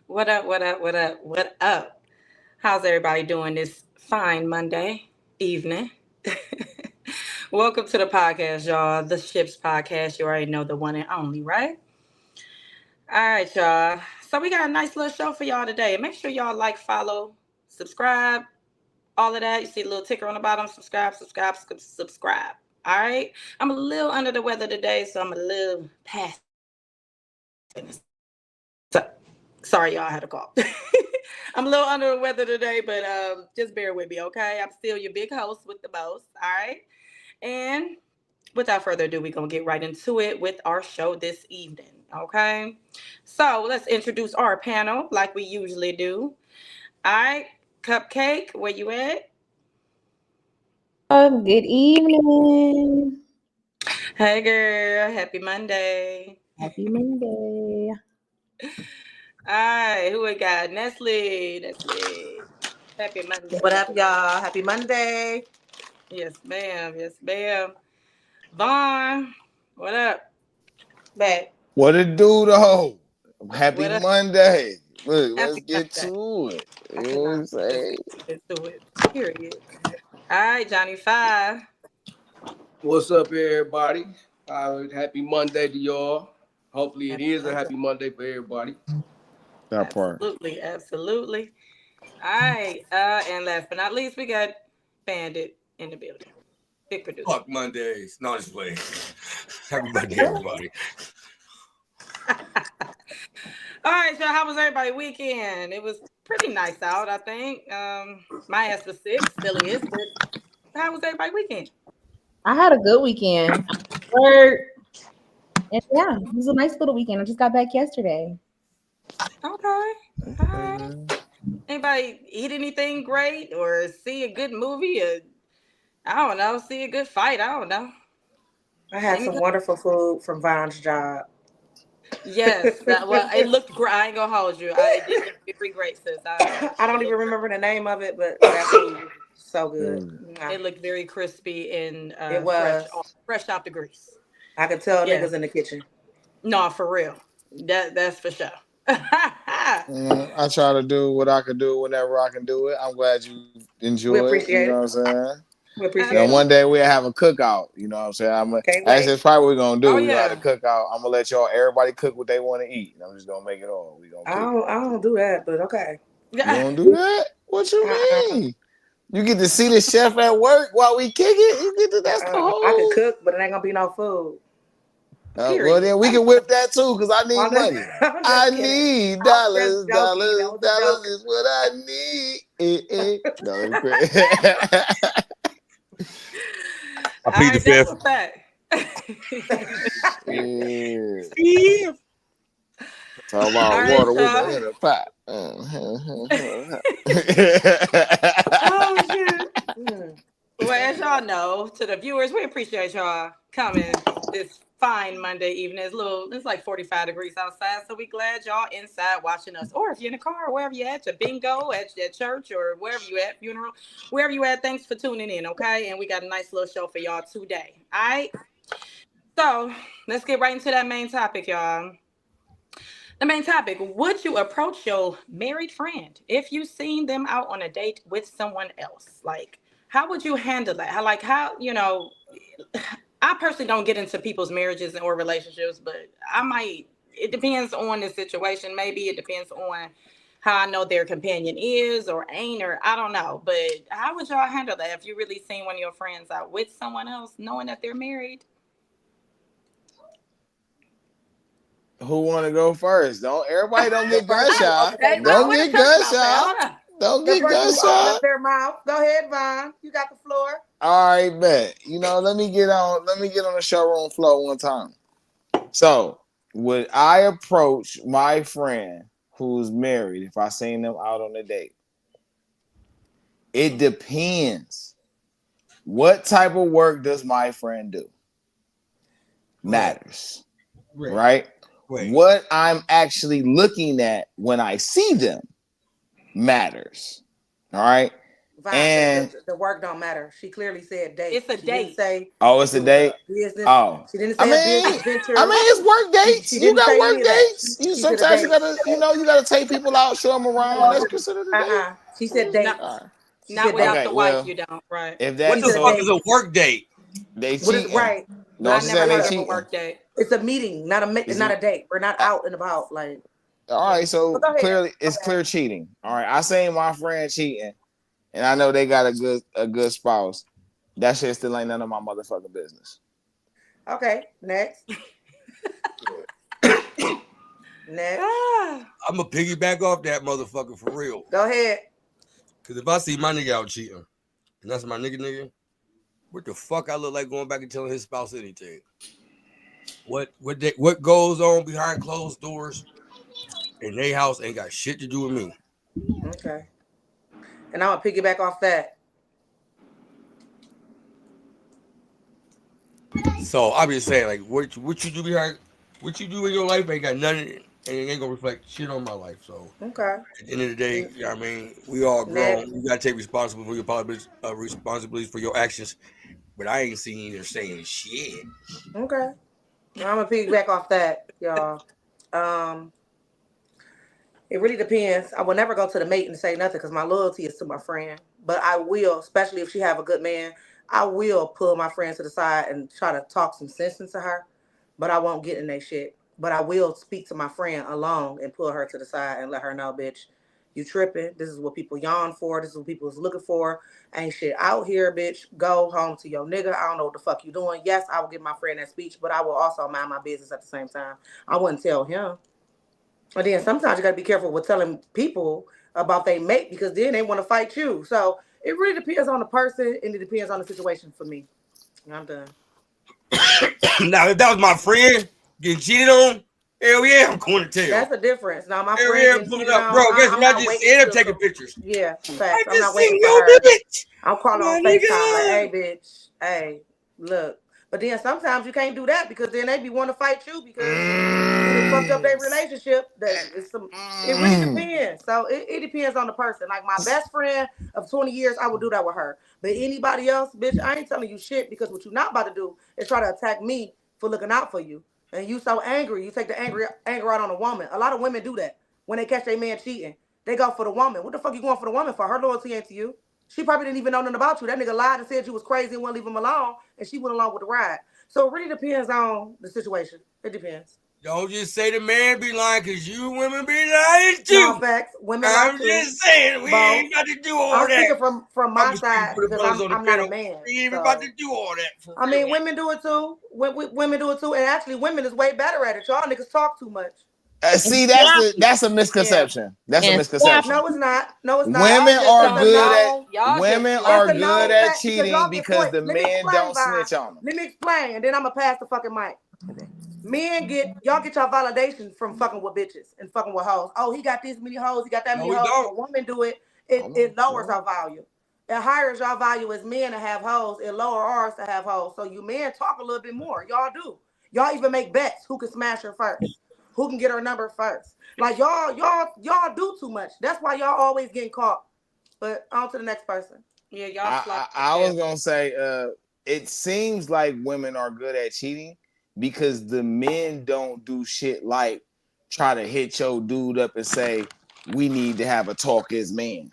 What up, what up, what up, what up? How's everybody doing this fine Monday evening? Welcome to the podcast, y'all. The Ships Podcast. You already know the one and only, right? All right, y'all. So we got a nice little show for y'all today. Make sure y'all like, follow, subscribe, all of that. You see the little ticker on the bottom. Subscribe. All right. I'm a little under the weather today, so I'm a little past. So, sorry, y'all, I had a call. I'm a little under the weather today, but just bear with me, okay? I'm still your big host with the most, all right? And without further ado, we're going to get right into it with our show this evening, okay? So let's introduce our panel like we usually do. All right, Cupcake, where you at? Good evening. Hey, girl, happy Monday. Happy Monday. All right, who we got? Nestle. Happy What Monday. up, y'all? Happy Monday. Yes, ma'am. Yes, ma'am. Vaughn, what up? Back. What it do though? Happy What up? Monday. Look, let's Happy get Monday. to it. I You know what cannot I'm just saying? get into it. Period. All right, Johnny Five. What's up, everybody? Happy Monday to y'all. Hopefully, it Happy is a Monday. happy Monday for everybody. That part. Absolutely. All right. And last but not least, we got Bandit in the building. Big producer. Fuck Mondays. No, just playing. Happy Monday, everybody. All right, y'all. How was everybody weekend? It was pretty nice out, I think. My ass was sick, still is, but how was everybody weekend? I had a good weekend. Work. And yeah, it was a nice little weekend. I just got back yesterday. Okay. All right. Anybody eat anything great or see a good movie or I don't know, see a good fight? I don't know. I had some wonderful food from Von's job. Yes, well, it looked great. I ain't gonna hold you. It did look very great, sis. I don't even remember the name of it, but that food was so good. It looked very crispy and It was. fresh out the grease. I could tell Yeah. niggas in the kitchen. No, for real. That's for sure. I try to do what I can do whenever I can do it. I'm glad you We enjoy it. You appreciate know it. what I'm saying? We appreciate You know, it. one day we'll have a cookout. You know what I'm saying? Can't That's wait. just probably what we're gonna do. Oh, We're gonna have yeah. a cookout. I'm gonna let everybody cook what they want to eat. I'm just gonna make it all. We gonna kick it. I don't do that, but okay. You don't do that? What you Uh-uh. mean? You get to see the chef at work while we kick it. You get to that's the I could whole. cook, but it ain't gonna be no food. Well, then we can whip that too, because I need I'm just, money. I'm just I kidding. need I'm just dollars, joking. That dollars, was a dollars joke. is what I need. No, it's great. I plead the That's fifth. a fact. Yeah. Talk about All right, water with y'all. the in a pot. Oh shit. Mm. Well, as y'all know, to the viewers, we appreciate y'all coming this fine Monday evening. It's like 45 degrees outside, so we glad y'all inside watching us. Or if you're in the car, or wherever you at, your bingo, at church, or wherever you at, funeral, wherever you at, thanks for tuning in, okay? And we got a nice little show for y'all today. All right. So let's get right into that main topic, y'all. The main topic: would you approach your married friend if you seen them out on a date with someone else? Like, how would you handle that? How I personally don't get into people's marriages or relationships, but I might. It depends on the situation. Maybe it depends on how I know their companion is or ain't, or I don't know. But how would y'all handle that if you really seen one of your friends out with someone else, knowing that they're married? Who want to go first? Everybody don't get The person who gunshot. opened their Don't mouth. We're get talking about that. gunshot. Hold on. Don't The get person who opened gunshot. up their mouth. Go ahead, Von. You got the floor. All right, bet. Let me get on the showroom floor one time. So, would I approach my friend who's married if I seen them out on a date? It depends. What type of work does my friend do? Matters. Right? What I'm actually looking at when I see them matters. All right? And- the work don't matter. She clearly said date. It's a She date. didn't say Oh, it's a date. business. Oh, She didn't I say a mean, business venture. it's work dates. She You didn't got say work any of that. dates. You She said a sometimes you date. gotta, you gotta take people out, show them around. That's considered a date. She said date. All right. She Not said without date. Okay, the wife, well, you don't. Right. If What that's the said fuck date. is a work date? they What is cheating. right? No, I she never said they heard of a cheating. work date. It's a meeting, not Is not it- a date. We're not out and about. Like, All right, so But go ahead. clearly it's clear cheating. All right, I seen my friend cheating, and I know they got a good spouse. That shit still ain't none of my motherfucking business. okay, next. Next. Ah, I'm gonna piggyback off that motherfucker for real. Go ahead. Cause if I see my nigga out cheating, and that's my nigga, what the fuck I look like going back and telling his spouse anything? What goes on behind closed doors in their house ain't got shit to do with me. Okay. And I'm gonna piggyback off that. So I'm just saying, like, what you do behind, what you do in your life ain't got nothing, and it ain't gonna reflect shit on my life. So Okay. at the end of the day, you know what I mean, we all grown. You gotta take responsibility for your responsibilities for your actions. But I ain't seen you saying shit. Okay. Now I'm gonna piggyback off that, y'all. It really depends. I will never go to the mate and say nothing because my loyalty is to my friend. But I will, especially if she have a good man, I will pull my friend to the side and try to talk some sense into her. But I won't get in that shit. But I will speak to my friend alone and pull her to the side and let her know, bitch, you tripping. This is what people yawn for. This is what people is looking for. Ain't shit out here, bitch. Go home to your nigga. I don't know what the fuck you doing. Yes, I will give my friend that speech, but I will also mind my business at the same time. I wouldn't tell him. And then sometimes you gotta be careful with telling people about they mate because then they want to fight you. So it really depends on the person and it depends on the situation for me. I'm done. Now, if that was my friend getting cheated on, hell yeah, I'm going to tell. That's the difference. Now my Hell friend yeah, getting pull it cheated up, on, bro. Guess I'm what? I not just waiting ended up till taking pictures. Yeah, I facts. I'm just not waiting seen for your her. bitch. I'm calling on My FaceTime like, hey, nigga. bitch, hey, look. But then sometimes you can't do that because then they be wanting to fight you because you done fucked up their relationship. It really depends. So it depends on the person. Like my best friend of 20 years, I would do that with her. But anybody else, bitch, I ain't telling you shit because what you're not about to do is try to attack me for looking out for you. And you so angry, you take the anger out on a woman. A lot of women do that when they catch their man cheating. They go for the woman. What the fuck you going for the woman for? Her loyalty ain't to you. She probably didn't even know nothing about you. That nigga lied and said you was crazy and wouldn't leave him alone, and she went along with the ride. So it really depends on the situation. It depends. Don't just say the man be lying because you women be lying too. No facts. Women lie I'm too. just saying, we ain't got to do all I'm that. speaking from my I'm side for the because brothers on the I'm not a panel. man. We ain't even so. about to do all that. For I real. mean, women do it too. Women do it too, and actually, women is way better at it. Y'all niggas talk too much. See, that's a misconception. That's a Yeah. misconception. No, it's not. No, it's not. Women It's are a good no. at women just are It's a no good at fact, because cheating y'all get because points. the Let me men explain, don't Vi. snitch on them. Let me explain, and then I'm gonna pass the fucking mic. Men y'all get your validation from fucking with bitches and fucking with hoes. Oh, he got this many hoes, he got that many we hoes. don't. When a woman do it, it lowers our value. It higher our value as men to have hoes. It lower ours to have hoes. So you men talk a little bit more. Y'all do. Y'all even make bets who can smash her first, who can get her number first. Like y'all do too much. That's why y'all always getting caught. But on to the next person. Yeah, y'all I was gonna say, it seems like women are good at cheating because the men don't do shit like try to hit your dude up and say, we need to have a talk as men.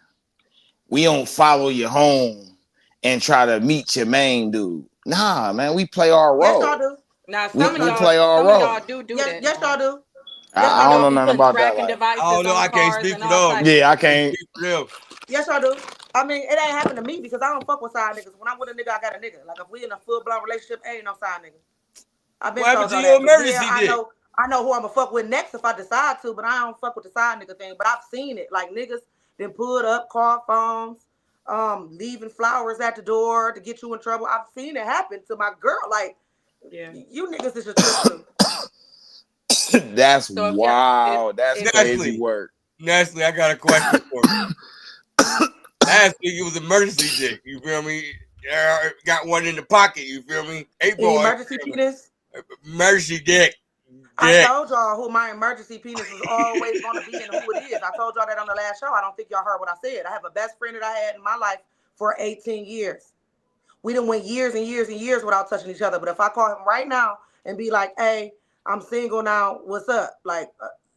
We don't follow you home and try to meet your main dude. Nah, man, we play our Yes, role. y'all do. Now We some of play our some role. of y'all do that. Yes, y'all do. I don't know Be nothing putting about that. tracking Like, devices I don't know. on I can't cars speak and for all them. types. yeah, I can't. Speak for them. Yes, I do. I mean, it ain't happened to me because I don't fuck with side niggas. When I'm with a nigga, I got a nigga. Like if we in a full blown relationship, ain't no side nigga. I've been What told happened to y'all your that. But emergency yeah, dick? I know who I'm gonna fuck with next if I decide to, but I don't fuck with the side nigga thing. But I've seen it. Like niggas been pulled up, car phones, leaving flowers at the door to get you in trouble. I've seen it happen to my girl. Like, Yeah. you niggas is a trip too. That's So if wow. That's if- crazy work. Nestle, I got a question for you. Last week it was emergency dick. You feel me? Got one in the pocket. You feel me? April. Emergency penis. Emergency dick. I told y'all who my emergency penis was always going to be and who it is. I told y'all that on the last show. I don't think y'all heard what I said. I have a best friend that I had in my life for 18 years. We done went years and years and years without touching each other. But if I call him right now and be like, hey, I'm single now, what's up? Like,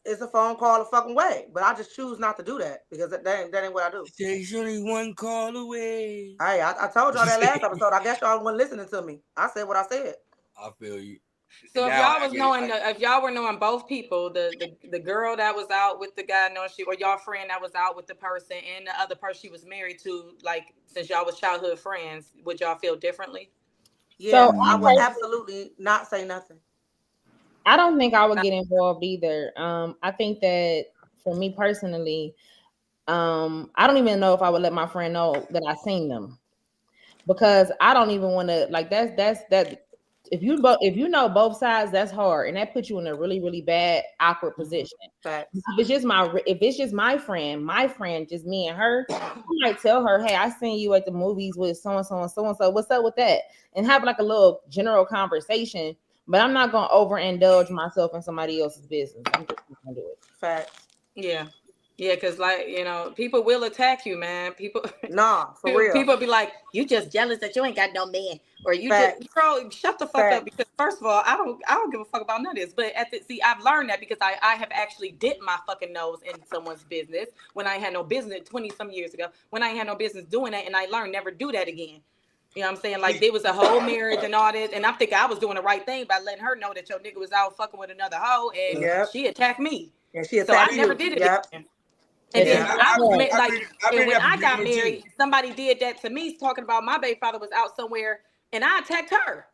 it's a phone call a fucking way. But I just choose not to do that because that ain't what I do. There's only one call away. Hey, I told y'all that last episode. I guess y'all wasn't listening to me. I said what I said. I feel you. So if Now y'all I was get it. knowing, if y'all were knowing both people, the girl that was out with the guy, knowing she, or y'all friend that was out with the person, and the other person she was married to, like since y'all was childhood friends, would y'all feel differently? Yeah, So I would absolutely not say nothing. I don't think I would get involved either. I think that for me personally, I don't even know if I would let my friend know that I seen them, because I don't even want to, like, that's if you know both sides, that's hard, and that puts you in a really, really bad, awkward position. Facts. If it's just my friend, just me and her, I might tell her, hey, I seen you at the movies with so and so and so and so. What's up with that? And have like a little general conversation. But I'm not gonna overindulge myself in somebody else's business. I'm just not gonna do it. Facts. Yeah. Yeah, because like, people will attack you, man. People Nah, for real. People be like, you just jealous that you ain't got no man. Or you Facts. just, girl, shut the fuck Facts. up. Because first of all, I don't give a fuck about none of this. But I've learned that because I have actually dipped my fucking nose in someone's business when I had no business 20 some years ago, when I had no business doing that, and I learned never do that again. You know what I'm saying? Like, there was a whole marriage and all this, and I'm thinking I was doing the right thing by letting her know that your nigga was out fucking with another hoe, and Yep. she attacked me. And she So I attacked never you. did it Yep. again. And Yeah. then when I got been married, somebody did that to me, talking about my baby father was out somewhere, and I attacked her.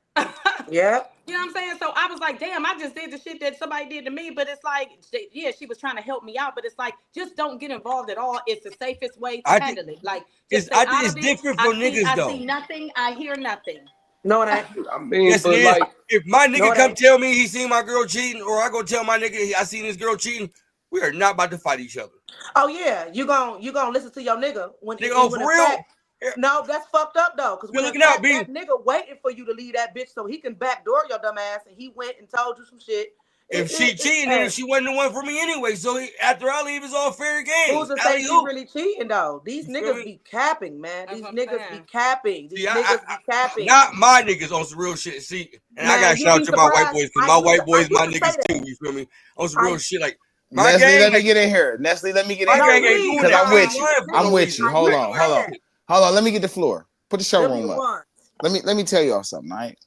Yep. You know what I'm saying? So I was like, damn, I just did the shit that somebody did to me. But it's like, yeah, she was trying to help me out. But it's like, just don't get involved at all. It's the safest way to handle it. Like, just stay I think out it's of it. different for niggas, though. I see nothing. I hear nothing. No, it ain't. I mean, Yes, but it is. like, If my nigga No, it come ain't. tell me he seen my girl cheating, or I go tell my nigga I seen this girl cheating, we are not about to fight each other. Oh yeah, you gonna listen to your nigga when Nigga, oh, when for in real? fact- no, that's fucked up though. Because You're when in looking out, fact, B. that nigga waiting for you to leave that bitch so he can backdoor your dumb ass, and he went and told you some shit. If she cheating, then she wasn't the one for me anyway. So after I leave, it's all fair game. Who's to say he really cheating though? These You feel niggas me? be capping, man. That's These what I'm niggas saying. be capping. These See, niggas be capping. Not my niggas on some real shit. See, and I Man, gotta you shout out be to my white surprised. boys, because I my used white to- boys, I my used to niggas say too. that. You feel me? On some real shit, like my Nestle, gang. let me get in here. Nestle, let me get in My No, here. gang ain't please, doing Because that. I'm with you. lying for I'm no with reason. you. Hold I on, used to hold say on. that. Hold on. Let me get the floor. Put the Them showroom the up. ones. Let me tell y'all something, all right?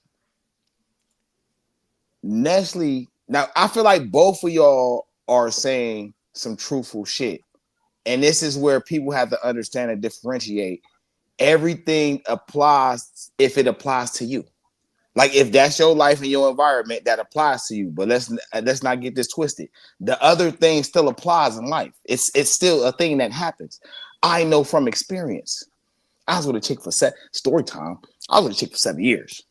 Nestle, now I feel like both of y'all are saying some truthful shit. And this is where people have to understand and differentiate. Everything applies if it applies to you. Like if that's your life and your environment, that applies to you. But let's not get this twisted. The other thing still applies in life. It's still a thing that happens. I know from experience. I was with a chick for story time. I was with a chick for 7 years.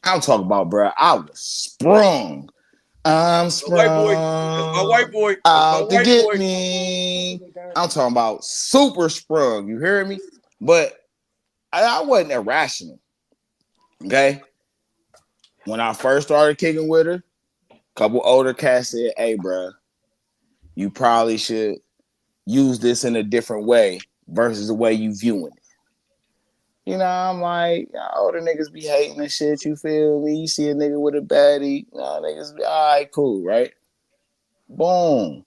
I'm talking about, bro. I was sprung. I'm sprung. My white boy. That's my Out to white get boy. me. I'm talking about super sprung. You hear me? But I wasn't irrational. Okay. When I first started kicking with her, a couple older cats said, hey, bro, you probably should use this in a different way versus the way you viewing it. You know, I'm like, older niggas be hating and shit, you feel me? You see a nigga with a baddie, niggas be, all right, cool, right? Boom.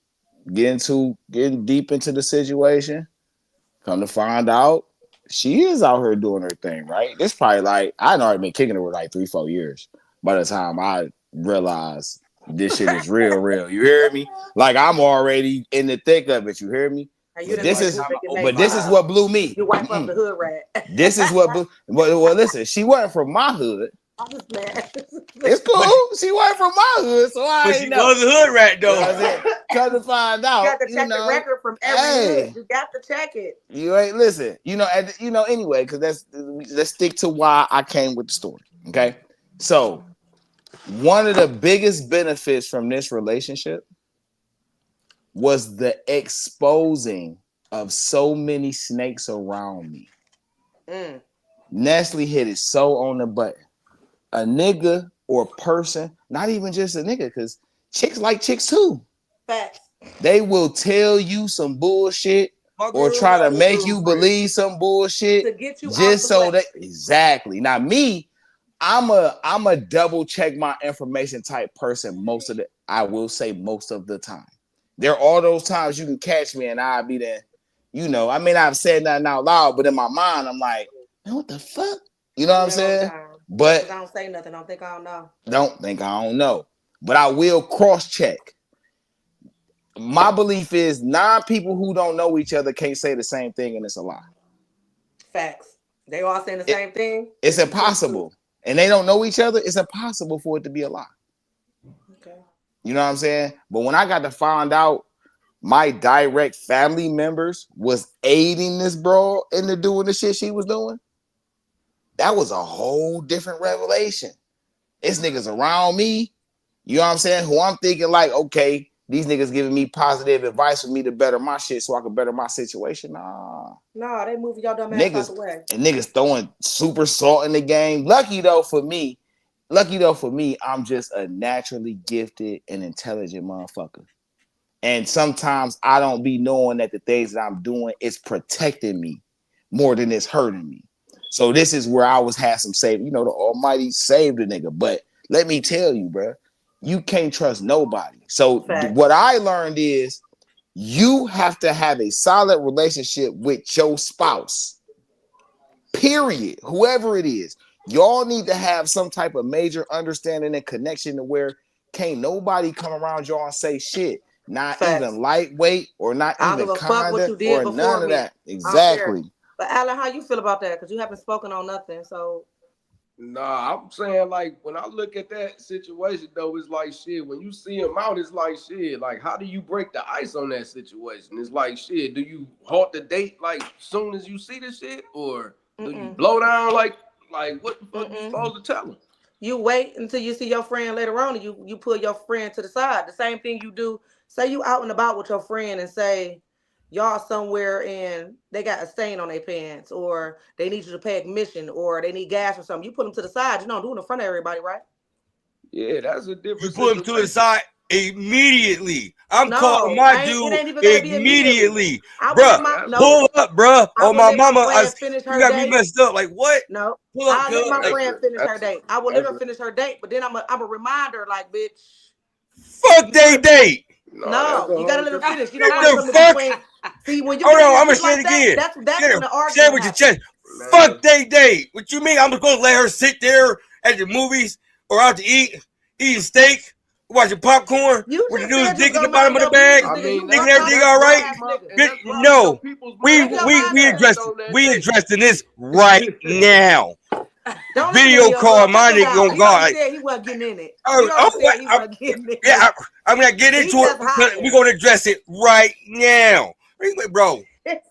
Getting deep into the situation. Come to find out, she is out here doing her thing, right? It's probably like, I'd already been kicking her for like 3-4 years by the time I realized this shit is real. You hear me? Like I'm already in the thick of it. You hear me? But this is what blew me. You wipe up the hood rat. This is what blew. Well, listen, she wasn't from my hood. I'm just mad. It's cool. She wasn't from my hood, so I But ain't she know. was a hood rat though. You know what I'm saying? Come to find out, You got to check the record from every hood. You got to check it. You ain't listen. Anyway, because let's stick to why I came with the story. Okay, so one of the biggest benefits from this relationship was the exposing of so many snakes around me. Nestle hit it so on the button. A nigga or person, not even just a nigga, because chicks like chicks too. Facts. They will tell you some bullshit My or girl try to got a make you girlfriend. believe some bullshit To get you out just the so way. that exactly. Now me, I'm a double check my information type person most of the time. There are all those times you can catch me and I'll be there, I may not have said nothing out loud, but in my mind I'm like, man, what the fuck? You know I what I'm do that all the saying? time. But Because I don't say nothing. Don't think I don't know. don't think I don't know. But I will cross check. My belief is 9 people who don't know each other can't say the same thing and it's a lie. Facts. They all saying the same thing. It's but you think impossible. And they don't know each other. It's impossible for it to be a lie. too. Okay. You know what I'm saying? But when I got to find out my direct family members was aiding this bro into doing the shit she was doing, that was a whole different revelation. It's niggas around me, you know what I'm saying, who I'm thinking like, okay, these niggas giving me positive advice for me to better my shit so I can better my situation. Nah. No, they moving y'all dumb ass out the way. Niggas throwing super salt in the game. Lucky though for me, I'm just a naturally gifted and intelligent motherfucker. And sometimes I don't be knowing that the things that I'm doing is protecting me more than it's hurting me. So this is where I had some save. The Almighty saved a nigga. But let me tell you, bro, you can't trust nobody. So what I learned is you have to have a solid relationship with your spouse. Period. Whoever it is. Y'all need to have some type of major understanding and connection to where can't nobody come around y'all and say shit. Not even lightweight or not even kinda or none of that. Exactly. But Alan, how you feel about that? Because you haven't spoken on nothing. So Nah, I'm saying like when I look at that situation though, it's like shit. When you see him out, it's like shit. Like how do you break the ice on that situation? It's like shit. Do you halt the date like soon as you see the shit, or do you blow down like what the fuck you supposed to tell him? You wait until you see your friend later on, and you pull your friend to the side. The same thing you do. Say you out and about with your friend and say y'all somewhere and they got a stain on their pants, or they need you to pay admission, or they need gas or something. You put them to the side. You don't do it in front of everybody, right? Yeah, that's a different. You put him to the side immediately. I'm calling my dude immediately. Bruh, pull up, bruh. On my mama, you got me messed up. Like what? No. Pull up, I'll let my friend finish her date. I will let her finish her date, but then I'm a reminder like, bitch. Fuck they date. No, you gotta let her finish. You don't want the fuck? See, when you I'm gonna say it again. That's when the argument. Say it with your chest. Fuck they date. What you mean? I'm just gonna let her sit there at the movies or out to eating steak, watching popcorn, with the dude's dick at the bottom of the bag, thinking everything all right? No, we addressing this right now. Video call my nigga on God. He wasn't getting in it. Yeah, I'm gonna get into it. We're gonna address it right now, bro.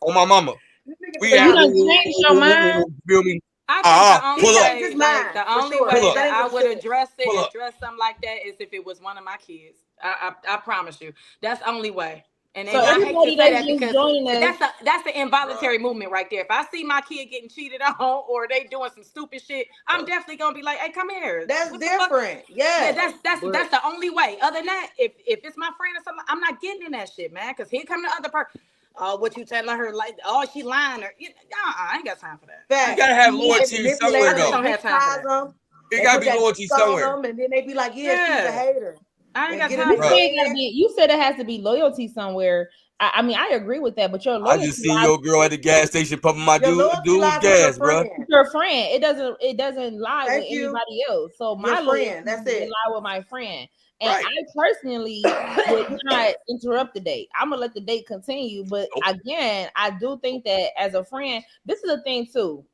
On my mama. You done changed your mind. Feel me? I think the only way that I would address something like that is if it was one of my kids. I promise you, that's the only way. And so I hate to say that because that's the involuntary movement right there. If I see my kid getting cheated on or they doing some stupid shit, I'm definitely gonna be like, "Hey, come here." That's different. Yeah, that's the only way. Other than that, if it's my friend or something, I'm not getting in that shit, man. Because here come the other person. What you telling her like? Oh, she lying or I ain't got time for that. You gotta have loyalty somewhere though. I don't have time for that. It gotta be loyalty somewhere. And then they be like, "Yeah, she's a hater." I ain't got time for that. You said it has to be loyalty somewhere. I mean, I agree with that, but your loyalty. I just seen your girl at the gas station pumping my dude's gas, bro. Your friend, it doesn't lie with anybody else. So my friend, that's it. Lie with my friend, and I personally would not interrupt the date. I'm gonna let the date continue, but again, I do think that as a friend, this is a thing too.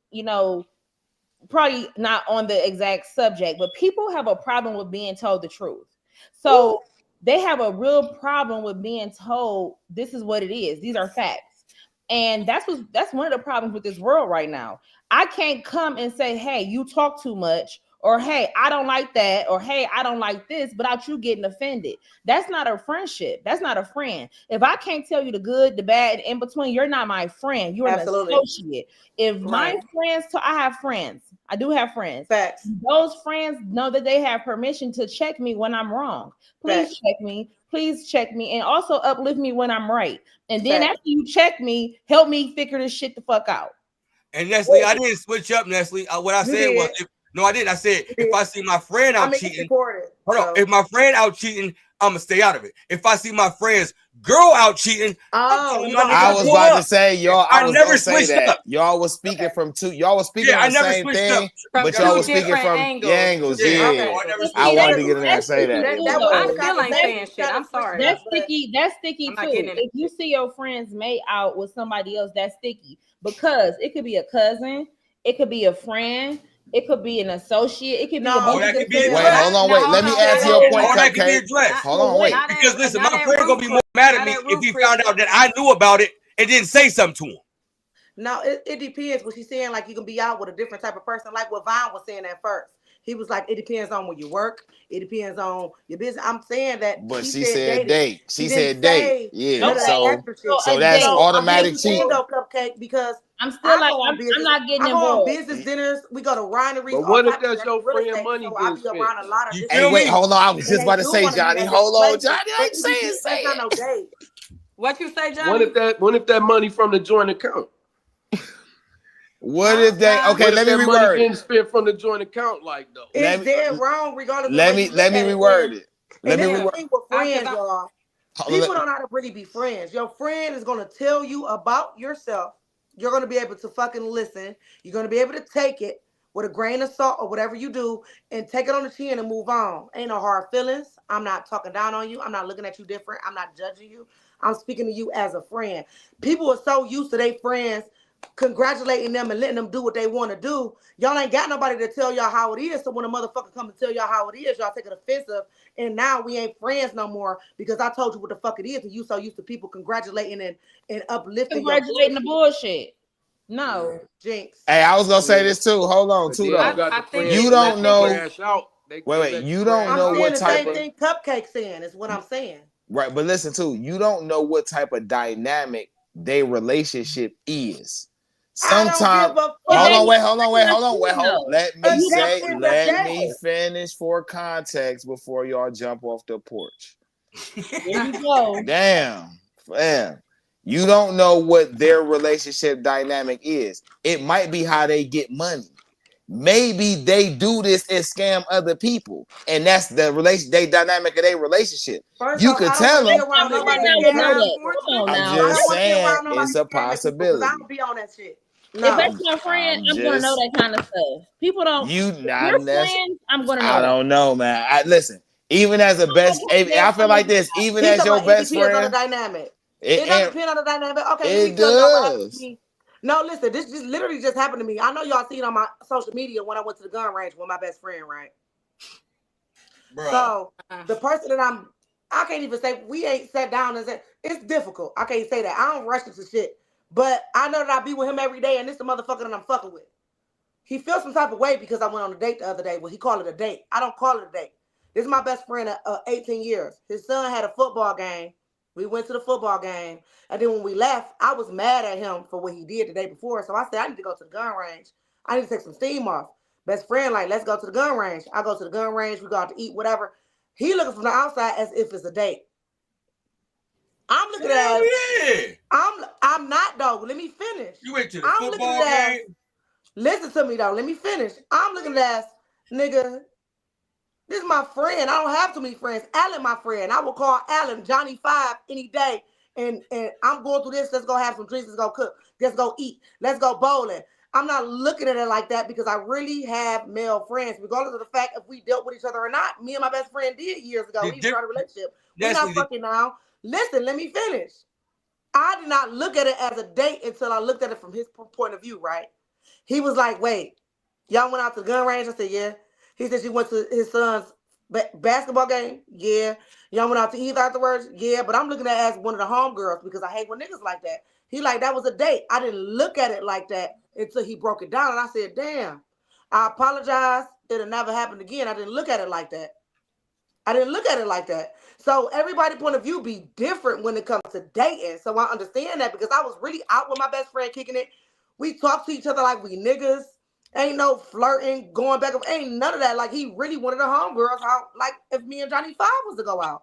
Probably not on the exact subject, but people have a problem with being told the truth. So they have a real problem with being told this is what it is. These are facts. And that's one of the problems with this world right now. I can't come and say, hey, you talk too much, or hey, I don't like that, or hey, I don't like this, without you getting offended. That's not a friendship. That's not a friend. If I can't tell you the good, the bad, and in between, you're not my friend. You're an associate. If my friends, I have friends. I do have friends. Facts. Those friends know that they have permission to check me when I'm wrong. Please Facts. check me. Please check me, and also uplift me when I'm right. And then Facts. after you check me, help me figure this shit the fuck out. And Nestle, I didn't switch up, Nestle. What I You said was, did. no, I didn't. I said, You if did. I see my friend out I mean, it's cheating, recorded. hold on. so- If my friend out cheating, I'm gonna stay out of it. If I see my friend's girl out cheating, Oh, you I I was pull about up. to say y'all. I I was never gonna say switched that up. y'all was speaking from two. Y'all was speaking Yeah, on I the never same switched thing, up. From but two y'all was speaking different from angles. angles. Yeah, Yeah, Okay. I never But switched I see, wanted up. to get in there and that's say sticky that. too, That though. wasn't the I still ain't saying conversation. shit. I'm sorry. That's But- sticky. That's sticky I'm not too. getting in it. If you see your friend's mate out with somebody else, that's sticky because it could be a cousin, it could be a friend, it could be an associate, it could be a No, bunch Oh, that of could be different addressed. Wait, hold on, No, wait. hold Let me on. answer Not your at- point, Oh, that could be Cupcake. addressed. Hold on, wait. Not Because at- listen, not my at friend gonna Ruth be Chris. more mad at Not me at if Ruth he Chris. found out that I knew about it and didn't say something to him. No, it depends. What she's saying, like you can be out with a different type of person, like what Vine was saying at first. He was like, it depends on where you work. It depends on your business. I'm saying that But she she said said dating. date. She said date. Yeah. None of that So extra shit. So a that's date. automatic I'm saying cheating. though, Cupcake, because I'm still I like, go on I'm business. not getting I go on involved. business dinners. We go to wineries. But all what if type of that's shit, your real friend estate. money So I getting be spent? around a lot of You different. Hey, feel wait, me? hold on. I was And just they about to do say, wanna be Johnny. in Hold on, different Johnny. I ain't places, saying but say that's not it. no date. What you say, Johnny? What if that money from the joint account? What if they? Nah. Okay, What let if me that money reword. getting spent from the joint account, like though? Let It's me- dead wrong, regardless of the Let way me you look at it. reword And- it. Let And me that's the reword. thing with friends, y'all. Hold on, People let- don't know how to really be friends. Your friend is gonna tell you about yourself. You're gonna be able to fucking listen. You're gonna be able to take it with a grain of salt or whatever you do, and take it on the chin and move on. Ain't no hard feelings. I'm not talking down on you. I'm not looking at you different. I'm not judging you. I'm speaking to you as a friend. People are so used to their friends congratulating them and letting them do what they want to do. Y'all ain't got nobody to tell y'all how it is. So when a motherfucker come and tell y'all how it is, y'all take it offensive. And now we ain't friends no more because I told you what the fuck it is. And you so used to people congratulating and uplifting Congratulating the your bullshit. No. Jinx. Hey, I was gonna say this too. Hold on, But too then though. you got I the think friends You that don't let you know- crash out. They Wait, let you don't crash know I'm out. saying what the type same of- thing Cupcake saying is what I'm saying. Right, but listen too. You don't know what type of dynamic their relationship is. I don't Sometimes. give a fuck. Hold on, wait. No. Let A me date say, is a let date. me finish for context before y'all jump off the porch. Here you go. Damn. You don't know what their relationship dynamic is. It might be how they get money. Maybe they do this and scam other people, and that's the dynamic of their relationship. First You off, could I don't tell want to be them. around Nigga, nobody they that would know scam that. people. Come on I'm now. I don't just want to be saying around nobody it's a scamming people because possibility. I don't be on that shit. If No. that's my friend, I'm gonna know that kind of stuff. People don't. You Your not necessarily. friends, I'm gonna know. I don't know, man. Listen. Even as a best, I feel like this. Even He as talking your about best it depends on the friend, dynamic. It don't depend on the dynamic. Okay, let it me tell y'all what happened does. to me. No, listen, this just literally just happened to me. I know y'all seen on my social media when I went to the gun range with my best friend, right? Bruh. So the person that I can't even say we ain't sat down and said it's difficult. I can't say that. I don't rush into shit. But I know that I be with him every day, and this the motherfucker that I'm fucking with. He feels some type of way because I went on a date the other day. Well, he called it a date. I don't call it a date. This is my best friend of 18 years. His son had a football game. We went to the football game. And then when we left, I was mad at him for what he did the day before. So I said, I need to go to the gun range. I need to take some steam off. Best friend, like, let's go to the gun range. I go to the gun range. We go out to eat, whatever. He looking from the outside as if it's a date. I'm looking at Hell it. yeah. I'm not, though. Let me finish. You went to the I'm looking football at that. game. Listen to me, though. Let me finish. I'm looking at that, nigga. This is my friend. I don't have too many friends. Alan, my friend. I will call Alan Johnny 5 any day. And I'm going through this. Let's go have some drinks. Let's go cook. Let's go eat. Let's go bowling. I'm not looking at it like that because I really have male friends, regardless of the fact if we dealt with each other or not. Me and my best friend did years ago. We started a relationship. We're not fucking now. Listen, let me finish. I did not look at it as a date until I looked at it from his point of view, right? He was like, wait, y'all went out to the gun range? I said, yeah. He said she went to his son's basketball game? Yeah. Y'all went out to eat afterwards? Yeah. But I'm looking at it as one of the homegirls because I hate when niggas like that. He like, that was a date. I didn't look at it like that until he broke it down. And I said, damn, I apologize. It'll never happen again. I didn't look at it like that. So everybody's point of view be different when it comes to dating. So I understand that because I was really out with my best friend kicking it. We talk to each other like we niggas. Ain't no flirting, going back. Ain't none of that. Like, he really wanted a homegirls out. Like, if me and Johnny 5 was to go out.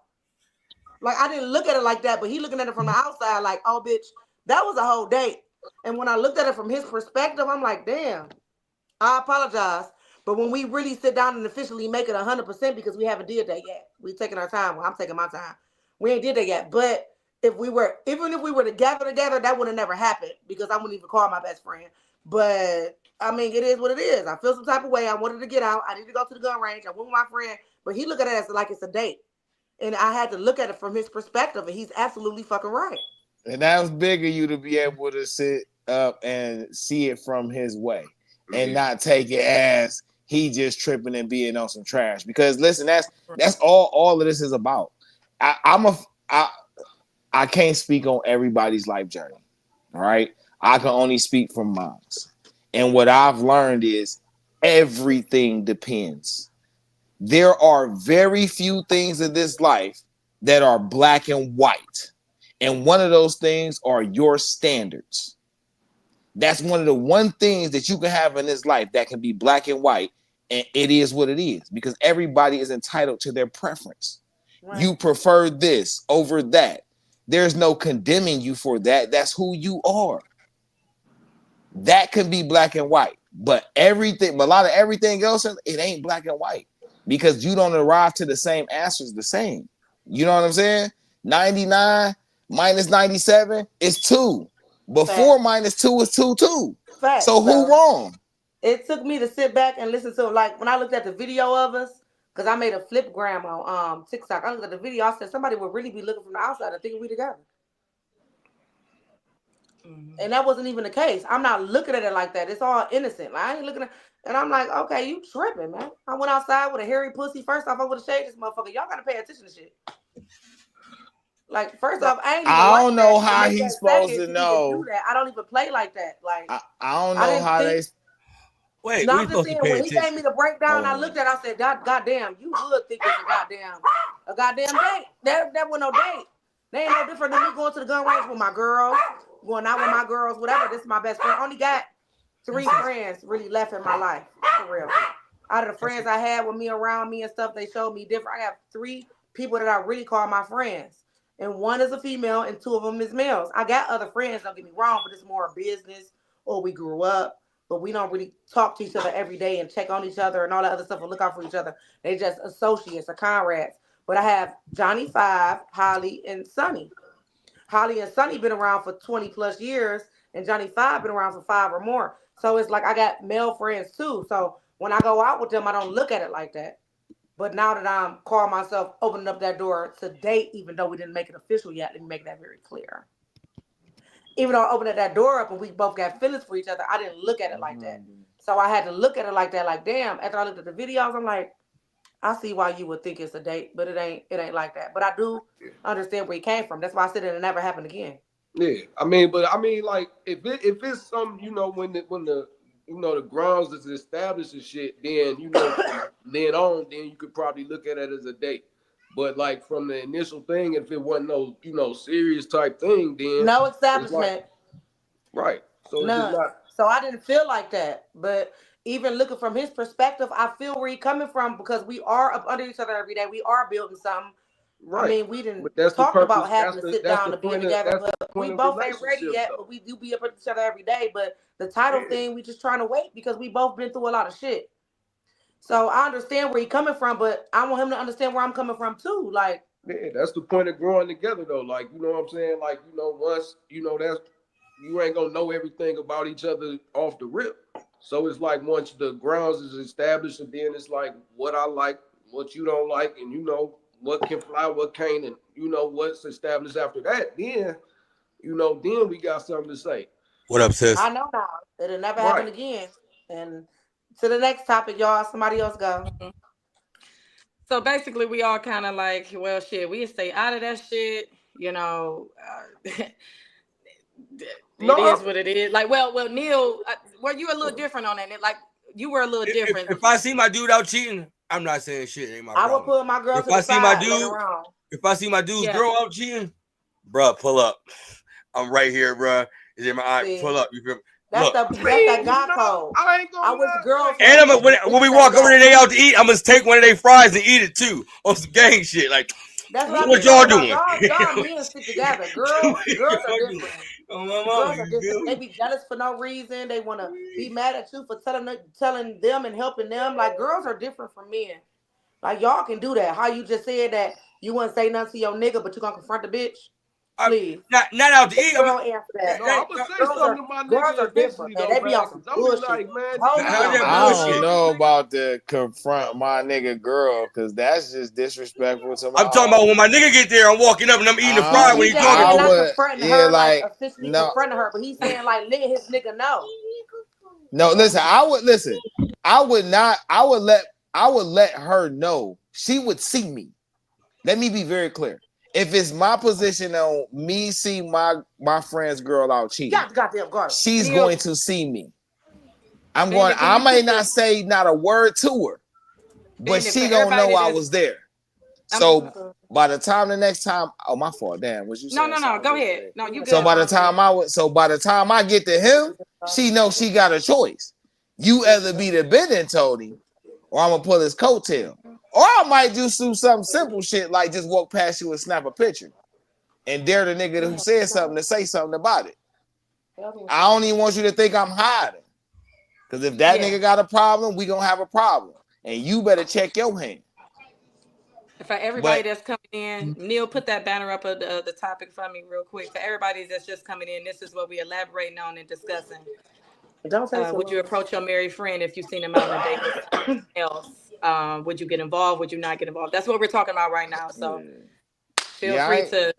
Like, I didn't look at it like that, but he looking at it from the outside like, oh, bitch, that was a whole date. And when I looked at it from his perspective, I'm like, damn, I apologize. But when we really sit down and officially make it 100%, because we haven't did that yet. We taking our time. Well, I'm taking my time. We ain't did that yet. But even if we were together, that would have never happened, because I wouldn't even call my best friend. But I mean, it is what it is. I feel some type of way. I wanted to get out. I need to go to the gun range. I went with my friend, but he looked at it as like it's a date. And I had to look at it from his perspective, and he's absolutely fucking right. And that was big of you to be able to sit up and see it from his way and not take it as he just tripping and being on some trash. Because listen, that's all of this is about. I can't speak on everybody's life journey. All right. I can only speak from mine. And what I've learned is everything depends. There are very few things in this life that are black and white. And one of those things are your standards. That's one of the one things that you can have in this life that can be black and white. And it is what it is, because everybody is entitled to their preference. Right. You prefer this over that. There's no condemning you for that. That's who you are. That can be black and white, but a lot of everything else, it ain't black and white, because you don't arrive to the same answers the same. You know what I'm saying? 99 minus 97 is 2. Before minus 2 is 2 too. Fact. So who wrong? It took me to sit back and listen to, like, when I looked at the video of us, because I made a flipgram on TikTok. I looked at the video. I said somebody would really be looking from the outside and thinking we together. Mm-hmm. And that wasn't even the case. I'm not looking at it like that. It's all innocent. Like, I ain't looking at, and I'm like, okay, you tripping, man. I went outside with a hairy pussy. First off, I would have shaved this motherfucker. Y'all gotta pay attention to shit. Like, first off, I don't know how he's supposed to know. Do that. I don't even play like that. Like, I don't know how they. Wait, no, I'm just saying, when he gave me the breakdown, I looked at it, I said, God damn, you would think it's a goddamn date. That wasn't no date. They ain't no different than me going to the gun range with my girls, going out with my girls, whatever. This is my best friend. I only got 3 friends really left in my life, for real. Out of the friends I had with me around me and stuff, they showed me different. I have 3 people that I really call my friends. And 1 is a female and 2 of them is males. I got other friends, don't get me wrong, but it's more business, or we grew up. But we don't really talk to each other every day and check on each other and all that other stuff and look out for each other. They just associates or comrades. But I have Johnny 5, Holly, and Sonny. Holly and Sonny been around for 20 plus years, and Johnny 5 been around for 5 or more. So it's like I got male friends too. So when I go out with them, I don't look at it like that. But now that I'm calling myself opening up that door to date, even though we didn't make it official yet, let me make that very clear. Even though I opened that door up and we both got feelings for each other, I didn't look at it like that. So I had to look at it like that, like, damn, after I looked at the videos, I'm like, I see why you would think it's a date, but it ain't like that. But I do understand where he came from. That's why I said it never happened again. Yeah. Like, if it's something, when the grounds is established and shit, then then you could probably look at it as a date. But like from the initial thing, if it wasn't no serious type thing, then no establishment. Right. So none. It's not. So I didn't feel like that. But even looking from his perspective, I feel where he's coming from, because we are up under each other every day. We are building something. Right. I mean, we didn't talk about having to sit down to be together, but we both ain't ready yet. But we do be up with each other every day. But the title thing, we just trying to wait, because we both been through a lot of shit. So I understand where he's coming from, but I want him to understand where I'm coming from too. Like, yeah, that's the point of growing together, though. Like, you know what I'm saying? Like, once that's, you ain't gonna know everything about each other off the rip. So it's like once the grounds is established, and then it's like what I like, what you don't like, and what can fly, what can't, and what's established after that. Then, then we got something to say. What up, sis? I know now. It'll never happen again. And to the next topic, y'all. Somebody else go. So basically, we all kind of like, well, shit, we stay out of that shit. It is what it is. Like, well, Neil, were you a little different on that? Like, you were a little different. If I see my dude out cheating, I'm not saying shit. Ain't my problem. I will put my girl if to the I see side my dude, later on. If I see my dude's girl out cheating, bruh, pull up. I'm right here, bruh. Is in my eye? Pull up. You feel me? Look. That's that guy code. I ain't I gonna wish lie. girls. And would when we say walk over that. there, they out to eat. I'm gonna take one of their fries and eat it too on some gang shit. Like, That's so what I what be y'all talking doing? about. Y'all men stick together. Girls are different. Oh, my mama, Girls are different. They be jealous for no reason. They want to be mad at you for telling them and helping them. Like, girls are different from men. Like, y'all can do that. How you just said that you wouldn't say nothing to your nigga, but you gonna confront the bitch? Please. Not out to eat. Girl answer that. No, I'm gonna say something to my Girls nigga are different, eventually man. though, They be man. on some 'Cause I'll be bullshit. like, man, Hold How on. that I bullshit? don't know about to confront my nigga girl because that's just disrespectful to my I'm talking about when my nigga get there, I'm walking up and I'm eating the fry when he talking He's to not me. confronting yeah, her like like, officially no. confronting her, but he's saying like let his nigga know. No, listen, I would let her know. She would see me. Let me be very clear. If it's my position on me see my friend's girl out cheating, Goddamn garbage. she's Neil, going to see me. I Bandit, may not say not a word to her, but Bandit, she for gonna everybody know I that's- was there. I'm- So by the time the next time, oh my fault, damn, was you saying? No, go ahead. No, you good. So by the time I get to him, she knows she got a choice. You either be the bending Tony, or I'm gonna pull his coattail. Or I might just do something simple shit like just walk past you and snap a picture and dare the nigga who said something to say something about it. I don't even want you to think I'm hiding. Because if that nigga got a problem, we gonna have a problem. And you better check your hand. For everybody that's coming in, Neil, put that banner up of the topic for me real quick. For everybody that's just coming in, this is what we're elaborating on and discussing. Don't say so Would you approach your married friend if you've seen him out on a date with someone else? Would you get involved? Would you not get involved? That's what we're talking about right now. So feel free to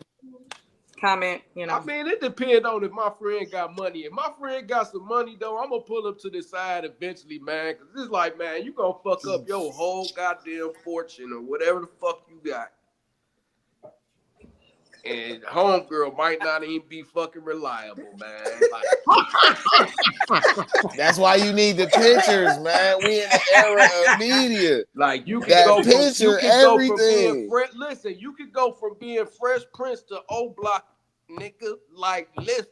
comment. I mean, it depends on if my friend got money. If my friend got some money, though, I'm gonna pull up to the side eventually, man. Cause it's like, man, you gonna fuck up your whole goddamn fortune or whatever the fuck you got. And homegirl might not even be fucking reliable, man. Like, that's why you need the pictures, man. We in the era of media. Like you can that go picture, from, you can everything. go from being listen, you can go from being Fresh Prince to O Block, nigga. Like, listen.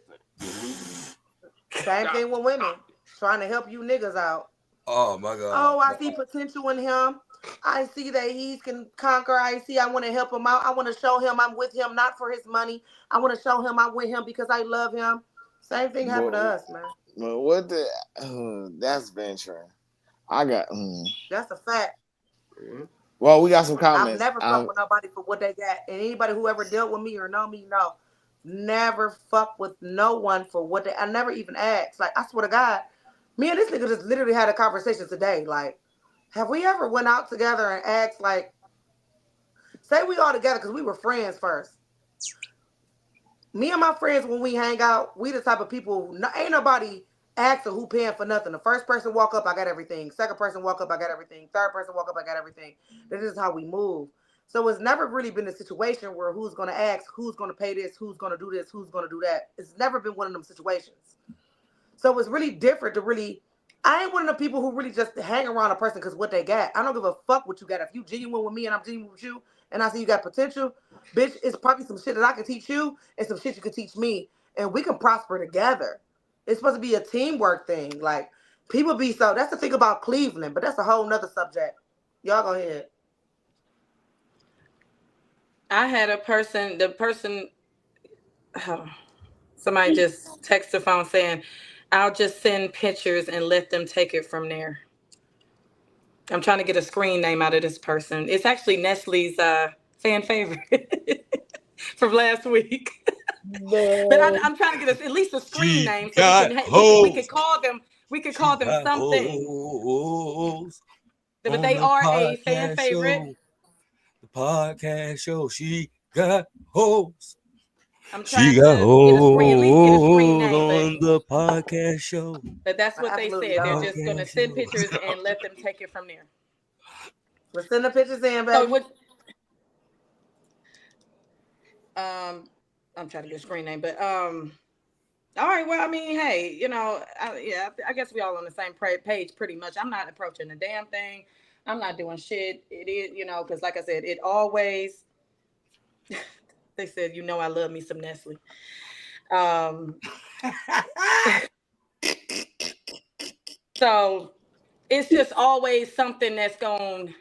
Same thing with women trying to help you niggas out. Oh my god. Oh, I see potential in him. I see that he can conquer. I want to help him out. I want to show him I'm with him, not for his money. I want to show him I'm with him because I love him. Same thing happened to us, man. Well, what the? That's venturing. I got. That's a fact. Well, we got some comments. I've never fucked with nobody for what they got. And anybody who ever dealt with me or know me, know. Never fuck with no one for what they. I never even asked. Like, I swear to God, me and this nigga just literally had a conversation today. Like, have we ever went out together and asked, like, say we all together because we were friends first. Me and my friends, when we hang out, we the type of people, ain't nobody asking who paying for nothing. The first person walk up, I got everything. Second person walk up, I got everything. Third person walk up, I got everything. This is how we move. So it's never really been a situation where who's going to ask, who's going to pay this, who's going to do this, who's going to do that. It's never been one of them situations. So it's really different to really, I ain't one of the people who really just hang around a person because what they got. I don't give a fuck what you got. If you genuine with me and I'm genuine with you and I see you got potential, bitch, it's probably some shit that I can teach you and some shit you can teach me and we can prosper together. It's supposed to be a teamwork thing. Like, people be so, that's the thing about Cleveland, but that's a whole nother subject. Y'all go ahead. I had somebody just text the phone saying, I'll just send pictures and let them take it from there. I'm trying to get a screen name out of this person. It's actually Nestle's fan favorite from last week. But I'm trying to get at least a screen name so we could call them something. But they are a fan favorite. The podcast show. She got hoes. I'm trying to get a screen name on the podcast show. But that's what they said. They're just gonna send pictures and let them take it from there. Let's send the pictures in, baby. So I'm trying to get a screen name, but all right. Well, I mean, hey, I guess we all on the same page pretty much. I'm not approaching a damn thing. I'm not doing shit. It is, because like I said, it always. They said, I love me some Nestle. So it's just always something that's going to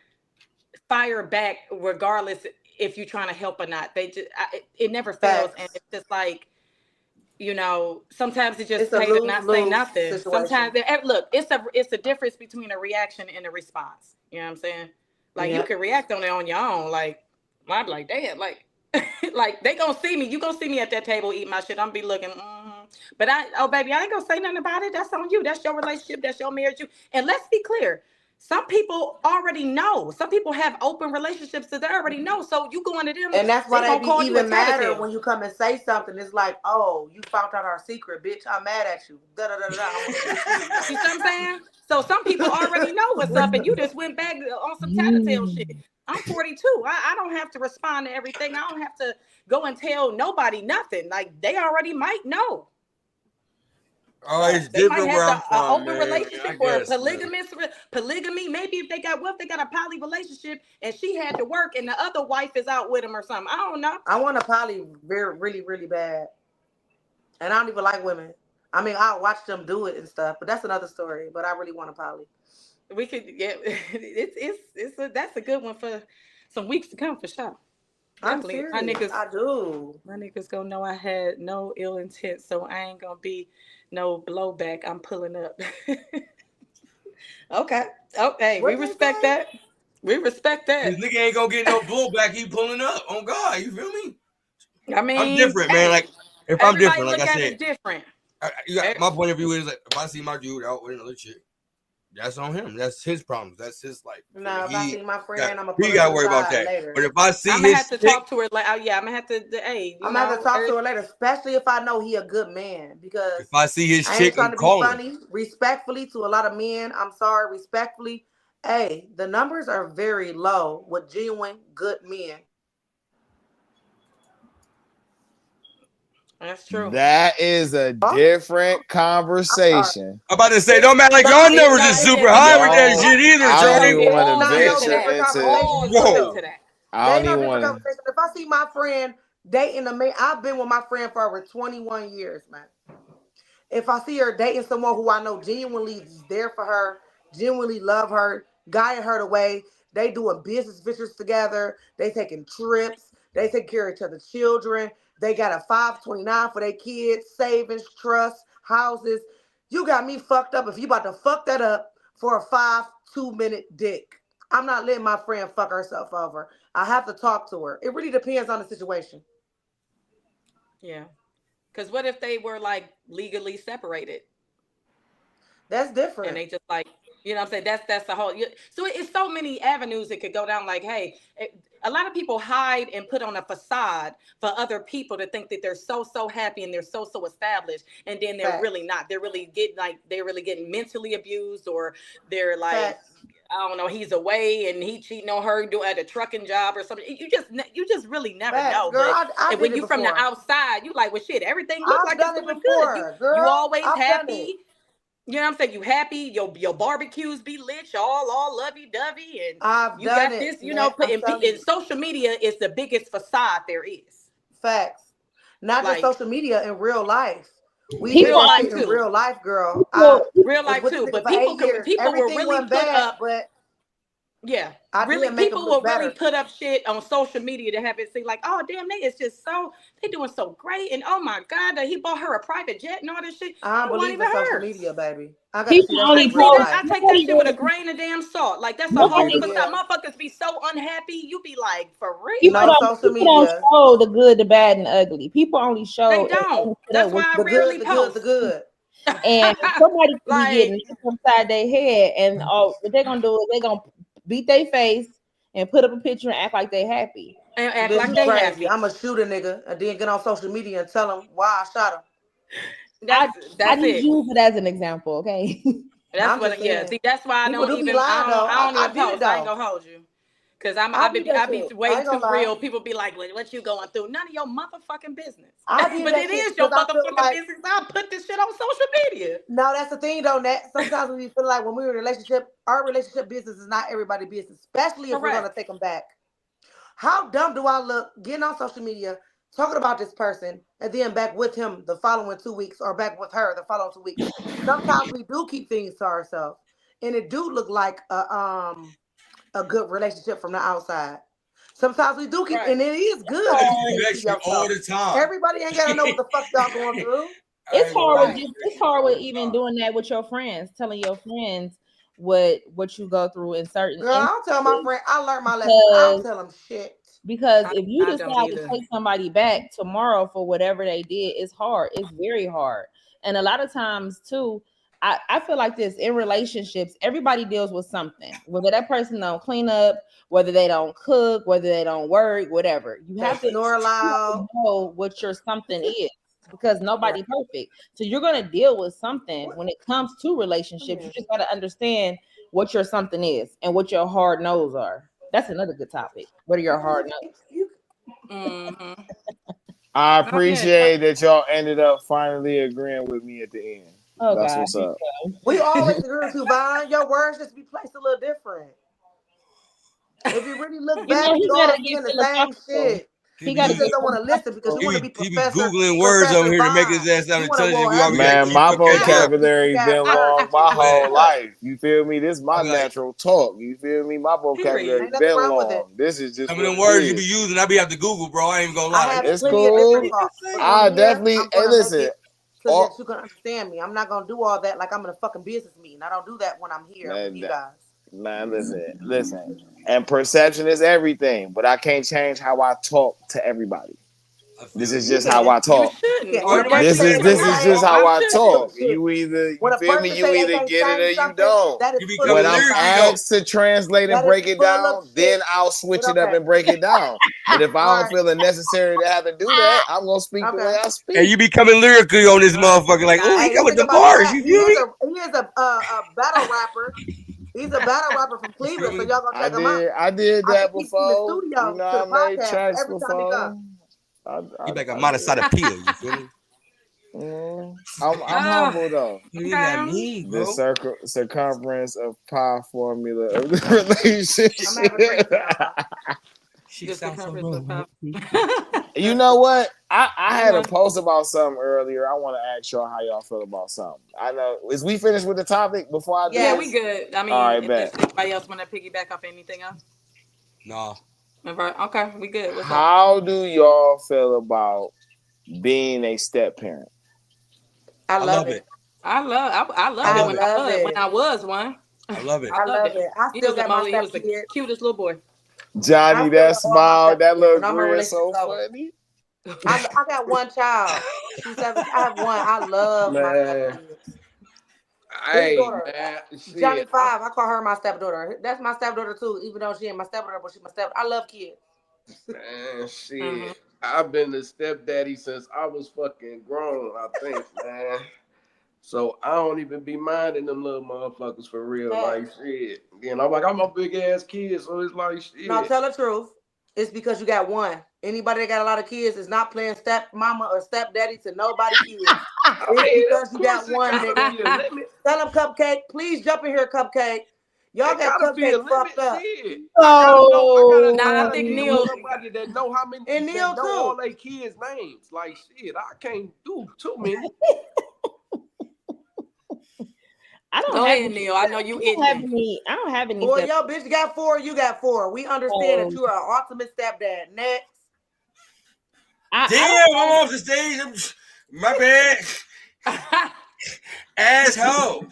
fire back regardless if you're trying to help or not. It never fails. And Facts. it's just like, sometimes it just It's a pays to not say lose-lose nothing. situation. Sometimes look, it's a difference between a reaction and a response. You know what I'm saying? Like you can react on it on your own. Like I'm like, damn, like like they gonna see me. You gonna see me at that table eat my shit. I'm be looking, but baby, I ain't gonna say nothing about it. That's on you. That's your relationship. That's your marriage. And let's be clear. Some people already know. Some people have open relationships that they already know. So you go into them, and that's why they be even madder tattletale. when you come and say something. It's like, oh, you found out our secret, bitch. I'm mad at you. Da da da da. You see what I'm saying? So some people already know what's up, and you just went back on some tattletale shit. I'm 42. I don't have to respond to everything. I don't have to go and tell nobody nothing. Like they already might know. Oh, it's They might different where I'm have an from, open man. relationship or a polygamy. Maybe if they got a poly relationship and she had to work and the other wife is out with him or something. I don't know. I want a poly really, really bad. And I don't even like women. I mean, I'll watch them do it and stuff, but that's another story. But I really want a poly. We could that's a good one for some weeks to come for sure. I'm Definitely. serious. I do. My niggas gonna know I had no ill intent, so I ain't gonna be no blowback. I'm pulling up. Okay. Okay. We respect that. We respect that. This nigga ain't gonna get no blowback. He pulling up. On God, you feel me? I mean, I'm different, man. Like if I'm different, like I said, different. My point of view is like if I see my dude out with another chick, that's on him. That's his problems. That's his life. No, if I see my friend, I'm gonna he gotta worry about that. Later. But if I see I'm gonna have to talk to her. Like, I'm gonna have to. Hey, I'm gonna have to talk to her later, especially if I know he a good man. Because if I see his I chick, ain't trying I'm to be calling. funny. Respectfully to a lot of men, I'm sorry. Respectfully, hey, the numbers are very low with genuine good men. That's true. That is a different conversation. I'm about to say, don't matter like y'all numbers are super high with that shit either, I don't Charlie. even want to No, venture different into. conversation. I don't They know even different want to. conversation. If I see my friend dating a man, I've been with my friend for over 21 years, man. If I see her dating someone who I know genuinely is there for her, genuinely love her, guiding her the way, they doing business ventures together, they taking trips, they take care of each other's children, they got a 529 for their kids, savings, trust, houses. You got me fucked up if you about to fuck that up for a 2-minute dick. I'm not letting my friend fuck herself over. I have to talk to her. It really depends on the situation. Yeah. Because what if they were like legally separated? That's different. And they just like, you know what I'm saying? That's the whole. So it's so many avenues it could go down. Like, hey, a lot of people hide and put on a facade for other people to think that they're so happy and they're so established, and then they're really not. They're really getting mentally abused, or they're like, I don't know, he's away and he cheating on her at a trucking job or something. You just really never know. Girl, but when you from the outside, you like, well, shit, everything looks like it's doing good. You always happy. You know what I'm saying? You happy? Your barbecues be lit. Y'all all lovey-dovey, and you got this. You know, and social media is the biggest facade there is. Facts. Not just social media, in real life. We real life too. In real life, girl. Real life too. But people were really put up. But yeah, people will really put up shit on social media to have it seem like, oh damn, they doing so great, and oh my god, he bought her a private jet and all this shit. I believe in social media, baby. I take that shit with a grain of damn salt. Like that's a whole facade. Motherfuckers be so unhappy. You be like, for real? People don't show the good, the bad, and the ugly. People only show. They don't. That's why I rarely post the good. And somebody be getting inside their head, and what they're gonna do is they're gonna beat their face and put up a picture and act like they happy. And act like they happy. I'm gonna shoot a nigga and then get on social media and tell him why I shot him. I just use it as an example, okay? That's what. Yeah. See, that's why I don't even. I don't even post. I ain't gonna hold you. Cause I be way too real. People be like, "What you going through?" None of your motherfucking business. But it is your motherfucking business. I'll put this shit on social media. No, that's the thing, though. That sometimes we feel like when we're in a relationship, our relationship business is not everybody's business, especially if we're gonna take them back. How dumb do I look getting on social media, talking about this person, and then back with him the following 2 weeks, or back with her the following 2 weeks. Sometimes we do keep things to ourselves, and it do look like a good relationship from the outside. Sometimes we do keep, Right. and it is good to You keep things to actually all yourself. the time. Everybody ain't gotta know what the fuck y'all going through. I It's ain't gonna hard lie with to you. it's hard with even doing that with your friends, telling your friends what you go through in certain Girl, I'll tell my instances. friend, I learned my lesson. I'll Because tell them shit. because if you I don't decide to either. take somebody back tomorrow for whatever they did, it's hard. It's very hard. And a lot of times too, I feel like this in relationships, everybody deals with something. Whether that person don't clean up, whether they don't cook, whether they don't work, whatever. You They have to snore loud. know what your something is, because nobody's perfect. So you're gonna deal with something when it comes to relationships. You just gotta understand what your something is and what your hard no's are. That's another good topic. What are your hard no's? Mm-hmm. I yeah. appreciate that y'all ended up finally agreeing with me at the end. Oh That's God. what's up. We always agree with you, Vine. Your words just be placed a little different. If you really look You back, know, we he all gotta saying get the same philosophical. shit. He He You gotta be, just get don't want to listen because you philosophical. want to be he be Professor Googling words over here to make his ass sound You want to intelligent. roll We out always your gotta Man, keep my fucking that up. vocabulary's been long my whole life. You feel me? This is my I be like, natural talk. You feel me? My vocabulary's Ain't nothing been wrong with it. long. This is just some of what them it words you be is. using, I be have to Google, bro. I ain't even gonna I lie. have It's plenty of different cool. talks. So I on here, definitely, I'm hey, gonna make listen. it so All, that you can understand me. I'm not gonna do all that like I'm in a fucking business meeting. I don't do that when I'm here with you guys. man, listen. And perception is everything, but I can't change how I talk to everybody. I feel This is you. just how I You talk. shouldn't. Yeah, Or when a person nobody say they This can't is change just how something, I that's talk. bullshit. You either, you When a feel me? person You say they either can't get it or change you something, don't. that is You be full of When coming I'm shit. lyrical though. asked to translate and That is break it full of down, shit. then I'll switch But it up okay. and break it down. But if I All don't right. feel it necessary to have to do that, I'm gonna speak the way Okay. I And speak. you be coming lyrical on this motherfucker, like, oh, he Hey, come this with the nigga about to bars. rap. You He feel me? is a battle rapper. He's a battle rapper from You feel Cleveland, so me? y'all gonna check him out. I did I that think he's in the before. You studio know, to I the made podcast tracks every time he before. comes. He like a I modest did. side of pill. You feel me? I'm humble though. You got me, The bro. circumference of pi formula of the relationship. I'm having a great time. She Just the sounds so conference of romantic. You know what? I had a Yeah. post about something earlier. I want to ask y'all how y'all feel about something. I know. Is we finished with the topic before I do Yeah, this? we good. I mean, All right, if bet. there's anybody else want to piggyback off anything else? Nah. Okay, we good. What's up? How do y'all feel about being a step parent? I I love love it. it. I loved I it love when it. I was one. I love it. I I loved love it. it. I He still was a got my molly. He was the stepkids. cutest little boy. Johnny, I still that got all my smile, that stepkids. little When my grin, so relationship's over. funny. I got one child. She's 7. I have one. I love my Man, stepkids. His hey daughter, man, Johnny shit. 5. I call her my stepdaughter. That's my stepdaughter too, even though she ain't my stepdaughter, but she's my step. I love kids. Man, shit. Mhm. I've been a stepdaddy since I was fucking grown, I think, man. So I don't even be minding them little motherfuckers for real, Yeah. like shit. Then I'm like, I'm a big ass kid, so it's like shit. No, tell the truth. It's because you got one. Anybody that got a lot of kids is not playing step mama or stepdaddy to nobody kids. I It's mean, because of you got course it one, gotta nigga. be a limit. Tell them Cupcake. Please jump in here, Cupcake. Y'all It got gotta be a Cupcake limit, fucked up. shit. I Nah, I gotta think deal Neil. with somebody that know how many, And Neil that know all too. their kids' names. Like shit, I can't do too many. I don't Go have ahead, Neil. I know you I don't have itching. any. I don't have any. Boy, your bitch got 4, you got 4. We understand that Um, you are an ultimate stepdad. Next. I Damn, don't I'm have, off the stage. My bad. Asshole.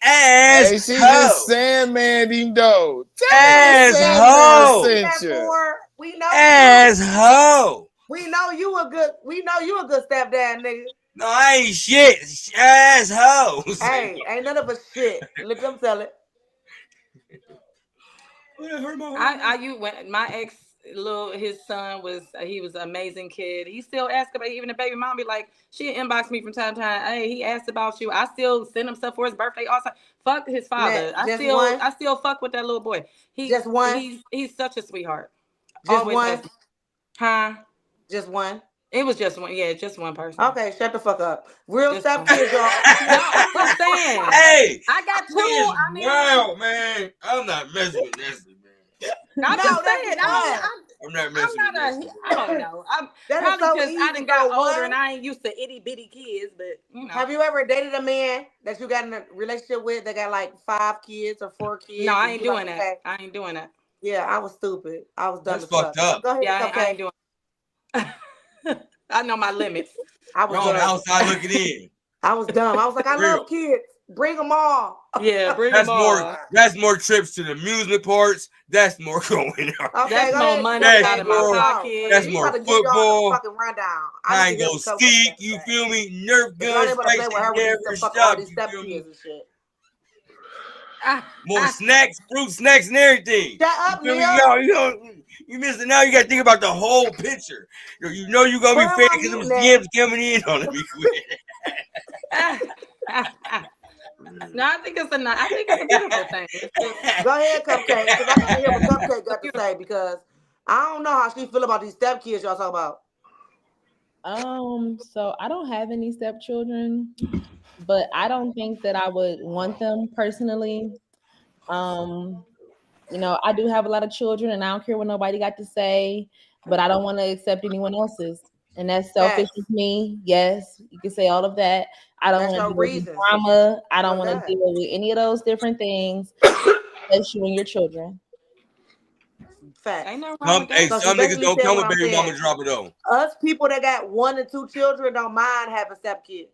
Hey, she just Asshole. Sandman though. Asshole. Sandman Got sent you. 4. We know you. Asshole. We know you a good stepdad, nigga. No, I ain't shit. Assholes. Hey, ain't none of us shit. Let them tell it. When my ex his son he was an amazing kid. He still asks about, even the baby mom be like, she inbox me from time to time. Hey, he asked about you. I still send him stuff for his birthday. Also, fuck his father. Next, just one. I still fuck with that little boy. Just one. He's such a sweetheart. Just Always one. has been. Huh? Just one. It was just one. Yeah, just one person. Okay, shut the fuck up. Real Just stepkids, y'all. No, I'm just saying. Hey, I got 2. I mean, wow, man. I'm not messing with Nessie, man. I'm No, just that's saying. one. I'm not I'm messing with not this. I don't know. I'm That is probably so because easy. I done got bro. older One, and I ain't used to itty bitty kids, but you know. have you ever dated a man that you got in a relationship with that got like 5 kids or 4 kids? No, I and ain't you like, doing that. okay. I ain't doing that. Yeah, I was stupid. I was dumb That's as fuck. fucked up. Go ahead, Yeah, I ain't Cupcake. doing I know my limits. I was Y'all on the dumb. outside looking in. I was dumb. I was like, I Real. love kids. Bring them all. Yeah, bring them all. That's more trips to the amusement parts. That's more going on. Okay, That's go more ahead. money That's out of my more- pocket. That's We more about to give y'all the football. fucking rundown. I I need ain't to hear go what Cupcake ski. got to You say. feel me? Nerf But y'all ain't guns about to play fights with her with never these fucking all stop. these You step feel me? kids and shit. More snacks, fruit snacks, and everything. Shut up, You feel me? Neil. You missing out. You got to think about the whole picture. You know you gonna Put be him fed on because them mute, Ned. skins coming in on it. Be quick. No, I think it's a beautiful thing. It's just, Go ahead, Cupcake, because I need to hear what Cupcake got to say because I don't know how she feel about these step kids y'all talk about. So I don't have any stepchildren, but I don't think that I would want them personally. I do have a lot of children and I don't care what nobody got to say, but I don't want to accept anyone else's. And that's selfish Facts. with me. Yes, you can say all of that. I don't That's want to your deal with reasons. drama. I don't What's want to that? deal with any of those different things. That's you and your children. Facts. ain't nothing wrong with Hey, that. So she some niggas basically don't said come what with I'm baby saying. mama drop it though. Us people that got 1 and 2 children don't mind having step kids.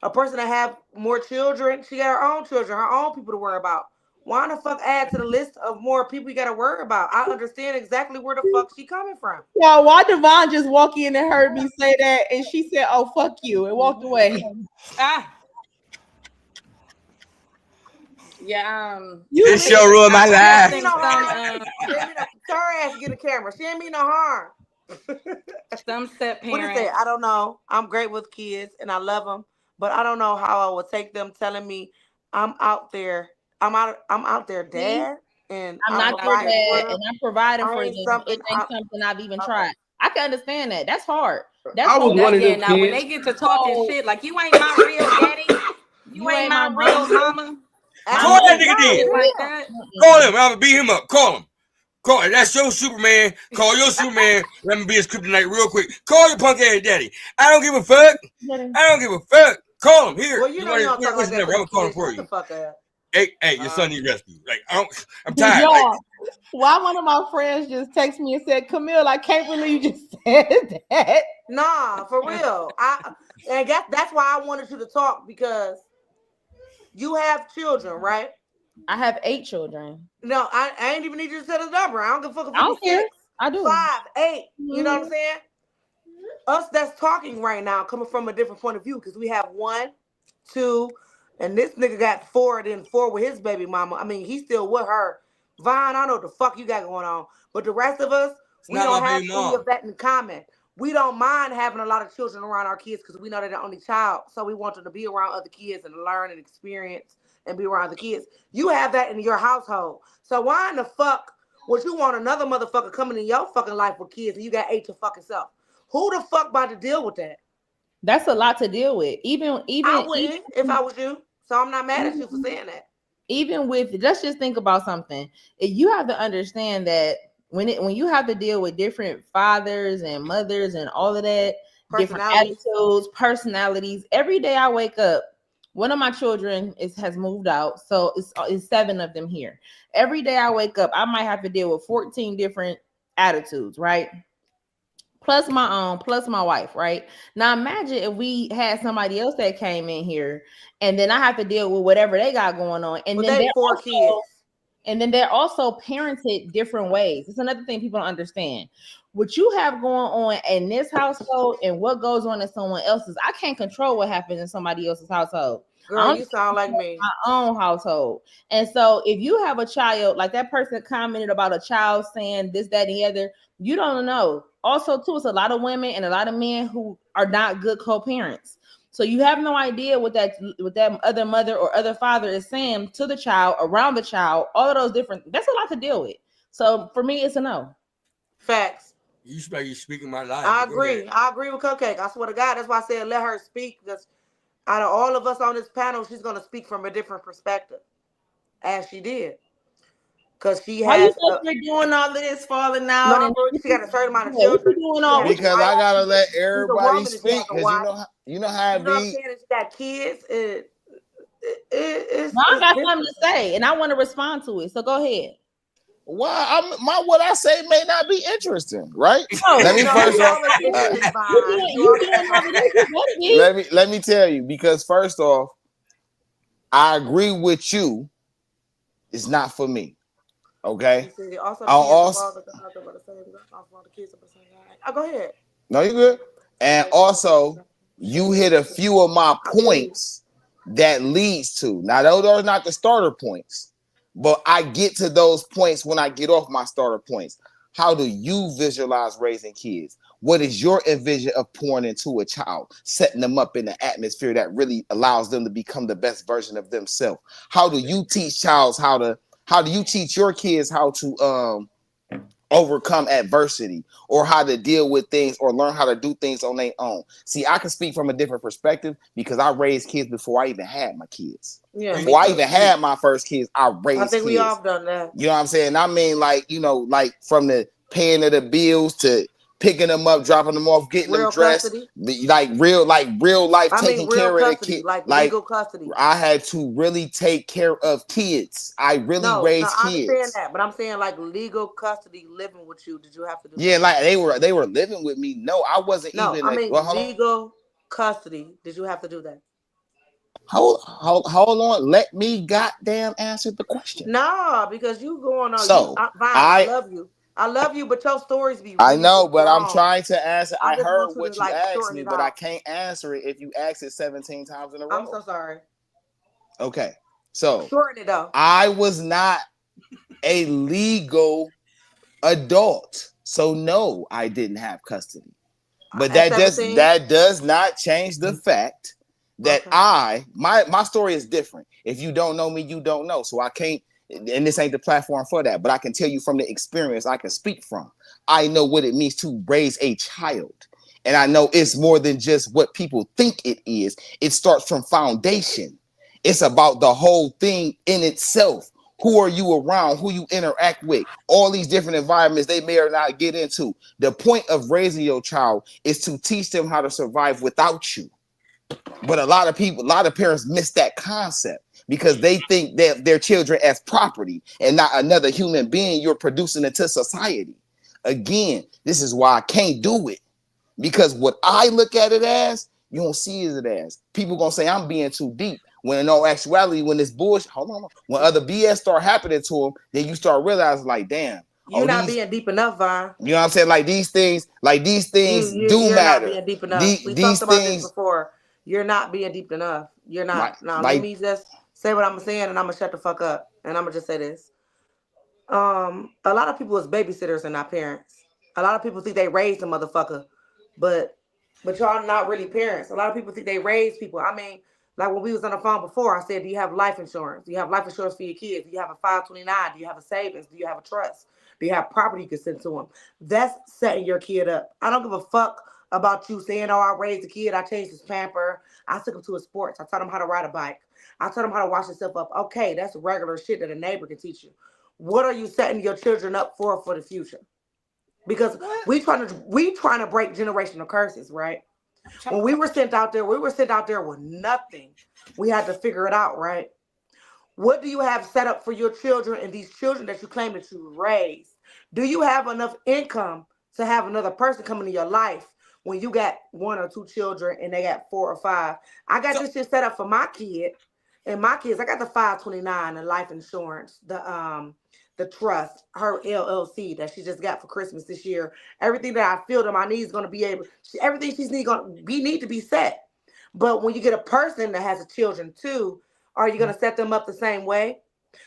A person that have more children, she got her own children, her own people to worry about. Why the fuck add to the list of more people you got to worry about? I understand exactly where the fuck she coming from. Yeah, why Devon just walk in and heard me say that, and she said, "Oh fuck you," and walked away. Yeah, This show ruined my I life. think no some harm. She ain't mean no, tell her ass to get a camera. She ain't mean no harm. some step What is parents. it? I don't know. I'm great with kids and I love them, but I don't know how I would take them telling me I'm out there. I'm out there, Dad, and I'm I'm not their providing for dad, them. and I'm providing I for ain't them. something. It ain't something I've even tried. I can understand that. That's hard. That's I was hard. one of Yeah, them now when kids. they get to talking So, shit like you ain't my real daddy, you ain't my real mama, Call that nigga God, then. shit damn. like that. Call him. I'm gonna beat him up. Call him. Call him. That's your Superman. Call your Superman. Let me be his kryptonite real quick. Call your punk ass daddy. I don't give a fuck. I don't give a fuck. Call him here. Well, you know you don't talk What's like his that number? to I'm the gonna call him kids. for Shut the you. fuck up. Hey, your son needs rescue. Like I'm tired. Yeah. Why one of my friends just texted me and said, "Camille, I can't believe you just said that." Nah, for real. And that's why I wanted you to talk because you have children, right? I have 8 children. No, I ain't even need you to tell the number. I don't give a fuck if I it don't be care. 6, I do. 5, 8. You know what I'm Mhm. saying? Us that's talking right now coming from a different point of view because we have 1, 2, and this nigga got 4, then 4 with his baby mama. I mean, he's still with her. Vaughn, I don't know what the fuck you got going on, but the rest of us, It's we not don't my have baby any mom. of that in common. We don't mind having a lot of children around our kids because we know they're the only child. So we want them to be around other kids and learn and experience and be around the kids. You have that in your household. So why in the fuck would you want another motherfucker coming in your fucking life with kids and you got 8 to fucking self? Who the fuck about to deal with that? That's a lot to deal with. I wouldn't if I was you. So I'm not mad at you for saying that. Even with, let's just think about something. You have to understand that when you have to deal with different fathers and mothers and all of that, different attitudes, personalities. Every day I wake up, one of my children has moved out, so it's 7 of them here. Every day I wake up, I might have to deal with 14 different attitudes, right? Plus my own, plus my wife, right? Now imagine if we had somebody else that came in here and then I have to deal with whatever they got going on. And But then they 4 kids. And then they're also parented different ways. It's another thing people don't understand. What you have going on in this household and what goes on in someone else's, I can't control what happens in somebody else's household. Girl, you sound like me. My own household. And so if you have a child, like that person commented about a child saying this, that, and the other, you don't know. Also, too, it's a lot of women and a lot of men who are not good co-parents. So you have no idea what that other mother or other father is saying to the child, around the child, all of those different, that's a lot to deal with. So for me, it's a no. Facts. You speaking my life. I agree. I agree with Cupcake. I swear to God, that's why I said let her speak because out of all of us on this panel, she's going to speak from a different perspective, as she did. because she Why you has. think you're doing all of this falling out? No, And bro, she got a certain amount of what you children. doing all? She's Because I gotta let She's a everybody woman and she speak. has a Because wife. you know how You it know what I'm be. saying? And she got kids. It's No, I got different. something to say, and I want to respond to it. So go ahead. Why? What I say may not be interesting, right? No, Let me No, first you off. always interested, you Vaughn. doing You always got all of something this. to say. You better be. Let me tell you, because first off, I agree with you. It's not for me. Okay. You said also I'll she is the also father of the same the kids of the same guy. Oh, go ahead. no, you good. And also, you hit a few of my points that leads to. Now, those are not the starter points, but I get to those points when I get off my starter points. How do you visualize raising kids? What is your envision of pouring into a child, setting them up in an atmosphere that really allows them to become the best version of themselves? How do you teach how do you teach your kids how to overcome adversity, or how to deal with things, or learn how to do things on their own? See, I can speak from a different perspective because I raised kids before I even had my kids. Yeah, Before I even had my first kids, I raised I think kids. we all done that. You know what I'm saying? I mean, like, like from the paying of the bills to picking them up, dropping them off, getting them dressed, Custody. like real life, taking real care of the custody, kid. like Like, legal custody. I had to really take care of kids. I really raised I understand kids. that, but I'm saying like legal custody, living with you. Did you have to do? Yeah, like they were living with me. No, I wasn't No, even. I mean Well, hold on. legal custody. Did you have to do that? Hold on. Let me goddamn answer the question. No, because you going on. So, I love you. I love you, but your stories be. I Really know, but I'm wrong. trying to answer. I just heard want you what to, you like, asked shorten me, it but I out. can't answer it if you ask it 17 times in a row. I'm so sorry. Okay, so Shorten it though. I was not a legal adult, so no, I didn't have custody. But At that does not change the fact that Okay. my story is different. If you don't know me, you don't know. So I can't, and this ain't the platform for that, but I can tell you from the experience I can speak from. I know what it means to raise a child. And I know it's more than just what people think it is. It starts from foundation. It's about the whole thing in itself. Who are you around? Who you interact with? All these different environments they may or not get into. The point of raising your child is to teach them how to survive without you. But a lot of parents miss that concept because they think that their children as property and not another human being you're producing into society. Again, this is why I can't do it, because what I look at it as, you don't see it as. People gonna say I'm being too deep. When in all actuality, when this bullshit, when other BS start happening to them, then you start realizing, like, damn, You're not being deep enough, Vaughn. you know what I'm saying? Like these things You're matter. not being deep enough. We talked about this before. You're not being deep enough. You're not. Now let me just say what I'm saying, and I'm gonna shut the fuck up. And I'm gonna just say this. A lot of people is babysitters and not parents. A lot of people think they raised a motherfucker, but y'all not really parents. A lot of people think they raise people. I mean, like when we was on the phone before, I said, do you have life insurance? Do you have life insurance for your kids? Do you have a 529? Do you have a savings? Do you have a trust? Do you have property you can send to them? That's setting your kid up. I don't give a fuck about you saying, oh, I raised a kid. I changed his pamper. I took him to his sports. I taught him how to ride a bike. I taught him how to wash himself up. Okay, that's regular shit that a neighbor can teach you. What are you setting your children up for the future? Because we trying to break generational curses, right? When we were sent out there with nothing. We had to figure it out, right? What do you have set up for your children and these children that you claim that you raised? Do you have enough income to have another person come into your life when you got 1 or 2 children and they got 4 or 5? I got this shit set up for my kid and my kids. I got the 529, the life insurance, the trust, her LLC that she just got for Christmas this year. Everything that I feel that my needs going to be able, everything she's need to be set. But when you get a person that has children too, are you going to set them up the same way?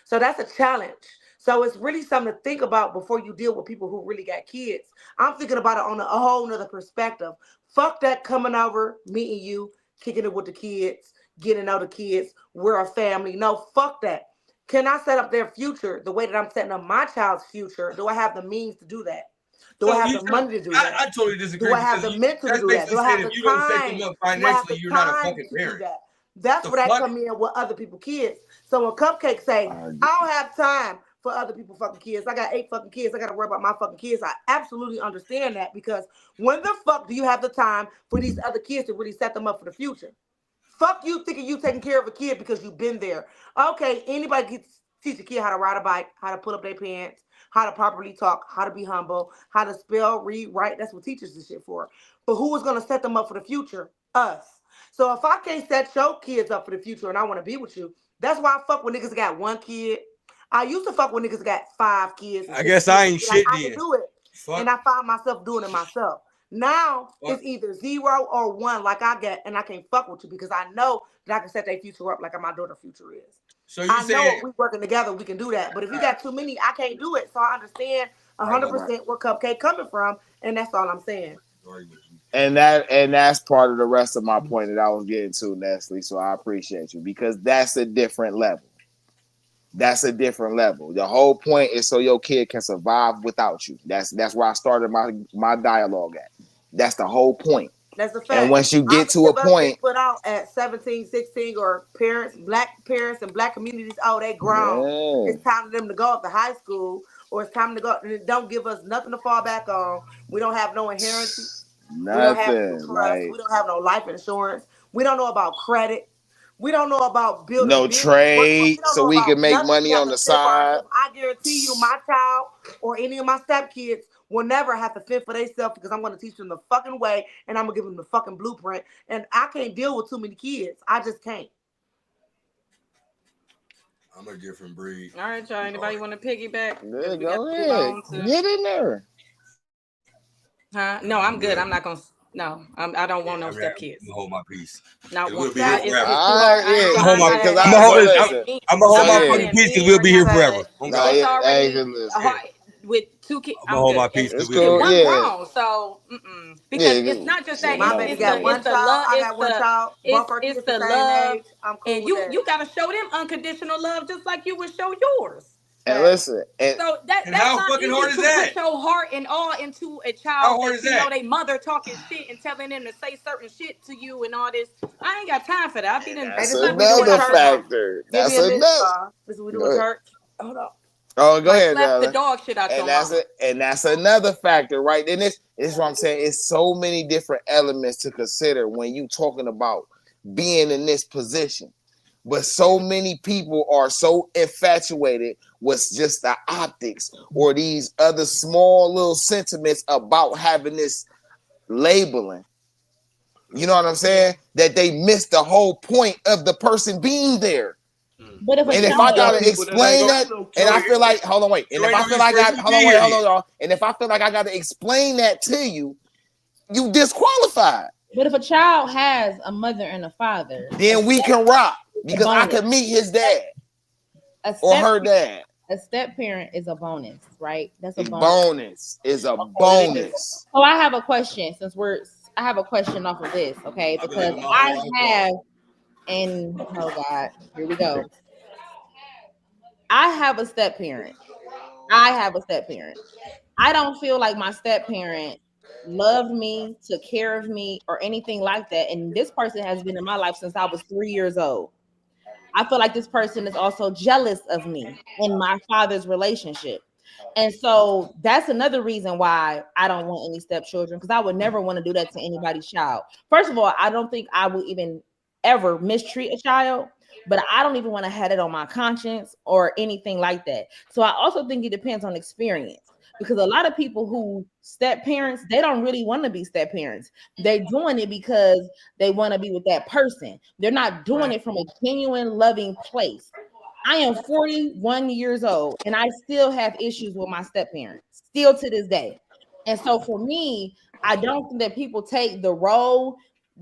So that's a challenge. So it's really something to think about before you deal with people who really got kids. I'm thinking about it on a whole nother perspective. Fuck that coming over, meeting you, kicking it with the kids, getting to know the kids. We're a family. No, fuck that. Can I set up their future the way that I'm setting up my child's future? Do I have the means to do that? Do I have the money to do that? I totally disagree. Do I have the mental to do that? Do I have the you time? Don't set them up financially, you're not a fucking parent. That's where that come in with other people's kids. So when Cupcake say, I don't have time for other people fucking kids. I got 8 fucking kids. I got to worry about my fucking kids. I absolutely understand that, because when the fuck do you have the time for these other kids to really set them up for the future? Fuck you thinking you taking care of a kid because you've been there. Okay, anybody can teach a kid how to ride a bike, how to pull up their pants, how to properly talk, how to be humble, how to spell, read, write. That's what teachers is shit for. But who is going to set them up for the future? Us. So if I can't set your kids up for the future and I want to be with you, that's why I fuck with niggas that got 1 kid. I used to fuck with niggas that got 5 kids. I guess I ain't shit I then. can do it. Fuck. And I found myself doing it myself. Now it's either 0 or 1 like I get, and I can't fuck with you because I know that I can set their future up like my daughter's future is. So you I know saying if we working together, we can do that. But if you got too many, I can't do it. So I understand 100% where Cupcake coming from, and that's all I'm saying. And that's part of the rest of my point that I was getting to, Nestle. So I appreciate you, because that's a different level. That's a different level. The whole point is so your kid can survive without you. That's where I started my dialogue at. That's the whole point. That's a fact. And once you get to a point, put out at 17, 16, or black parents and black communities, oh, they grown. Yeah. It's time for them to go up to high school, or it's time to go. Don't give us nothing to fall back on. We don't have no inheritance. Nothing. We don't have no trust. We don't have no life insurance. We don't know about credit. We don't know about building no trade, so we can make money on the side. I guarantee you, my child or any of my stepkids will never have to fend for themselves, because I'm going to teach them the fucking way, and I'm going to give them the fucking blueprint. And I can't deal with too many kids. I just can't. I'm a different breed. All right, y'all. Anybody want to piggyback? Yeah, go ahead. Get in there. Huh? No, I'm good. I'm not going to. No, I don't want no stepkids. I'm gonna hold my peace. Not We'll one. be here forever. I'm gonna hold my peace because we'll be here forever. With 2 kids. I'm gonna hold my peace. It's cool. One grown, so because it's not just that. My baby got 1 child. I got 1 child. It's the love, and you gotta show them unconditional love just like you would show yours. And listen, so that's how not fucking easy hard is to that? put your heart and all into a child. How hard is that? You know, they mother talking shit and telling them to say certain shit to you and all this. I ain't got time for that. That's another factor. That's another. This is what we do in church. Hold on. Oh, go ahead, slap the dog shit out your mouth. And that's another factor, right? And this is what I'm saying. It's so many different elements to consider when you talking about being in this position. But so many people are so infatuated with just the optics or these other small little sentiments about having this labeling. You know what I'm saying? That they miss the whole point of the person being there. But if I gotta explain that, and I feel like, hold on, wait. And if I feel like and if I feel like I gotta explain that to you, you disqualified. But if a child has a mother and a father, then we can rock. Because I could meet his dad or her dad. A step parent is a bonus, right? That's a bonus. Is a bonus. So I have a question I have a question off of this, okay? Because oh God, here we go. I have a step parent. I don't feel like my step parent loved me, took care of me, or anything like that. And this person has been in my life since I was 3 years old. I feel like this person is also jealous of me in my father's relationship. And so that's another reason why I don't want any stepchildren, because I would never want to do that to anybody's child. First of all, I don't think I would even ever mistreat a child, but I don't even want to have it on my conscience or anything like that. So I also think it depends on experience. Because a lot of people who step parents, they don't really want to be step parents. They're doing it because they want to be with that person. They're not doing it from a genuine, loving place. I am 41 years old, and I still have issues with my step parents, still to this day. And so for me, I don't think that people take the role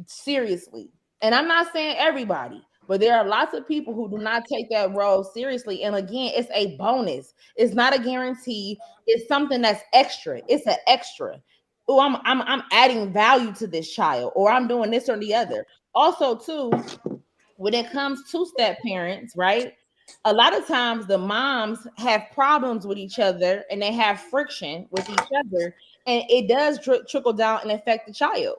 seriously. And I'm not saying everybody, but there are lots of people who do not take that role seriously. And again, it's a bonus. It's not a guarantee. It's something that's extra. It's an extra. Oh, I'm adding value to this child, or I'm doing this or the other. Also, too, when it comes to step parents, right? A lot of times the moms have problems with each other and they have friction with each other, and it does trickle down and affect the child.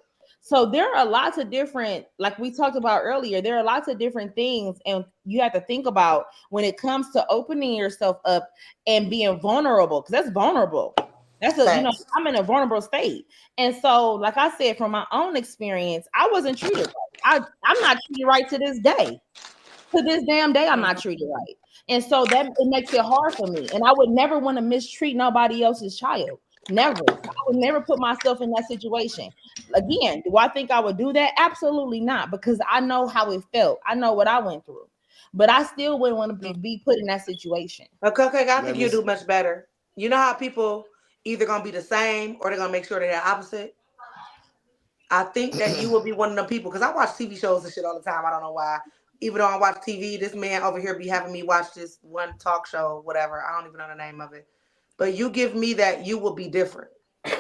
So there are lots of different, like we talked about earlier, there are lots of different things, and you have to think about when it comes to opening yourself up and being vulnerable, because that's vulnerable. That's a, you know, Facts. I'm in a vulnerable state. And so, like I said, from my own experience, I wasn't treated right. I'm not treated right to this day. To this damn day, I'm not treated right. And so that it makes it hard for me. And I would never want to mistreat nobody else's child. Never. I would never put myself in that situation. Again, do I think I would do that? Absolutely not, because I know how it felt. I know what I went through. But I still wouldn't want to be put in that situation. Okay, I Let think me you do much better. You know how people either gonna be the same or they're gonna make sure they're the opposite. I think that you will be one of them people because I watch TV shows and shit all the time. I don't know why. Even though I watch TV, this man over here be having me watch this one talk show, whatever. I don't even know the name of it. But you give me that you will be different.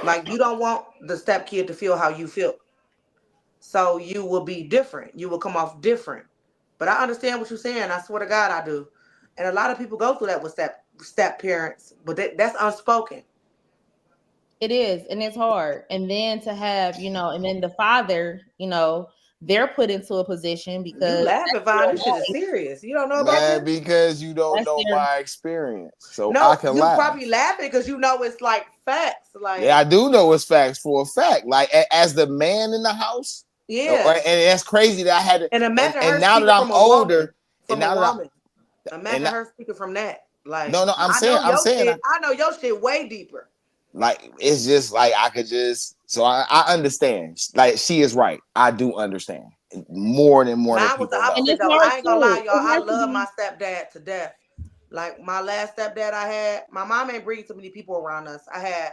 Like you don't want the stepkid to feel how you feel. So you will be different. You will come off different. But I understand what you're saying. I swear to God, I do. And a lot of people go through that with step parents, but that's unspoken. It is, and it's hard. And then to have, you know, and then the father, you know, they're put into a position You because laughing, Vaughn. This shit is serious. You don't know about Man, this? because you don't that's know their, my experience, so I No, can you laugh. probably laughing because you know it's like facts. Like Yeah, I do know it's facts for a fact. Like as the man in the house, yeah. and that's crazy that I had to. And imagine her And now speaking that I'm from a woman. older, and From a now that woman. I, Imagine and her speaking from that. Like no, I'm I know your saying, shit. I know your shit way deeper. like it's just like I could just. So I understand. Like she is right. I do understand more than Mine was the people know. and opposite it's though. hard I ain't gonna lie, too. y'all. It's I hard to love be, my stepdad to death. Like my last stepdad I had, my mom ain't bring too many people around us. I had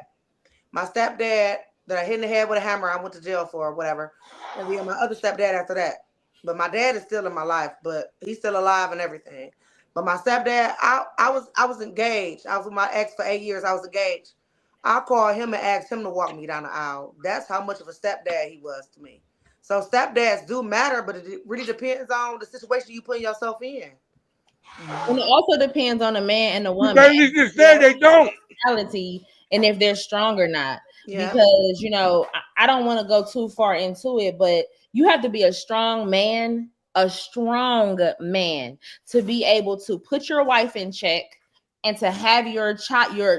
my stepdad that I hit in the head with a hammer. I went to jail for or whatever, and then my other stepdad after that. But my dad is still in my life, but he's still alive and everything. But my stepdad, I was engaged. I was with my ex for 8 years. I was engaged. I called him and asked him to walk me down the aisle. That's how much of a stepdad he was to me. So stepdads do matter, but it really depends on the situation you put yourself in. and it also depends on the man and the You woman can't just say they don't. personality and if they're strong or not. Yeah. Because you know, I don't want to go too far into it, but you have to be a strong man to be able to put your wife in check and to have your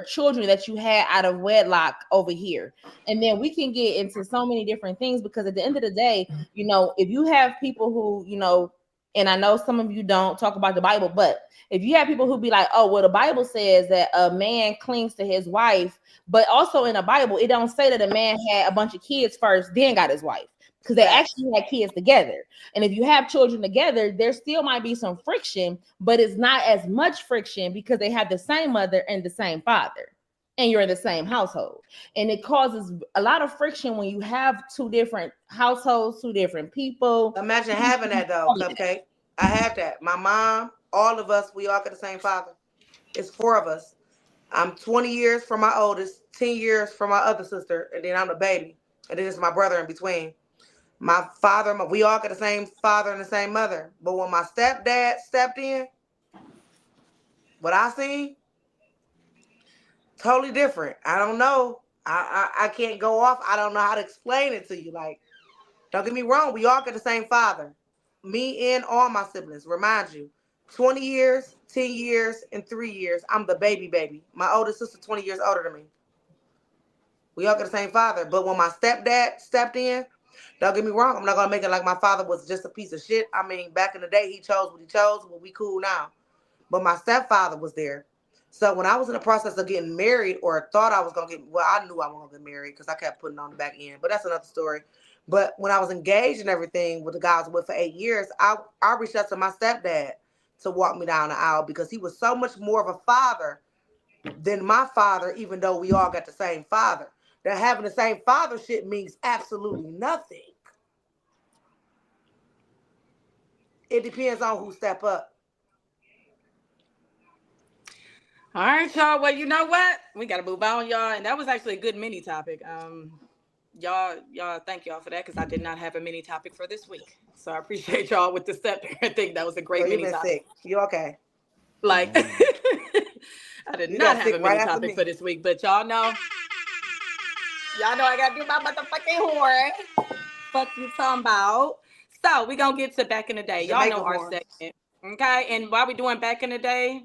children that you had out of wedlock over here. And then we can get into so many different things because at the end of the day, you know, if you have people who, you know, and I know some of you don't talk about the Bible, but if you have people who be like, oh, well, the Bible says that a man clings to his wife, but also in the Bible, it don't say that a man had a bunch of kids first, then got his wife, because they actually had kids together. And if you have children together, there still might be some friction, but it's not as much friction because they have the same mother and the same father, and you're in the same household. And it causes a lot of friction when you have two different households, two different people. Imagine having that though, Cupcake. I have that. My mom, all of us, we all got the same father. It's 4 of us. I'm 20 years from my oldest, 10 years from my other sister, and then I'm the baby. And then it's my brother in between. My father, we all got the same father and the same mother. But when my stepdad stepped in, what I seen, totally different. I don't know. I can't go off. I don't know how to explain it to you. Like, don't get me wrong. We all got the same father. Me and all my siblings. Remind you, 20 years, 10 years, and 3 years. I'm the baby. My oldest sister, 20 years older than me. We all got the same father. But when my stepdad stepped in, don't get me wrong. I'm not going to make it like my father was just a piece of shit. I mean, back in the day, he chose what he chose. But we cool now. But my stepfather was there. So when I was in the process of getting married or thought I was going to get, well, I knew I wasn't going to get married because I kept putting on the back end. But that's another story. But when I was engaged and everything with the guy I was with for 8 years, I reached out to my stepdad to walk me down the aisle because he was so much more of a father than my father, even though we all got the same father. That having the same father shit means absolutely nothing. It depends on who step up. All right, y'all. Well, you know what? We got to move on, y'all. And that was actually a good mini topic. Y'all, thank y'all for that because I did not have a mini topic for this week. So I appreciate y'all with the step parent thing. That was a great So you mini been topic. sick. You okay? Like, I did You not got have a sick mini right after topic me. for this week, but y'all know I got to do my motherfucking horn. fuck you talking about? So we gonna get to back in the day. Y'all Jamaica know our horns. segment. Okay. And while we're doing back in the day,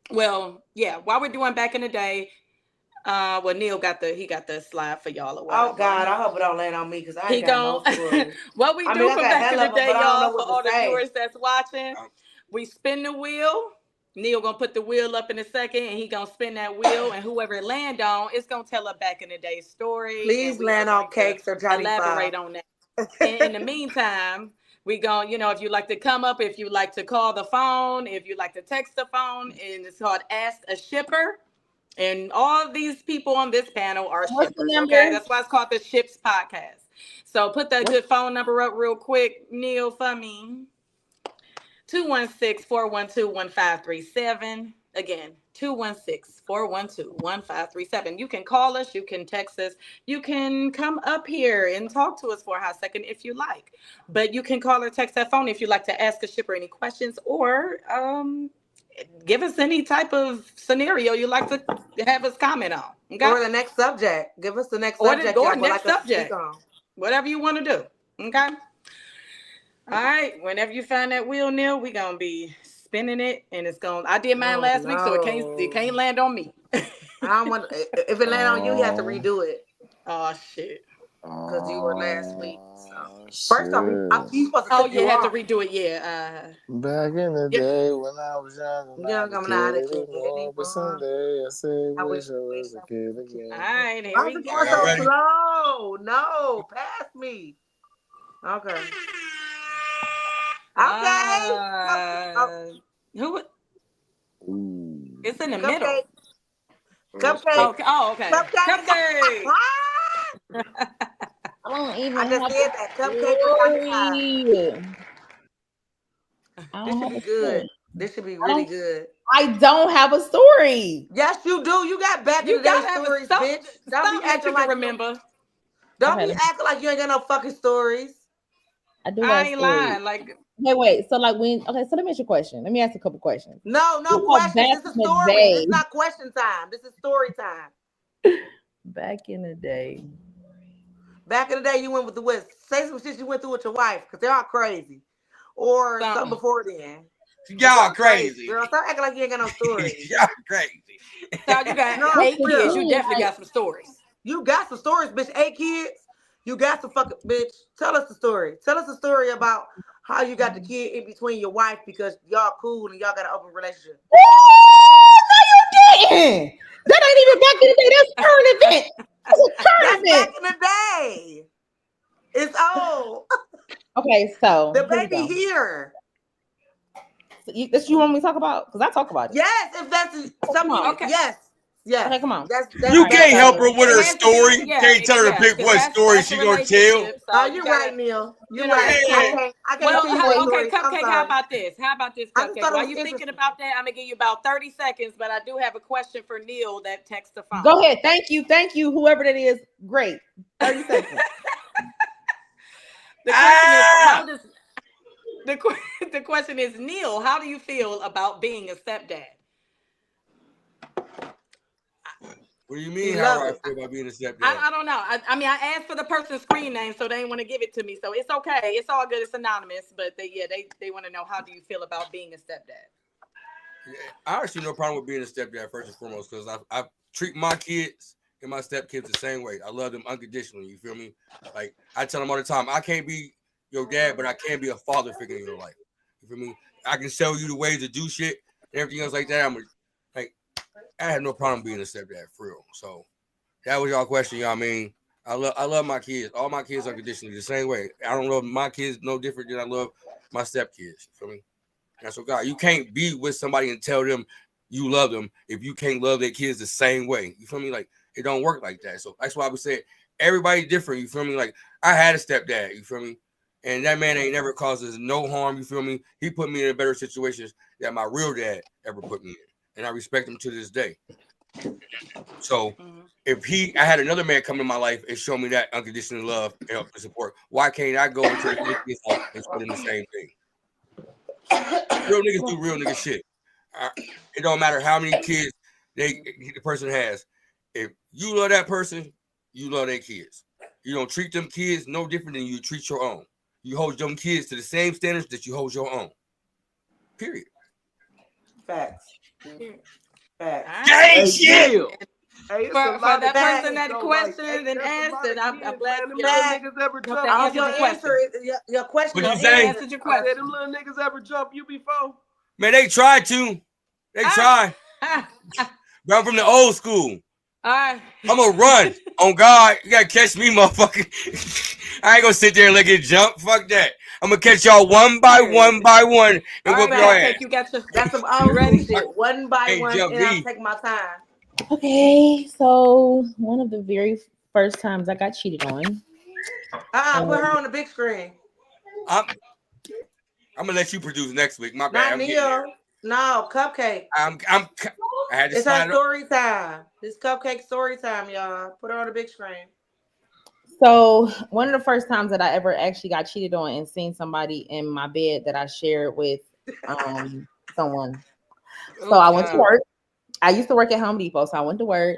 while we're doing back in the day, Neil got the slide for y'all or whatever. Oh God, I hope it don't land on me because I He ain't got no gon' stories. what we I do mean, I for got back in hell the of them, day, but I don't know y'all, for what all to the say. viewers that's watching, we spin the wheel. Neil gonna put the wheel up in a second, and he gonna spin that wheel, and whoever it land on, it's gonna tell a back in the day story. Please and we are land on going to cakes or Johnny elaborate Five. on that. And in the meantime, we going, if you like to come up, if you like to call the phone, if you like to text the phone, and it's called Ask a Shipper. And all these people on this panel are What's the shippers. number? Okay, that's why it's called the Ships Podcast. So put that good phone number up real quick, Neil, for me. 216-412-1537. Again, 216-412-1537. You can call us, you can text us, you can come up here and talk to us for a hot second if you like. But you can call or text that phone if you'd like to ask a shipper any questions or give us any type of scenario you'd like to have us comment on. Okay? Or the next subject. Give us the next Or subject the y'all would next like us to subject. speak on. Whatever you want to do. Okay? All right. Whenever you find that wheel, Neil, we gonna be spinning it, and it's gonna. I did mine last week, so it can't land on me. I don't want. If it land on you, you have to redo it Oh shit. because you were last week. Oh, So. First off, you supposed to Oh, tip you you had to off. redo it. Yeah. back in the Yep. day when I was young, I'm not a kid anymore. but someday I said, I wish I was a kid again. All right. Here Why we is it go. going Y'all so ready? slow? No, pass me. Okay. Okay. Who? Ooh. It's in the middle. Cupcake. Okay. Oh, okay. Cupcake. I don't even I just have said that. Cupcake or Johnny Five. I This don't should have be a good. story. This should be really good. I don't have a story. Yes, you do. You got back in You the day gotta have stories, something bitch. Don't be that acting you like can remember. Don't Okay. be acting like you ain't got no fucking stories. I do have I a ain't story. lying. Like, Wait. So like when? Okay. So let me ask you a question. Let me ask a couple questions. No You know, questions. back This is in the story. day- This is not question time. This is story time. Back in the day. Back in the day, you went with the West. Say some shit you went through with your wife, because they're all crazy. Or something before then. Y'all crazy. Girl, stop acting like you ain't got no stories. Y'all crazy. so you got No, 8 for real. kids. You definitely got some stories. You got some stories, bitch. 8 kids. You got some fucking bitch. Tell us the story. Tell us the story about how you got the kid in between your wife because y'all cool and y'all got an open relationship. No, you didn't. That ain't even back in the day. That's current event. That's a current That's event. back in the day. It's old. Okay, so The here we baby go. here. So this you want me to talk about? Because I talk about it. Yes, if that's something. Okay. Yes. Okay, come on. That's You back can't in help the her day. with It her has to be- story. You yeah, can't tell her to yeah, pick 'cause what that's- story that's she a gonna tell. relationship, so Oh, you you're gotta- right, Neil. You're you know, right. yeah. I can't Well, tell you okay, stories. I'm Cupcake, how sorry. about this? How about this, I just Cupcake? thought it While was you thinking interesting. about that, I'm gonna give you about 30 seconds, but I do have a question for Neil that texts the phone. Go ahead. Thank you. Whoever that is, great. 30 seconds. The question is, how does the question is, Neil, how do you feel about being a stepdad? What do you He mean? How love I it. feel about being a stepdad? I don't know. I mean, I asked for the person's screen name, so they didn't want to give it to me. So it's okay. It's all good. It's anonymous, but they want to know, how do you feel about being a stepdad? Yeah, I actually no problem with being a stepdad first and foremost because I treat my kids and my stepkids the same way. I love them unconditionally. You feel me? Like I tell them all the time, I can't be your dad, but I can be a father figure in your life. You feel me? I can show you the ways to do shit and everything else like that. I had no problem being a stepdad for real. So that was y'all question, y'all. I mean, I love my kids. All my kids unconditionally the same way. I don't love my kids no different than I love my stepkids. You feel me? That's what God. You can't be with somebody and tell them you love them if you can't love their kids the same way. You feel me? Like it don't work like that. So that's why I would say everybody different. You feel me? Like I had a stepdad. You feel me? And that man ain't never caused us no harm. You feel me? He put me in better situations than my real dad ever put me in, and I respect him to this day. So if I had another man come in my life and show me that unconditional love and help and support, why can't I go into his life and show them the same thing? Real niggas do real nigga shit. It don't matter how many kids the person has. If you love that person, you love their kids. You don't treat them kids no different than you treat your own. You hold them kids to the same standards that you hold your own. Period. Facts. Facts. Dang Hey, shit! Jill. Hey, it's a For lot that of person things, that though, questioned like, and ain't that's a asked, lot of and I'm kids, glad man. Them you little Facts. niggas ever hope jump. that I hope answered your the question. answer is your question. What'd is you say? Answered your I said question. them little niggas ever jump you before? Man, they tried to. They tried. But I'm from the old school. All right. I'm gonna run. On God, you gotta catch me, motherfucker. I ain't gonna sit there and let it jump. Fuck that. I'm gonna catch y'all one by one and All whoop right, your ass. Cupcake, you got your. That's some You old school ready? shit. One by Can't one, jump and I'm me. taking my time. Okay, so one of the very first times I got cheated on. Put her on the big screen. I'm gonna let you produce next week. My bad. Not I'm getting there. Neil. No, Cupcake. I had to It's her slide up. story time. This Cupcake story time, y'all. Put her on the big screen. So one of the first times that I ever actually got cheated on and seen somebody in my bed that I shared with someone. So I went to work. I used to work at Home Depot, so I went to work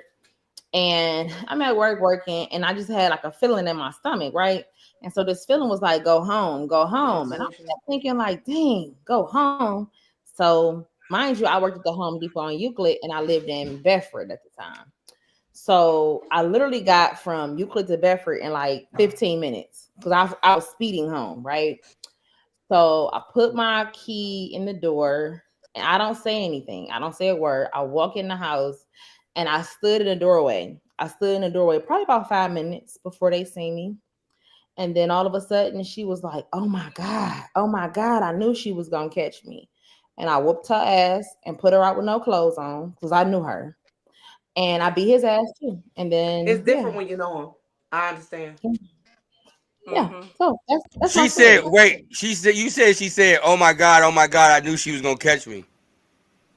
and I'm at work working and I just had like a feeling in my stomach, right? And so this feeling was like, go home, go home. And I was thinking like, dang, go home. So mind you, I worked at the Home Depot on Euclid and I lived in Bedford at the time. So I literally got from Euclid to Bedford in like 15 minutes because I was speeding home, right? So I put my key in the door and I don't say anything. I don't say a word. I walk in the house and I stood in the doorway. I stood in the doorway probably about 5 minutes before they see me. And then all of a sudden she was like, oh my God, I knew she was going to catch me. And I whooped her ass and put her out with no clothes on because I knew her. And I beat his ass too. And then It's different when you know him. I understand. Yeah. So that's She said, wait, she said, oh my God, I knew she was gonna catch me.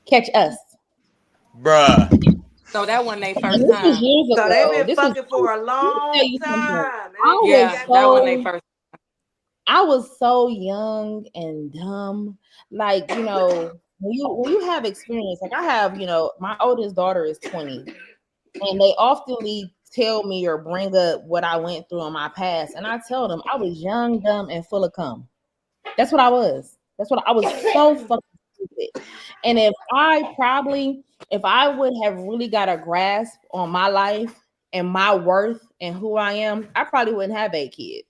Catch us. Bruh. So that wasn't their first This was time. years ago. So they've been This was fucking for a long time. Yeah, that wasn't their first. I was so young and dumb. Like, you know, when you have experience, like I have, you know, my oldest daughter is 20, and they oftenly tell me or bring up what I went through in my past, and I tell them I was young, dumb, and full of cum. That's what I was. That's what I was, so fucking stupid. And if I would have really got a grasp on my life and my worth and who I am, I probably wouldn't have 8 kids.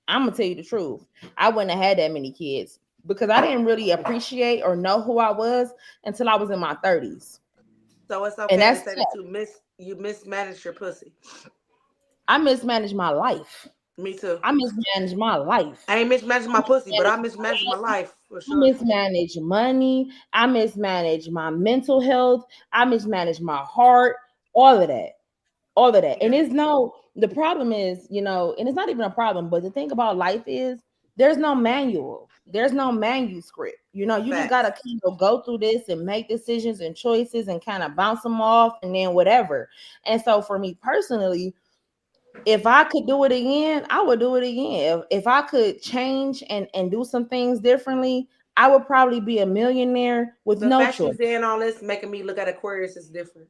I'm gonna tell you the truth. I wouldn't have had that many kids because I didn't really appreciate or know who I was until I was in my 30s. So it's okay to say that you mismanaged your pussy. I mismanaged my life. Me too. I mismanaged my life. I ain't mismanaged my pussy, but I mismanaged my life for sure. I mismanaged money. I mismanaged my mental health. I mismanaged my heart. All of that. And the problem is, you know, and it's not even a problem, but the thing about life is there's no manual. There's no manuscript. You know, you just got to kind of go through this and make decisions and choices and kind of bounce them off and then whatever. And so for me personally, if I could do it again, I would do it again. If I could change and do some things differently, I would probably be a millionaire with no choice. The fact you saying all this making me look at Aquarius is different.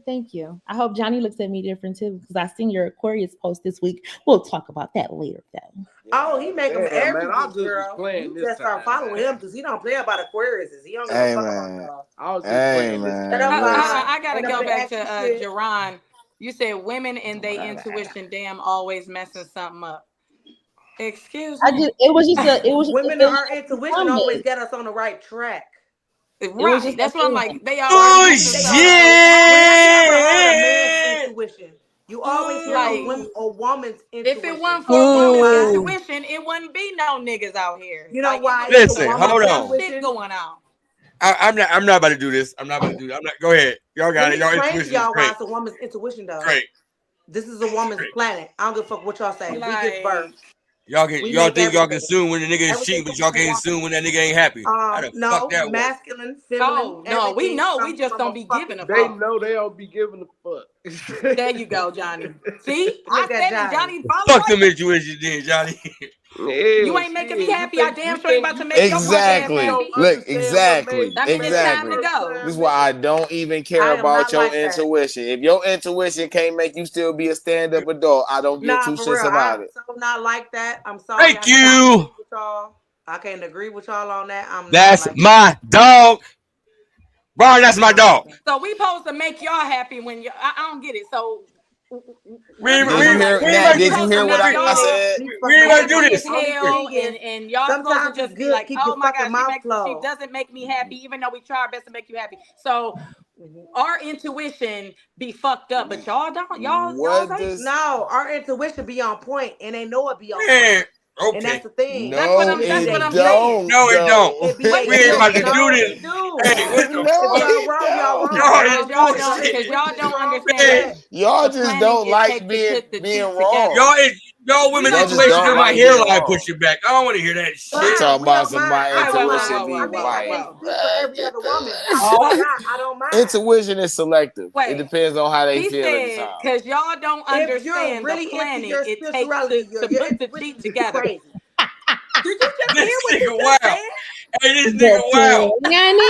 Thank you. I hope Johnny looks at me different too, because I seen your Aquarius post this week. We'll talk about that later, though. Oh, he make them every man, I week, just girl. playing You this just start following him because he don't play about Aquariuses. He don't give a fuck about y'all. I was just playing this. I gotta go back to Jerron. You said women and they intuition damn always messing something up. Excuse me. Women and our intuition always get us on the right track. Right. That's what I'm like. They always intuition. You always hear a woman's intuition. If it wasn't for a woman's intuition, it wouldn't be no niggas out here. You know why? Listen, hold on. Shit going on. I'm not about to do this. Go ahead. Y'all got it. Y'all intuition y'all is great. why it's a woman's intuition though. Great. This is a woman's planet. I don't give a fuck what y'all say. We give birth. Y'all think y'all can assume when the nigga is cheating, but y'all can't assume when that nigga ain't happy. No, masculine, feminine. No, we know. We just don't be giving a fuck. They know they don't be giving a fuck. There you go, Johnny. See, I said it, Johnny. Fuck them intuition, then, Johnny. You ain't making me happy. I damn sure ain't about to make your punk ass Exactly. happy. Look, exactly. That means it's time to go. This is why I don't even care I am about not your like that. intuition. If your intuition can't make you still be a stand-up adult, I don't give Nah, two for shits real. about I'm it. so not like that. I'm sorry. Thank you. I can't agree with y'all on that. I'm That's not like my dog. Ron, that's my dog. So we supposed to make y'all happy when you. I don't get it. So. We Did you hear, Nat, did you hear what I said? We ain't gonna do happy this. as hell, and y'all supposed Sometimes to just it's be good like, to keep oh your my fucking gosh, mouth she closed. doesn't make me happy, even though we try our best to make you happy. So our intuition be fucked up, but y'all don't. Y'all What don't. does No, our intuition be on point, and they know it be on Man, point. And okay. that's the thing. That's what no, I'm- that's what it I'm don't. No, it don't. It be, Wait, We ain't about to no, do this. it do. Hey, what the No, If fuck? y'all wrong, y'all wrong. Y'all is Because y'all bullshit. don't understand. Man. that Y'all the just planning don't it like takes to being put the being two wrong. together. Y'all women Y'all just intuition don't on my like being hairline wrong. push it back. I don't want to hear that You shit. talking We don't about some mind. my I don't intuition mind. be I mean, I white. can't speak for every other woman. I don't mind. Intuition is selective. Wait. It depends on how they He feel at the said, time. because y'all don't If you're understand really the into planning your it takes spirituality, to your put the intuition sheet is together. crazy. Did you just hear This what you nigga just wild. said? Hey, this nigga wild. Yanni,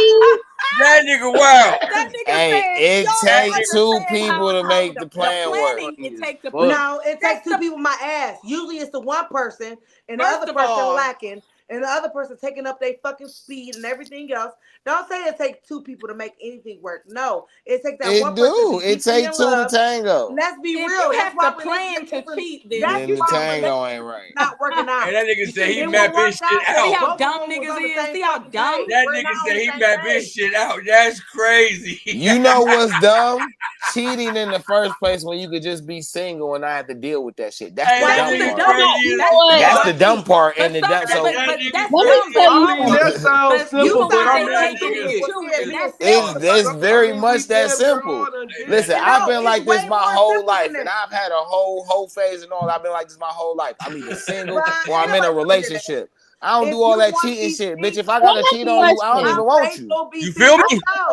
That nigga wild. That nigga Hey, said, it y'all takes don't two understand people to how make the the plan work. planning it takes to put. No, it That's takes two the- people my ass. Usually it's the one person and the First other of person all- lacking and the other person taking up their fucking speed and everything else. Don't say it takes two people to make anything work. No, it takes that one It person. do. to It deeply takes in two to love. tango. Let's be If real. you That's have why to plan to cheat, then that's Then the why tango ain't right. not working out. And that nigga said he It mapped won't his work shit out. See out. how Both dumb of them was niggas on the is? same See how fucking dumb? page. That We're nigga not on said the he same mapped page. his shit out. That's crazy. You know what's dumb? Cheating in the first place when you could just be single and not have to deal with that shit. That's Hey, the that That's dumb the nigga part. crazy. That's the dumb part. But And the dumb, so but That that nigga let me sounds tell you I mean, awful. that sounds But simple, you but sound I'm like asking taking you. it too, and that's it's very much that Damn, simple. Gerard, Listen, No, I've been it's like this way my more whole simple life, than and that. I've had a whole phase and all. I've been like this my whole life. I'm either single Brian, or I'm in a ain't nobody tell you that. relationship. I don't If do all you that want cheating these shit, bitch. things, If I gotta cheat on you, I don't even want you. You feel me?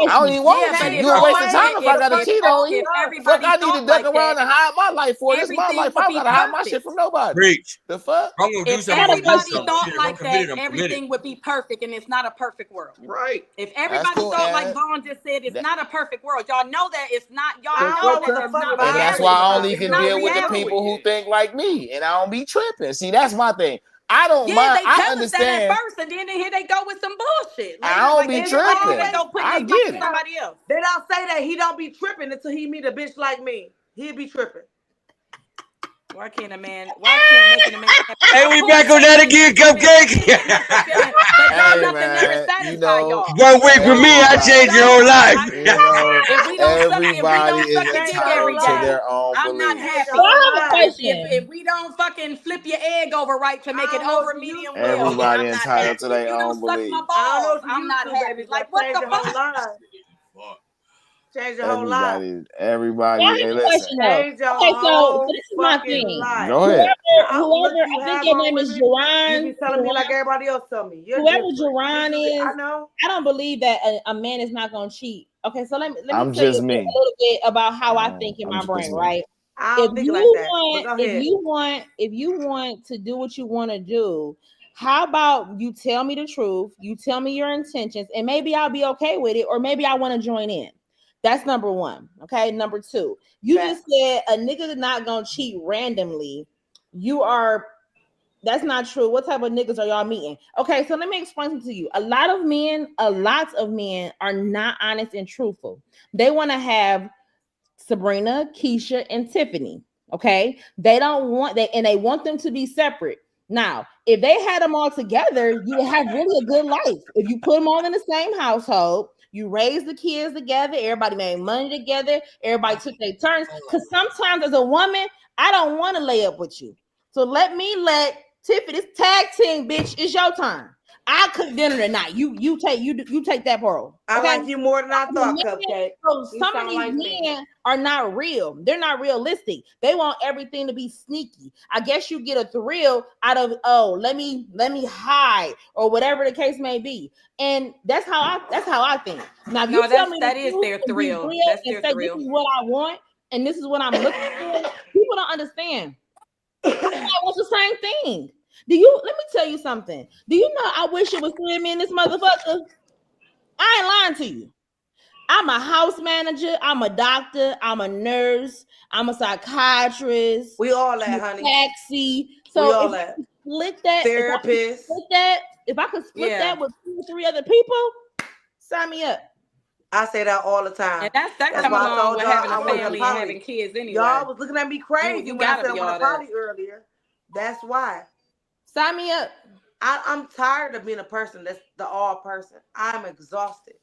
I don't even want Yeah, but you. if You a waste of all- time if I gotta if cheat on you. if Fuck, everybody I need to thought duck like around that, and hide my life for. This is my everything life. would I be don't gotta hide my perfect. shit from nobody. Preach. The fuck? If I'm gonna do If something, I'm gonna do everybody something. thought Shit, if I'm like that, committed, I'm committed. everything would be perfect, and it's not a perfect world. Right. If That's everybody cool. thought like And, Vaughn just said, it's that- not a perfect world. Y'all know that it's not. Y'all I know don't know that what the that's fuck not Vaughn and that's reality. why I about. only It's can not deal with the reality. people who think like me, and I don't be tripping. See, that's my thing. I don't Yeah, mind. they I tell us that understand. at first, and then here they go with some bullshit. I Later, don't like be they feel like here they tripping. go putting I their mouth get to it. somebody else. They don't say that he don't be tripping until he meet a bitch like me. He'd be tripping. Why can't making a man? Hey, we back on that again, Cupcake. But y'all Hey nothing never man, satisfy you know, y'all. 1 week for me, I everybody, changed your whole life. you know, If we everybody don't is suck your dick every entitled to day, their own I'm not beliefs. happy. So I have a question. If we don't fucking flip your egg over right to make I it don't know over if you medium used to. well, then Everybody I'm not entitled happy. to If their you own don't suck my beliefs. I don't know balls, if you I'm used not to, happy. baby. Like But what change the your whole fuck? life. Change your whole life. Everybody. I have Hey, a listen. question though. Change your Okay, so whole this is my fucking thing. life. Go ahead. Whoever, Look, you I think have your on name is women. You Jerron. be telling me like everybody else tell me. You're Whoever different. Jerron is, I know. I don't believe that a man is not gonna cheat. Okay, so let me I'm tell you just a me. little bit about how I think in I'm my just brain, me. right? I If don't think you like that. But go ahead. if you want to do what you want to do, how about you tell me the truth? You tell me your intentions, and maybe I'll be okay with it, or maybe I want to join in. That's number one. Okay, number two, you just said a nigga not gonna cheat randomly. That's not true. What type of niggas are y'all meeting? Okay, so let me explain something to you. A lot of men are not honest and truthful. They want to have Sabrina, Keisha, and Tiffany. Okay, they want them to be separate. Now, if they had them all together, you would have really a good life. If you put them all in the same household, you raise the kids together, everybody made money together, everybody took their turns. Because sometimes as a woman, I don't want to lay up with you. So let Tiffany, this tag team, bitch, it's your turn. I cook dinner tonight. You take that part. Okay? I like you more than I thought, Cupcake. So some of these men are not real. They're not realistic. They want everything to be sneaky. I guess you get a thrill out of let me hide or whatever the case may be. And that's how I think. Now if you tell me that is their thrill. That's their thrill. This is what I want and this is what I'm looking for, people don't understand. I was the same thing. Do you? Let me tell you something. Do you know? I wish it was three of me in this motherfucker. I ain't lying to you. I'm a house manager. I'm a doctor. I'm a nurse. I'm a psychiatrist. We all I'm that, a honey. taxi. We So all if I that. could split that, Therapist. if I could split Yeah. that with 2 or 3 other people, sign me up. I say that all the time. And that That's come why I along told with y'all having I a wanted a family and poly. having kids anyway. Y'all was looking at me crazy You when I gotta said I be wanted all a that. poly earlier. That's why. Sign me up. I'm tired of being a person that's the all person. I'm exhausted.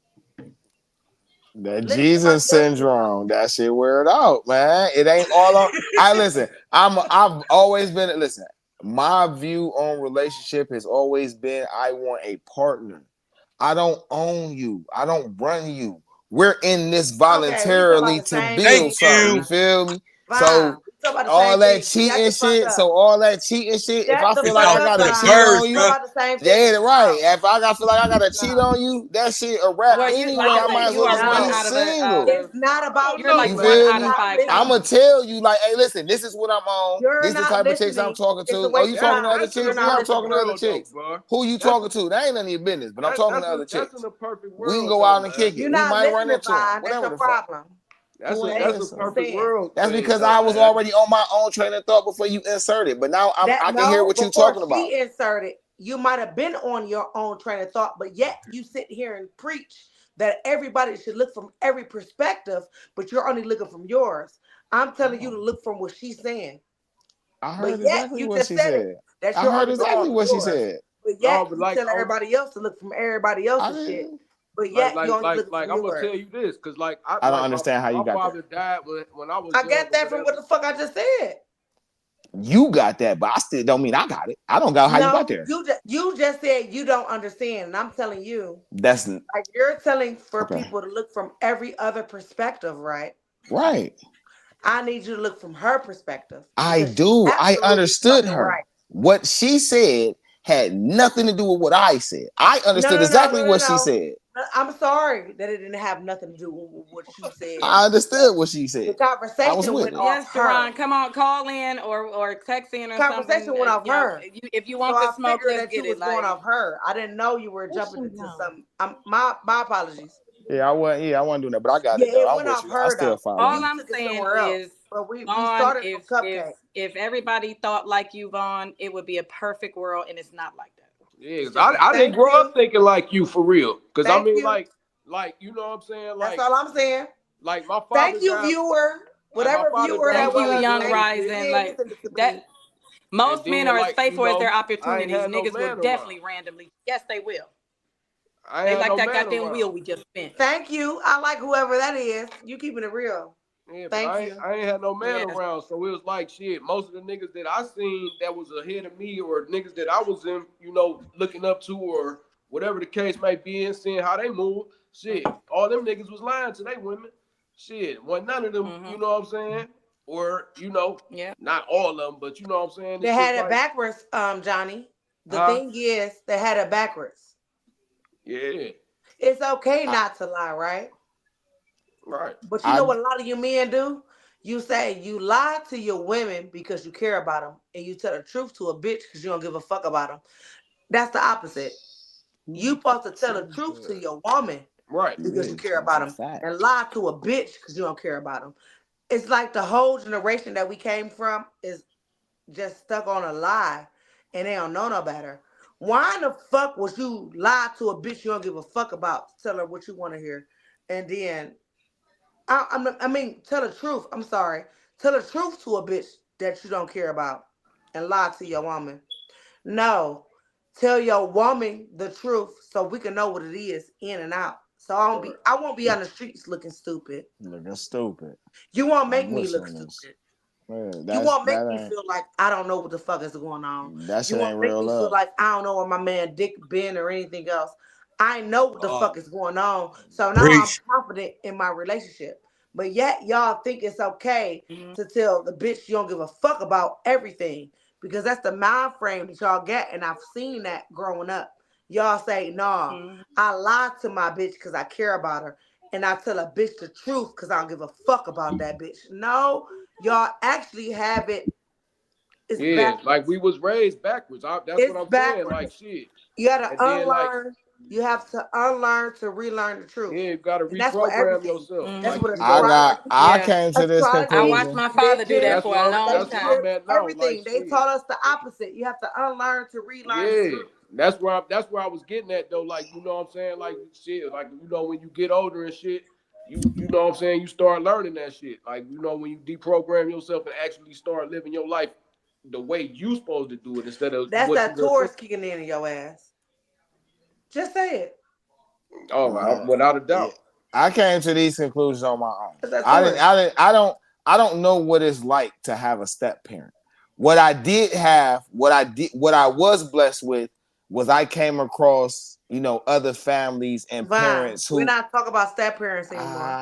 That Let Jesus somebody else do syndrome, that shit wear it out, man. It ain't all on. I listen. I've always been. Listen, my view on relationship has always been I want a partner. I don't own you. I don't run you. We're in this Okay, we talking voluntarily about the to same build thing. Thank something. You you. feel me? Fine. So We talking about the all same that thing. Shut cheating the fuck shit. up. So all that cheating shit. If Shut I the feel It's like fuck I off up, gotta the cheat Vine. on first, We you, talking man. about the same yeah, thing. right. No. If I feel like I gotta cheat No. on you, that shit a wrap Well, you anyway. like I I said, might as you well are just one be No. out of the single. It's not about you're like You cheating. one feel out me? of Stop 5 listening. I'ma couples. tell you, like, hey, listen, this is what I'm on. You're This is the not type of chicks I'm listening. talking It's a to. Oh, waste you of talking to time. other That's in You're a chicks? not Yeah, I'm perfect talking to listening. other world, though, chicks. bro. Who you That's talking to? That ain't none of your business, but I'm talking to other that's in chicks. a perfect We can world, go though, out and man. kick it. You're We not might run listening, into them. Vine. That's Whatever your the fuck. problem. That's Who a ain't Hey, that's a I'm listening? perfect saying world That's thing, because though, I was man. already on my own train of thought before you inserted. But now that I can hear no, what you before talking about. she inserted, you might have been on your own train of thought, but yet you sit here and preach that everybody should look from every perspective, but you're only looking from yours. I'm telling you to look from what she's saying. I But heard yet exactly you what just she said it, said. that I you're heard only looking exactly No, from what she yours. said. But no, yet but you like tell everybody else to look from everybody I else's shit. didn't. But yet you only looking like from I'm gonna yours. tell you this, cause like I don't like understand how you my got father there. died when I was I young got or that from what whatever. the fuck I just said. You got that, but I still don't mean I got it. I don't got how you got No, there. you just said you don't understand, and I'm telling you, That's like you're telling for okay. people to look from every other perspective, right? Right. I need you to look from her perspective I because she's do. I absolutely understood fucking her. right. What she said had nothing to do with what I said. I No, understood no, no, exactly no, no, what she no. said. I'm sorry that it didn't have nothing to do with what you said. I understood what she The said. I was conversation with went it. off Yes, her. Deron, come on, call in or text in or Conversation something. went off You know, her. if you So want the I smoke, figured let's that you get it. was going Like, off her. I didn't know you were What's jumping she into doing? some. My apologies. Yeah, I wasn't doing that, but I got Yeah, it though. it I'm went with off you. I her still though. follow all You you. I'm took it saying somewhere else. is, But we Vaughn, started from Cupcake. if everybody thought like you, Vaughn, it would be a perfect world, and it's not like that. Yeah, It's 'cause just not. I didn't Thank grow you. up thinking like you for real. Cause I Thank mean, you. like you know what I'm saying, That's all I'm saying. like my father Thank you, died. viewer. Like my Whatever father viewer died that Thank when I you, was was, Young young thank and you for shit, Rising. being Like listening to that. me. and Most men then are as like faithful as their I ain't opportunities. had no Niggas will man around. definitely randomly. Yes, they will. I ain't They had like no that man goddamn around. wheel we just spent. Thank you. I like whoever that is. You keeping it real. Yeah, but Thank you. I ain't had no man Yes. around, so it was like shit. Most of the niggas that I seen that was ahead of me, or niggas that I was in, looking up to, or whatever the case may be, and seeing how they move. Shit, all them niggas was lying to they women. Shit, wasn't none of them. Mm-hmm. You know what I'm saying? Or Yeah. not all of them, but you know what I'm saying. They It's had just it like, backwards, Johnny. The huh? thing is, they had it backwards. Yeah, It's okay I, not to lie, right? right. But you know I what a lot of you men do? You say you lie to your women because you care about them, and you tell the truth to a bitch because you don't give a fuck about them. That's the opposite. You supposed to tell the truth to your woman Right. because you care that's about a them, fact. and lie to a bitch because you don't care about them. It's like the whole generation that we came from is just stuck on a lie, and they don't know no better. Why in the fuck would you lie to a bitch you don't give a fuck about? Tell her what you want to hear, and then I mean, tell the truth. I'm sorry. Tell the truth to a bitch that you don't care about and lie to your woman. No. Tell your woman the truth so we can know what it is in and out. So I won't be on the streets looking stupid. Looking stupid. You won't make I'm me with you look on this. stupid. Yeah, You won't make that me ain't feel like I don't know what the fuck is going on. that You shit ain't won't make real me feel love. like I don't know where my man Dick been or anything else. I know what the fuck is going on. So now I'm Preach. confident in my relationship. But yet y'all think it's okay Mm-hmm. to tell the bitch you don't give a fuck about everything. Because that's the mind frame that y'all get. And I've seen that growing up. Y'all say, nah, Mm-hmm. I lie to my bitch because I care about her. And I tell a bitch the truth because I don't give a fuck about that bitch. No, y'all actually have it It's Yeah, backwards. like we was raised backwards. That's It's what I'm saying. backwards. Like shit. You gotta And then like, unlearn. You have to unlearn to relearn the truth. yeah, you gotta And that's what reprogram everything. yourself. Mhm. That's Like what you know, I Yeah. came to this astrology, I watched conclusion. my father do that religion, for a long that's what I'm time. at now. everything. Like They shit. taught us the opposite. You have to unlearn to relearn the Yeah, truth. that's where I was getting at though. Like, you know what I'm saying? Like shit, like you know, when you get older and shit, you know what I'm saying, you start learning that shit. Like, you know, when you deprogram yourself and actually start living your life the way you supposed to do it instead of That's what that you Taurus kicking in your ass. Just say it. Oh, without a Yeah. doubt. I came to these conclusions on my own. That's that I Taurus. don't know what it's like to have a step parent. What I did have, what I was blessed with was I came across, you know, other families and Vine, parents we're who not talking about step parents anymore.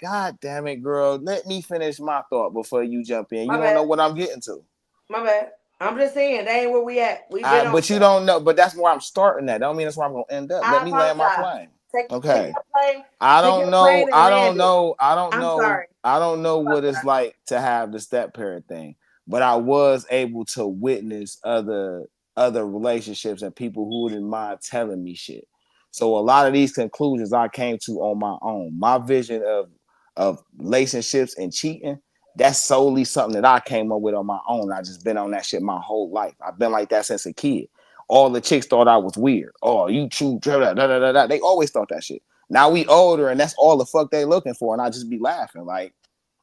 God damn it, girl. Let me finish my thought before you jump in. My You don't know bad. what I'm getting to. My bad. I'm just saying, that ain't where we at. We've been on But you that. don't know, but that's where I'm starting at. That don't mean that's where I'm gonna end up. Let I me land my apologize. plane. Take Okay. your plane. I Take don't your know. plane and I land don't it. know. I don't I'm know. sorry. I don't know what it's like to have the step parent thing, but I was able to witness other relationships and people who didn't mind telling me shit. So a lot of these conclusions I came to on my own. My vision of relationships and cheating, that's solely something that I came up with on my own. I just been on that shit my whole life. I've been like that since a kid. All the chicks thought I was weird. Oh, you chew, da da da da. They always thought that shit. Now we older and that's all the fuck they looking for. And I just be laughing. Like,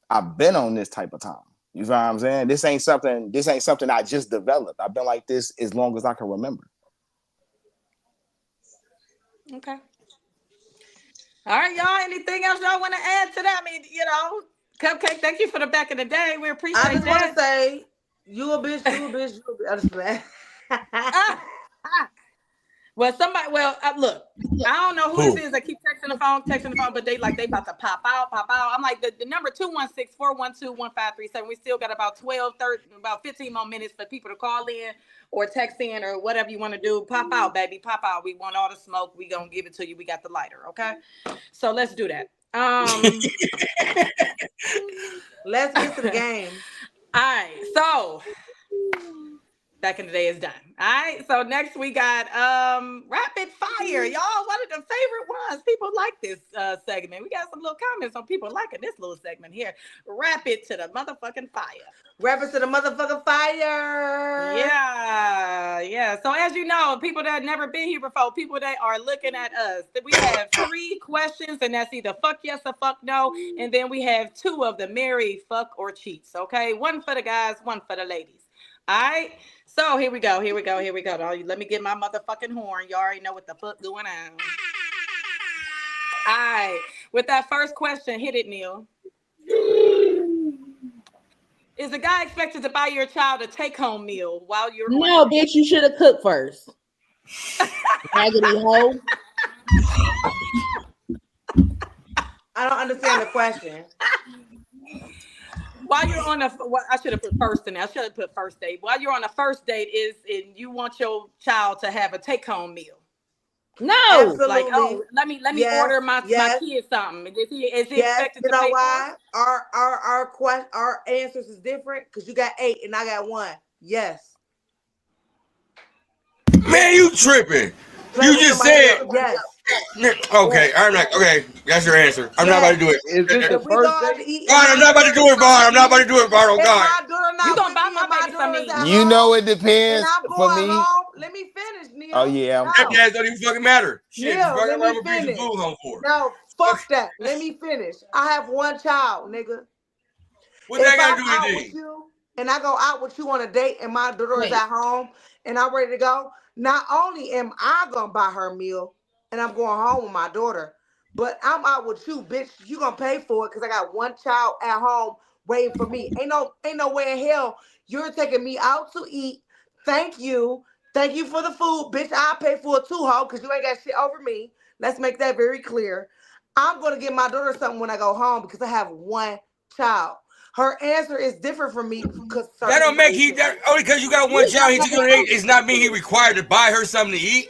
I've been on this type of time. You know what I'm saying? This ain't something I just developed. I've been like this as long as I can remember. Okay. All right, y'all. Anything else y'all want to add to that? I mean, you know, Cupcake, thank you for the back in the day. We appreciate I just want that. to say, you a bitch, you a bitch, you a bitch. I just laugh. Well, look, I don't know who this is that keep texting the phone, but they about to pop out. I'm like, the number 216-412-1537. We still got about 15 more minutes for people to call in or text in or whatever you want to do. Pop out, baby, pop out. We want all the smoke. We gonna give it to you. We got the lighter, okay? So let's do that. Let's get to the game. All right, so back in the day is done. All right, so next we got rapid fire, y'all. One of the favorite ones. People like this segment. We got some little comments on people liking this little segment here. Rapid to the motherfucking fire. Rapid to the motherfucking fire. Yeah. So as you know, people that never been here before, people that are looking at us, we have 3 questions, and that's either fuck yes or fuck no. And then we have 2 of the marry, fuck, or cheats. Okay, 1 for the guys, 1 for the ladies. All right. So here we go. Let me get my motherfucking horn. You already know what the fuck going on. All right. With that first question, hit it, Neil. Is a guy expected to buy your child a take-home meal while you're No, bitch, you should have cooked first. Raggedy hoe. I don't understand the question. While you're on I should have put first in there. I should have put first date. While you're on a first date, and you want your child to have a take-home meal. No, Absolutely. Like, oh, let me order my kid something. Is he expected to pay why? Our answers is different because you got 8 and I got 1. Yes. Man, you tripping. You just said yes. Okay, I'm not okay. That's your answer. I'm not about to do it. Is this the first date? God, I'm not about to do it, Vaughn. I'm not about to do it, Vaughn. Oh God. You gonna buy my baby some meat? You know it depends and I'm for going me. home. Let me finish, Neil. Oh yeah. That gas don't even fucking matter. Shit, Neil, fucking let me rubber bring some finish. food home for. No, fuck that. Let me finish. I have 1 child, nigga. What that got to do out with with it? you, and I go out with you on a date, and my daughter is at home, and I'm ready to go. Not only am I gonna buy her meal, and I'm going home with my daughter, but I'm out with you, bitch. You gonna pay for it because I got 1 child at home waiting for me. Ain't no way in hell you're taking me out to eat. Thank you for the food, bitch. I'll pay for it too, ho, because you ain't got shit over me. Let's make that very clear. I'm gonna get my daughter something when I go home because I have 1 child. Her answer is different from me because That don't make only because you got 1 child. He's going to it's not mean he required to buy her something to eat.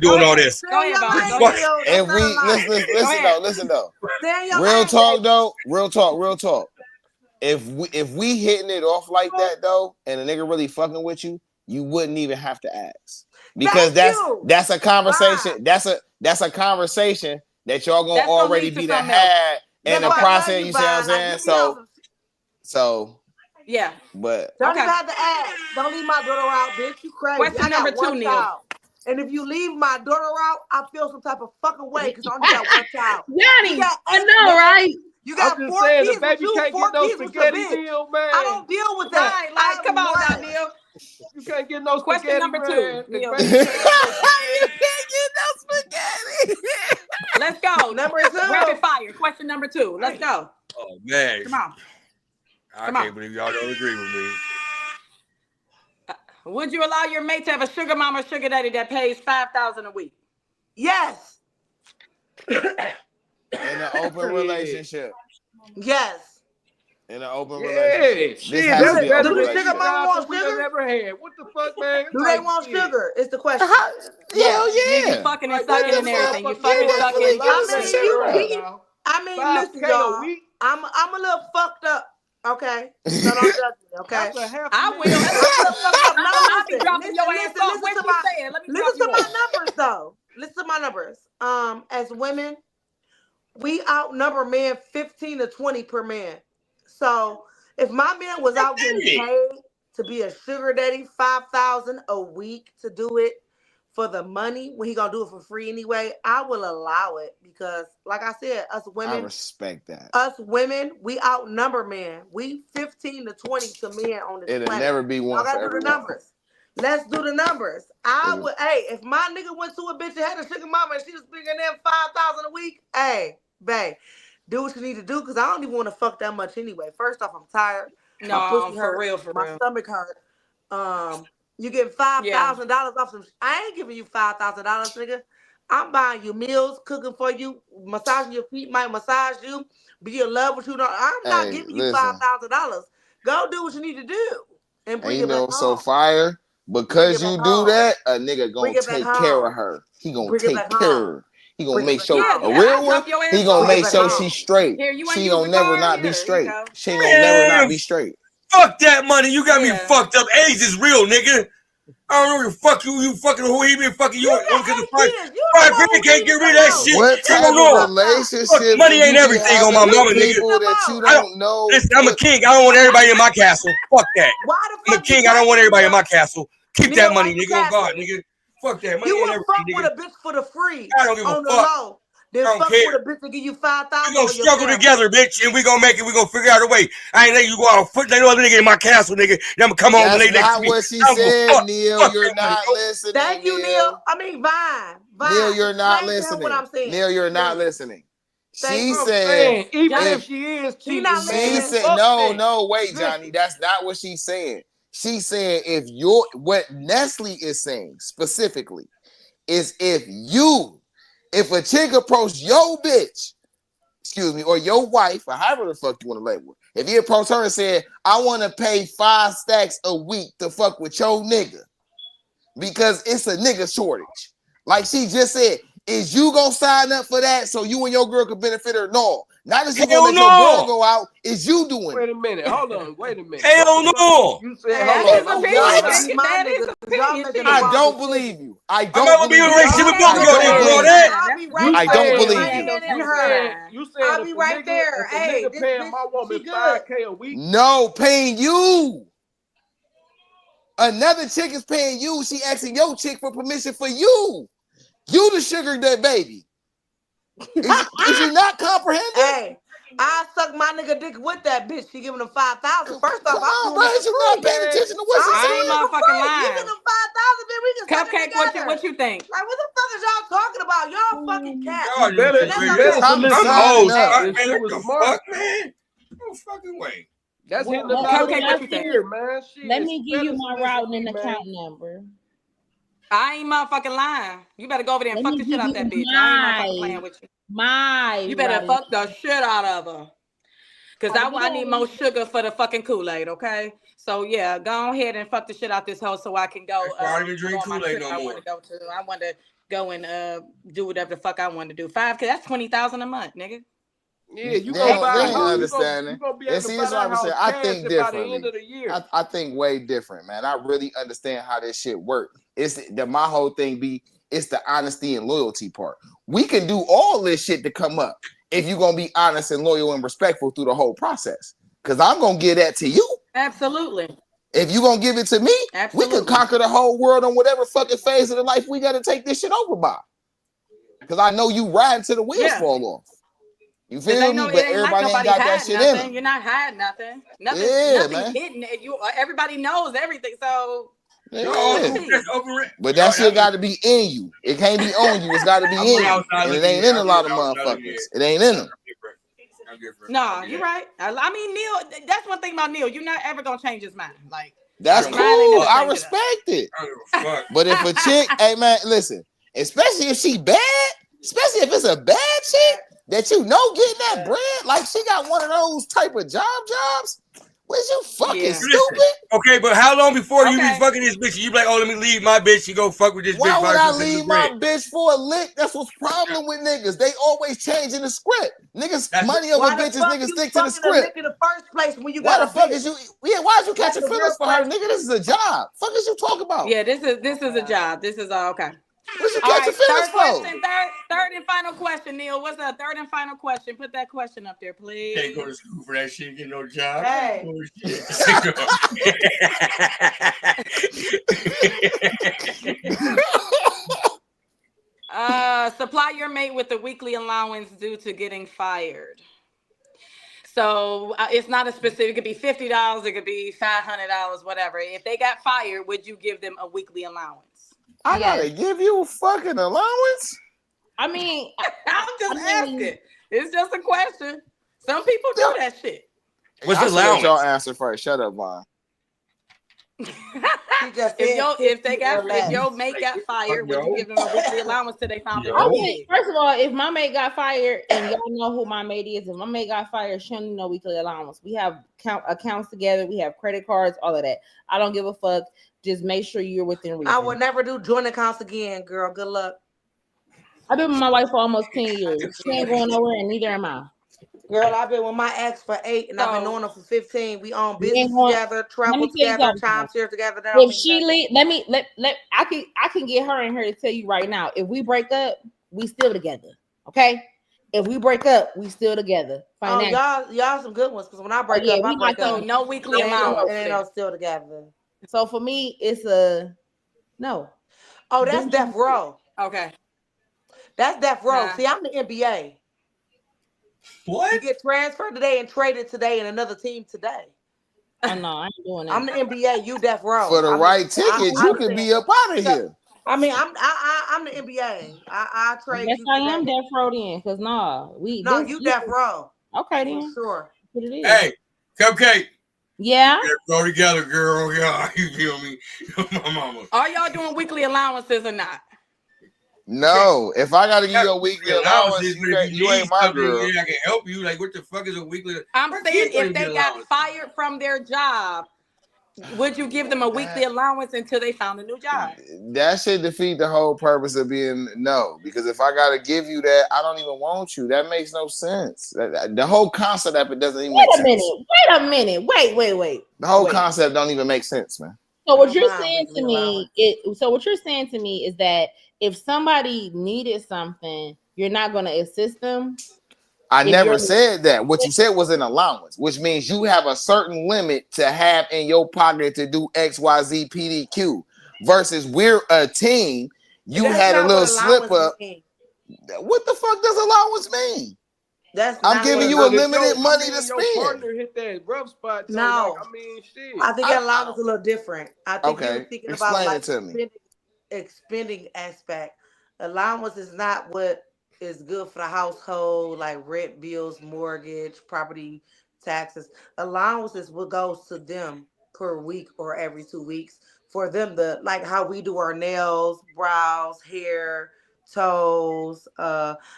doing all this? Go ahead, Bones. Go Fuck. ahead. And we listen though. Real talk. If we hitting it off like that though, and a nigga really fucking with you, you wouldn't even have to ask. Because that's a conversation. That's a conversation that y'all gonna already be had in the process. You see what I'm saying? So yeah. But don't even have to ask. Don't leave my daughter out, bitch. You crazy. Question number 2, Neil. And if you leave my daughter out, I feel some type of fucking way because I only got one child. Yanni, I know, right? You got 4 kids. The baby can't get no spaghetti meal, man. I don't deal with that. Like, come on now, Neil. You can't get no spaghetti. Question number 2. You can't get no spaghetti. Let's go. Number 2. Rapid fire. Question number 2. Let's go. Oh man. Come on. I can't believe y'all don't agree with me. Would you allow your mate to have a sugar mama or sugar daddy that pays $5,000 a week? Yes. In an open relationship. Yes. In an open Yeah, relationship. shit, This has that's to be better open than Sugar relationship. mama want we sugar? never had. What the fuck, man? Do they want sugar? Is the question. Hell You yeah. fucking and Like, sucking man, and everything. You motherfucker, fucking, yeah, sucking. really I give mean, some sugar. listen, 5K y'all. a week. I'm a little fucked up. Okay, so don't judge me. Okay, That's a half. I a will. million. I'm a little fucked up. No, I'll be listen, dropping your ass listen, off. listen Where to she my, saying? Let me listen drop to you my off. numbers though. Listen to my numbers. As women, we outnumber men 15 to 20 per man. So if my man was out getting paid to be a sugar daddy, 5,000 a week to do it for the money, when he gonna do it for free anyway, I will allow it because, like I said, I respect that. us women, we outnumber men. We 15 to 20 to men on this It'll planet. never be one I gotta for do the everyone. numbers. Let's do the numbers. Hey, if my nigga went to a bitch and had a sugar mama and she was bringing in 5,000 a week, hey, babe, do what you need to do because I don't even want to fuck that much anyway. First off, I'm tired. My pussy For hurt. real. My stomach hurt. You get $5,000 off some. I ain't giving you $5,000, nigga. I'm buying you meals, cooking for you, massaging your feet, might massage you, be in love with you. I'm not giving you $5,000. Go do what you need to do and bring And you it know back so home. fire? Because you do that, a nigga Bring gonna it back take care home. of her. He gonna Bring it take back care of home. her. He gonna Bring it make back sure home. a Yeah, real I'll one, drop your ass he gonna off. make Bring it sure back she's home. straight. Here, you ain't She use gonna the never car? not Here, be you straight. go. She gonna never not be straight. Fuck that money. You got me Yeah. fucked up. AIDS is real, nigga. I don't know who the fuck you fucking who he been fucking you You on got because the 8 price. kids. You Price the one who can't need get it rid the of that most. shit. What I type don't of know. relationship Look, money do ain't you be everything on having my with mama, nigga. people that you I don't don't know? listen. I'm a king. I don't want everybody in my castle. Fuck that. Why the I'm a fuck you king. I don't want capping, everybody in Neil? my castle. Keep Neil, that why money, you nigga. On God, capping? nigga. Fuck that. Money You ain't will fuck everything, with nigga. a bitch for the free I don't give a on the fuck. low. Then I don't fuck care. with a bitch to give you We 5,000 gonna for your struggle family. together, bitch, and we gonna make it. We gonna figure out a way. I ain't letting you go out on foot. They know other nigga in my castle, nigga. Then I'm gonna come home and That's lay next to not me. what she I don't give a said, fuck. Neil. Fuck You're that money, not bro. listening, Thank you, Neil. I mean, Vine. Neil, you're not Explain to her what listening. I'm saying. Neil, you're not Please. listening. Thank She you. I'm said, saying, even Johnny, if she is she cheating, not man, she listening. said, fuck no, that. wait, Johnny, that's not what she's saying. She said, if you're what Nestle is saying specifically is if a chick approached your bitch, excuse me, or your wife, or however the fuck you want to label it, if you approach her and said, I want to pay 5 stacks a week to fuck with your nigga because it's a nigga shortage. Like she just said, is you gonna sign up for that so you and your girl can benefit or no? Not that you gonna Hell let your girl no. go out, is you doing Wait it? a minute. Hold on. Wait a minute. Hell no. You said, Hey, hold that's on. his I'm opinion. going That's out. my That is niggas. Y'all opinion, making shit. the I wrong don't decision. believe you. I I don't might be in a believe you. relationship with Hey, both of y'all. I They don't do all believe that. I'll be You right I don't there. believe Right you. there. You Her. said I'll if be a right nigga, there. if a Hey, nigga this paying bitch, my woman she good. 5K a week, No, paying you. Another chick is paying you. She asking your chick for permission for you. You the sugar that baby. Is you not comprehending? Hey, I suck my nigga dick with that bitch. She giving him 5,000. First off, Come I'm on, doing bro. it for You not free. paying attention to what she I'm I ain't doing it said? for motherfucking free. You lying. give them 5,000, then we can suck it Cupcake, together. what you think? Like, what the fuck is y'all talking about? Y'all fucking cat. Y'all just better, And that's you really- better okay. to listen I'm to I'm old. signing up. Man, if she what was the smart. fuck, man? No fucking way. That's Well, hitting a lot of Cupcake, what you niggas' think? ear, man. Shit, let me she give you better my listen to routing me, and man. account number. I ain't motherfucking lying. You better go over there and Let fuck me the shit give out that you bitch. I ain't motherfucking playing with you. my You better routing. fuck the shit out of her. Cause How we I need doing? more sugar for the fucking Kool-Aid, okay? So yeah, go ahead and fuck the shit out this hoe so I can go That's why I don't even drink go on my Kool-Aid trip no I more. want to go to. I want to go and do whatever the fuck I want to do. 5K, that's 20,000 a month, nigga. Yeah, you They gonna buy a ain't house. You understanding. gonna be And able to see, buy that's what that I'm saying. house I cash think by the end differently. of the year. I think way different, man. I really understand how this shit works. It's my whole thing it's the honesty and loyalty part. We can do all this shit to come up if you're gonna be honest and loyal and respectful through the whole process. Cause I'm gonna give that to you. Absolutely. If you gonna give it to me, Absolutely. we can conquer the whole world on whatever fucking phase of the life we gotta take this shit over by. Cause I know you riding till the wheels fall off. You feel me? But it ain't like everybody ain't nobody got that hide shit in nothing. them. You're not hiding nothing. Yeah, Nothing's man. hidden. Everybody knows everything. So Yeah. That's overrated. But that shit got to be in you. It can't be on you. It's got to be I'm in on the you. outside And it looking ain't in. in a I'm lot of on the outside looking motherfuckers. in. It ain't in them. I'm different. no, you're right. I mean, Neil, that's one thing about Neil. You're not ever gonna change his mind. Like That's I cool. Ryan ain't never I changed it up. respect it. I don't give a fuck. But if a chick, hey man, listen, especially if she bad, Especially if it's a bad chick that you know getting that bread. Like she got one of those type of jobs. Was you fucking Yeah. stupid? Okay, but how long before you Okay. be fucking this bitch? You be like, oh, let me leave my bitch and go fuck with this Why bitch. would while I she's in the leave my bread? bitch for a lick? That's what's problem with niggas. They always changing the script. Niggas That's- money over Why the bitches. fuck Niggas you stick to the fucking a lick script. in the first place when you Why got the a fuck bitch? is you? Yeah, why is you catching That's the feelings for real her, nigga? This is a job. Fuck is you talking about? Yeah, this is a job. This is all okay. What you All catching right, feelings third for? question, third and final question, Neil. What's the third and final question? Put that question up there, please. Can't go to school for that shit, get no job. Hey. Supply your mate with a weekly allowance due to getting fired. So it's not a specific. It could be $50. It could be $500. Whatever. If they got fired, would you give them a weekly allowance? I gotta give you a fucking allowance. I mean, I'm just I mean- asking. It's just a question. Some people do that shit. What's I the should let allowance? y'all answer first. Shut up, Vaughn. If your mate got fired, would you give them a weekly allowance till they found a I new mean, gig? first of all, if my mate got fired, and y'all know who my mate is, if my mate got fired, she don't need no weekly allowance. We have accounts together. We have credit cards, all of that. I don't give a fuck. Just make sure you're within reason. I would never do joint accounts again, girl. Good luck. I've been with my wife for almost 10 years. She ain't going nowhere, and neither am I. Girl, I've been with my ex for 8, and I've been So- knowing her for 15. We own We business ain't going- together, travel me tell you together, something. time share together. That don't If mean she nothing. leave, I can get her and her to tell you right now. If we break up, we still together. Okay. If we break up, we still together. Oh, Financially. y'all some good ones. Because when I break yeah, up, we I break not So up. no weekly It ain't allowance. no still together. So for me, it's a no. Oh, that's death row. Okay. That's death row. Nah. See, I'm the NBA. What? You get transferred today and traded today in another team today. Oh no, I ain't doing that. I'm the NBA. You death row. For the I'm- right ticket, I'm you could be up out of here. I mean, I'm the NBA. I trade Yes, you I today. am death row then, because No, you death row. Okay For then. sure. What it is. Hey, Cupcake. Yeah. Let's go together, girl. Yeah, you feel me? My mama. Are y'all doing weekly allowances or not? No, if I gotta give you a weekly allowance, Allowances, you, but if you need ain't my something, girl. Yeah, I can help you. Like, what the fuck is a weekly? I'm My saying kids don't if even they get got allowance. fired from their job, would you give them a weekly allowance until they found a new job? That should defeat the whole purpose of being no. Because if I gotta give you that, I don't even want you. That makes no sense. The whole concept of it doesn't even make sense. Wait a minute. Wait. The whole Wait. concept don't even make sense, man. So what you're Wow, saying to weekly me is that if somebody needed something, you're not going to assist them. I If never you're- said that. What you said was an allowance, which means you have a certain limit to have in your pocket to do X, Y, Z, PDQ. Versus we're a team. You That's had a not little what slip allowance up. mean. What the fuck does allowance mean? That's I'm not giving what you a allowance- limited money to Your spend. partner hit that rough spot. So No. like, I mean, shit. I think allowance is a little different. I think Okay, you're thinking explain about like it to me. expending aspect. Allowance is not what is good for the household, like rent bills, mortgage, property taxes. Allowance is what goes to them per week or every 2 weeks for them to like how we do our nails, brows, hair, toes,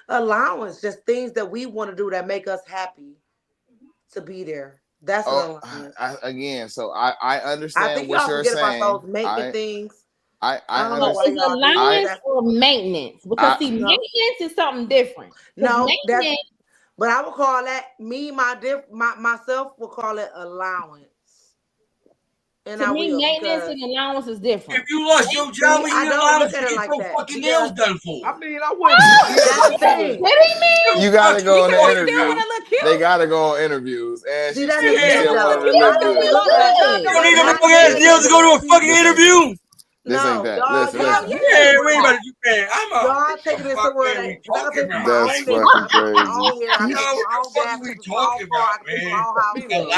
allowance, just things that we want to do that make us happy to be there. That's what Oh, allowance. I I understand think what y'all you're forget saying. about those maintenance things. I I don't know So why understand. is y'all do allowance that. or maintenance? Because No. maintenance is something different. 'Cause No, that's maintenance, but I would call that myself will call it allowance. And to I me, will maintenance because and allowance is different. If you lost your job, I you don't allowance look to at it get like your that, fucking because- nails done for. I mean, I wouldn't. that's the thing. You gotta go on the Still interview. want to look cute. They gotta go on interviews, and See, she that's said the you thing, still though. wanted to I look know good. you look good. You don't need no Not fucking ass saying nails to go to a fucking Listen. interview. This ain't No, that. y'all, Listen, y'all, listen. Yeah, we ain't about to do that. I'm out. Y'all taking this somewhere that we I can talking pay for about? my That's own nails, fucking I can pay for my crazy. own hair, I can Yo, pay for what my own the fuck gas, are we I can pay for my talking own car, I about, can pay for man? my own house.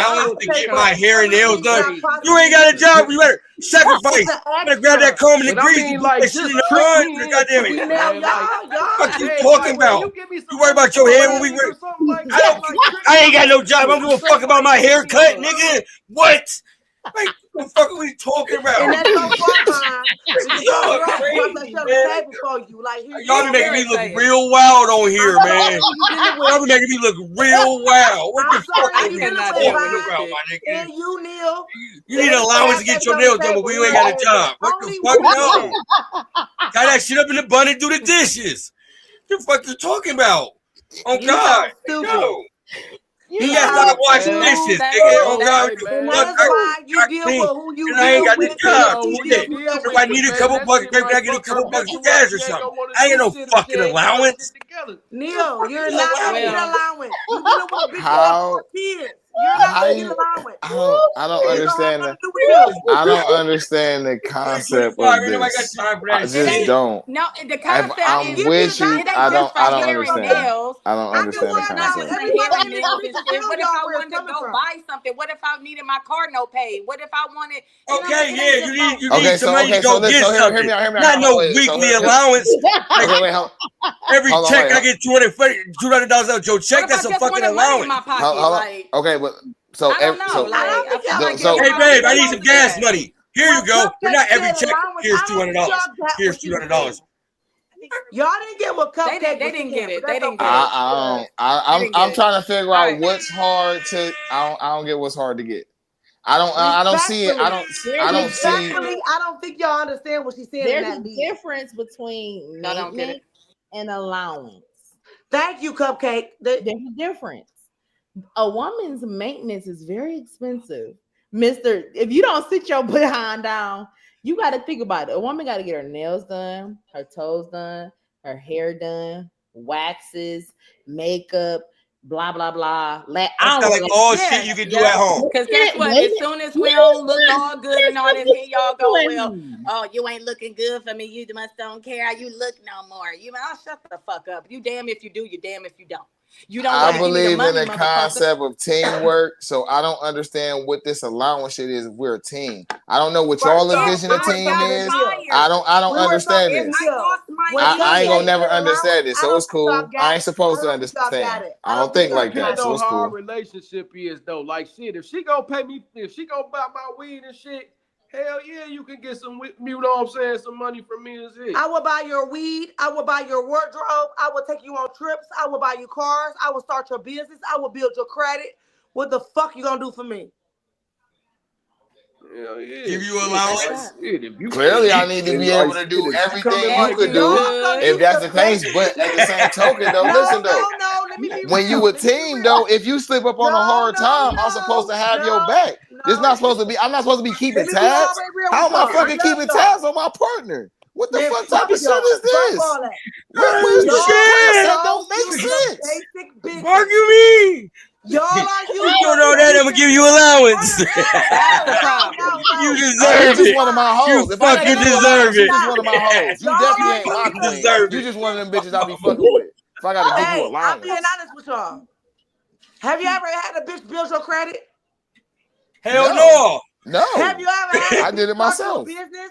Allowance to pay get for my hair and nails everything that done. I possibly You ain't got a need. job. You better sacrifice. It's You an better grab that extra. comb and the But I grease mean, and like, put that shit just in the trick oven. me into Goddamn it, it. Now, man. Like, Fuck you hey, talking like, about? when you give me some You worry about your money hair for when we weddings or were. something like I that, don't. like, trick I me ain't got no into job. I it. don't give a fuck about my haircut, nigga. What? Like, What the fuck are we talking about? And that's so far, because Y'all your girl brought crazy, that shit on man. the table for you. Like, here you Y'all go. be making me look irritating. real wild on here, I'm man. sorry you dealing with- Y'all be making me look real wild. What the I'm fuck sorry are you we dealing cannot with deal with talking this Vine about, shit. my nigga? and you, Neil. You need an allowance to get your nails done, but we ain't got a job. What the fuck? No. Got that shit up in the bun and do the dishes. What the fuck you talking about? Oh You God. sound stupid. No. You He got to know, stop washing man. dishes, That- nigga. Oh God. that- What the And fuck? that's why you Got deal clean. with who you And I ain't deal got the with. job. He Who deal did? with Deal stuff If I with with need you, a man. couple That bucks, shit maybe might I get a fuck her couple bucks mental of gas up. or She ain't something. gonna wanna I ain't do no shit if fucking she ain't got that allowance. shit together. Neil, you're fucking not gonna get allowance. allowance. You dealing with a bitch How- with 4 kids. You're not How gonna you- get allowance. I don't It don't have understand nothing that. to do with you. I don't understand the concept of Ain't nobody got this. time for I that just shit. don't. No, the If concept I'm is give with you- you, it ain't I just don't hair and understand. nails. I don't I understand can the work Not out. just concept. the hair Everybody and in this nails bitch and can shit. feel What if y'all I where it's wanted to coming go from. buy something? What if I needed my card note paid? What if I wanted? You know, Okay, it yeah, ain't you just need about- you Okay, need so some money okay, to go so get listen, so hear something. me out, hear me out. Not no Wait, so weekly here- allowance. Like Okay, wait, hold every Hold on, check wait. I get $200 out your What check. if That's I a just fucking wanted money in allowance. my pocket? on. Like, Okay, but so I don't know. so Like, I don't I think feel y'all like so- getting Hey allowance babe, is I need supposed some to gas be- money. Here you When go. But not Cupcake every said check. allowance, Here's I don't think $200. y'all got Here's what she was $200. Y'all didn't get what Cupcake They was didn't saying, get it. but They that's didn't get okay. it. I'm didn't get it. trying to figure out Right. what's hard to. I don't get what's hard to get. I don't see it. I don't see. Respectfully, I don't think y'all understand what she's saying in there's that a lead. difference between No, I don't get it. maintenance and allowance. Thank you, Cupcake. There's a difference. A woman's maintenance is very expensive. Mister, if you don't sit your behind down, you got to think about it. A woman got to get her nails done, her toes done, her hair done, waxes, makeup, blah, blah, blah. That's not like all shit you can do at home. Because guess what? Wait, As soon as we don't look all good and all this, here y'all go. Well, Listen. oh, you ain't looking good for me. You must don't care how you look no more. You I'll shut the fuck up. You damn if you do. You damn if you don't. You don't I want to give me the believe money, in the motherfucker. concept of teamwork, so I don't understand what this allowance shit is if we're a team. I don't know what y'all First off, envision a I team got is. fired. I don't We were understand talking this. I lost my When I ain't gonna Cupcake never said understand it, allowance, so it's I don't think y'all cool. got I ain't supposed to I don't think y'all got understand. it. I don't think like that, Depends so on it's how our cool. relationship is though. Like shit, if she gonna pay me, if she gonna buy my weed and shit, hell yeah, you can get some. You know what I'm saying? Some money from me and shit. I would buy your weed. I would buy your wardrobe. I would take you on trips. I would buy you cars. I would start your business. I would build your credit. What the fuck you gonna do for me? Hell yeah. Give you Shit, allowance? like, shit, if you Clearly, I if need to you- be like, able to shit, do if she everything coming you like could that, do. Good. If that's the case, but at the same token, though, listen though. No, let me be When real. you a Let me be team, real. though, if you slip up on a hard time, I'm no, supposed to have your no, back. It's no. not supposed to be. I'm not supposed to be keeping Let me be tabs. always real How with am I y'all. fucking love keeping y'all. tabs on my partner? What the Man, fuck type of shit y'all. is Fuck this? all that. Where's the Shit. concept? Don't make use some sense. basic bitches. Fuck you mean? Y'all are You used don't know that I'm gonna give you allowance. That's the problem. You You deserve just it. one of my You hoes. If I fucking give you deserve allowance, you it. just one of my hoes. You Y'all definitely are ain't my fucking queen. deserve You it. just one of them bitches I be fucking with. If I gotta give you Hey, I'm allowance. being honest with y'all. Have you ever had a bitch build your credit? Hell No. no. No. Have you ever had a I bitch did it start your myself. business?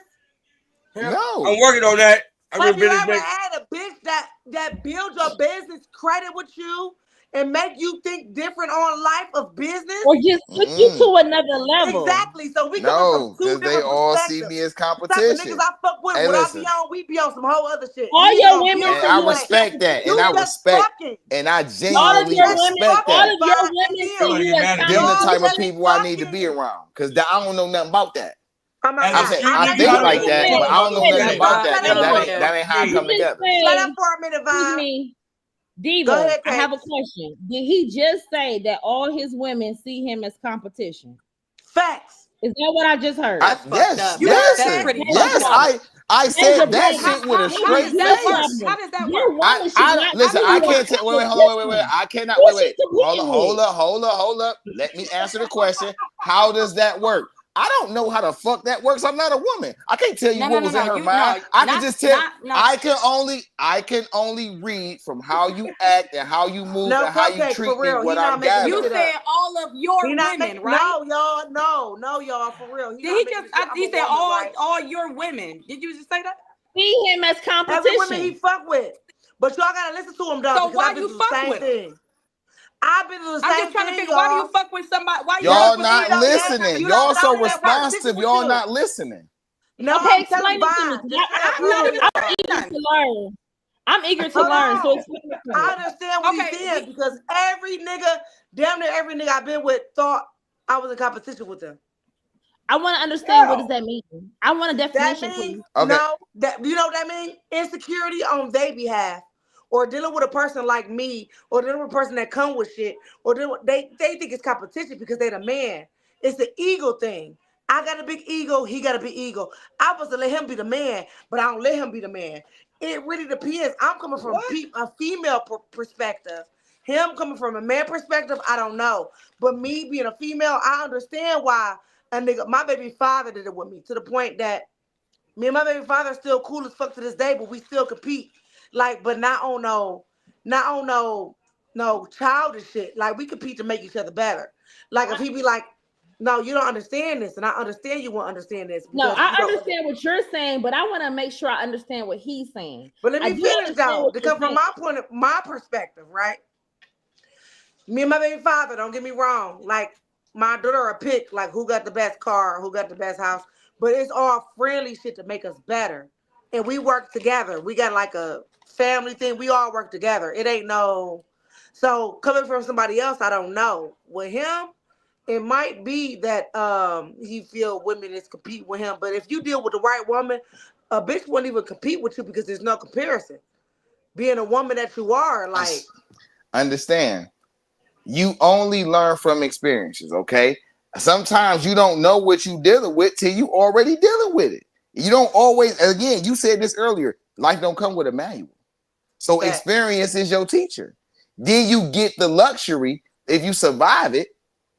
No. I'm working on that. I'm Have gonna you finish ever next. had a bitch that build your business credit with you and make you think different on life of business? Or just took you to another level. Exactly. So we coming No, from two because they different all see perspectives. me as The type of competition. niggas I fuck with, Hey, what I listen. be on, we be on some whole other shit. All You your gonna women build And say some I you credit. respect that. You And I just respect fucking. and I all of genuinely your Just women, respect all that. of your Fine women and see deal. Don't you get as mad at Them the Y'all type of just people I need to fucking. be around. Because I don't know nothing about that. I'm not As a I'm lying. saying street I nigga, think I don't like give a that, fuck but I about don't know no nothing women. about that. Shut And up. that ain't how I You come just together. Shut say, up for a minute, excuse Vine. me, Go Diva, ahead, I have a Kate. question. Did he just say that all his women see him as competition? Facts. Is that what I just heard? That's fucked Yes, up. You That's said- pretty Yes, fucked up. I There's a said that problem. shit with a How straight does that work? face. How does that Your work? woman should not Listen, see I you as can't tell. Wait, hold on, wait. I cannot. Who's Wait. she competing with? Hold up. Let me answer the question. How does that work? I don't know how the fuck that works. I'm not a woman. I can't tell you No, what no, no, was in no. her You mind. no. I not, can just tell. no. I can only read from how you act and how you move No, and how you Cupcake, treat for me. real. What He I not making You shit gather. up. said all of your He not women, making, right? no, y'all, for real. He Did not he making just? this shit. I'm He a said woman, all right? all your women. Did you just say that? See him as Every woman he competition. fuck with. But y'all gotta listen to him, though, So because why I've been you through the fuck same with him? thing. I've been through the I'm same just trying to thing, figure. Why do y'all. you fuck with somebody? Why you Y'all fuck with not somebody else? listening. You Y'all don't so know that person responsive. with Y'all you. not listening. No, Okay, I'm explain telling it to me. Vine. Just say I'm not real even talk. saying Eager nothing. to learn. I'm eager to Hold learn. So on. explain it to I me. understand what Okay, he's saying because every nigga, damn near every nigga I've been with thought I was in competition with them. I want to understand what Girl. does that mean. I want a That definition, means please. Okay. no. That you know what that means? Insecurity on their behalf, or dealing with a person like me, or dealing with a person that come with shit, or they think it's competition because they're the man. It's the ego thing. I got a big ego. He got a big ego. I supposed to let him be the man, but I don't let him be the man. It really depends. I'm coming from a female perspective. Him coming from a man perspective, I don't know. But me being a female, I understand why a nigga, my baby father did it with me to the point that me and my baby father are still cool as fuck to this day, but we still compete. Like, but not on no childish shit. Like we compete to make each other better. Like if he be like, no, you don't understand this, and I understand you won't understand this No, because I you don't. understand what you're saying, but I want to make sure I understand what he's saying. But let I me do finish understand though. what To you're come from saying. my perspective, right? Me and my baby father, don't get me wrong. Like my daughter are pick, like who got the best car, who got the best house. But it's all friendly shit to make us better. And we work together. We got like a family thing. We all work together. It ain't no. So coming from somebody else, I don't know. With him, it might be that he feel women is compete with him. But if you deal with the right woman, a bitch won't even compete with you because there's no comparison. Being a woman that you are, like Understand. You only learn from experiences, okay? Sometimes you don't know what you dealing with till you already dealing with it. You don't always, again, you said this earlier, life don't come with a manual. So that. experience is your teacher. Then you get the luxury, if you survive it,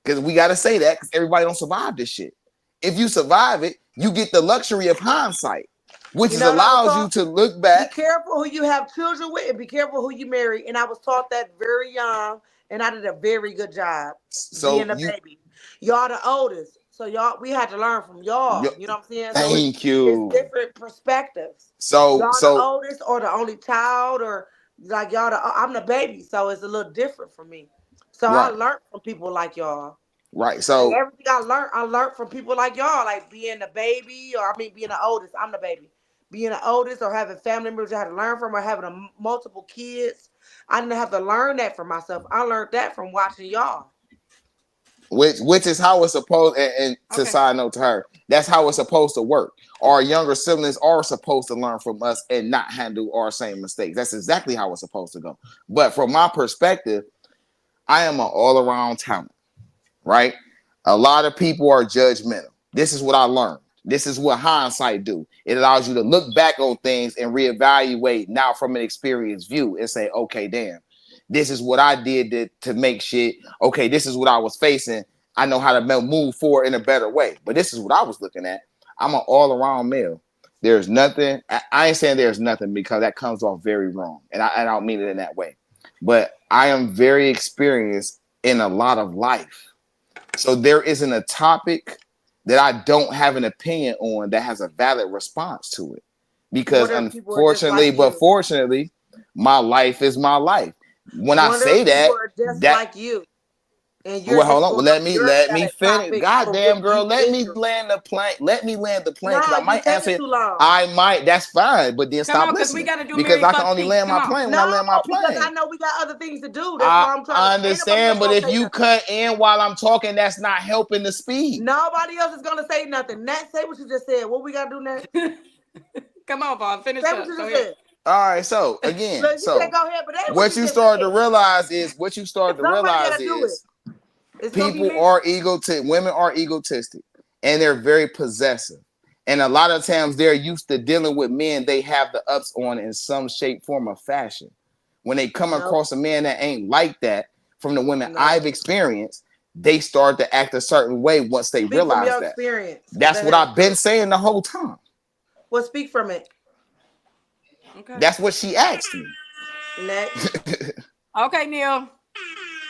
because we got to say that because everybody don't survive this shit. If you survive it, you get the luxury of hindsight, which You is know what I was allows you taught? to look Be back. careful who you have children with and be careful who you marry. And I was taught that very young, and I did a very good job So being a you, baby. Y'all the oldest. So y'all we had to learn from you y'all. You know what I'm saying? So thank it's you. different perspectives. So Y'all the so oldest or the only child or like y'all I'm the baby, so it's a little different for me. So I right, learned from people like y'all. right. Like So everything I learned from people like y'all, like being the baby, or I mean being the oldest. I'm the baby. Being the oldest or having family members I had to learn from or having multiple kids. I didn't have to learn that for myself. I learned that from watching y'all. which is how it's supposed, and to okay. side note to her, that's how it's supposed to work. Our younger siblings are supposed to learn from us and not handle our same mistakes. That's exactly how it's supposed to go. But from my perspective, I am an all-around talent, right? A lot of people are judgmental. This is what I learned. This is what hindsight do. It allows you to look back on things and reevaluate now from an experienced view and say, okay, damn, this is what I did to make shit. Okay, this is what I was facing. I know how to move forward in a better way. But this is what I was looking at. I'm an all-around male. There's nothing. I ain't saying there's nothing because that comes off very wrong. And I don't mean it in that way. But I am very experienced in a lot of life. So there isn't a topic that I don't have an opinion on that has a valid response to it. Because What if people are just like unfortunately, but you? fortunately, my life is my life. When I What say if people that, are just that like you? And you're well, hold just on. Well, going let off me your let me valid finish. topic from Goddamn, what girl, you've let been me through. land the plane. Let me land the plane because Nah, I you might taking answer. too long. I might. That's fine, but then Come stop on, because we listening got to do because Mary I can Fuck only Cheeks. land Come my on. plane when I No, land my because I plane. know we got other things to do. That's I why I'm trying to. Ain't nobody else understand, but gonna if say you nothing. cut in while I'm talking, that's not helping the speed. Nobody else is gonna say nothing. Nat, say what you just said. What we gotta do next? Come on, Vaughn. Finish Say what up. you Go just ahead. said. All right, so again, Look, you said so go ahead, but that's what what you you just start to said. realize is what you start to Somebody realize gotta do it. is It's gonna be people me. are egotistic, women are egotistic, and they're very possessive. And a lot of times they're used to dealing with men they have the ups on in some shape, form, or fashion. When they come Nope, across a man that ain't like that from the women no. I've experienced, they start to act a certain way once they Speak from realize your that. experience, cause That's that what is I've been true. saying the whole time. Well, speak from it. Okay. That's what she asked me. Next. Okay, Neil.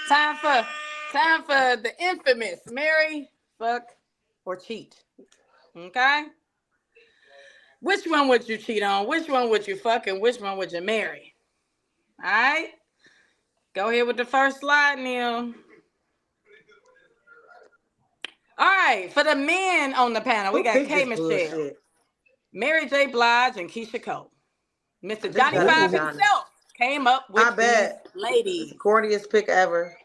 Time for the infamous Mary Fuck or Cheat. Okay. Which one would you cheat on? Which one would you fuck? And which one would you marry? All right. Go ahead with the first slide, Neil. All right, for the men on the panel, we Who got picked K. this Michelle, bullshit? Mary J. Blige, and Keisha Cole. Mr. This Johnny gotta be Five Johnny. himself came up with I these bet. It's ladies. the corniest pick ever.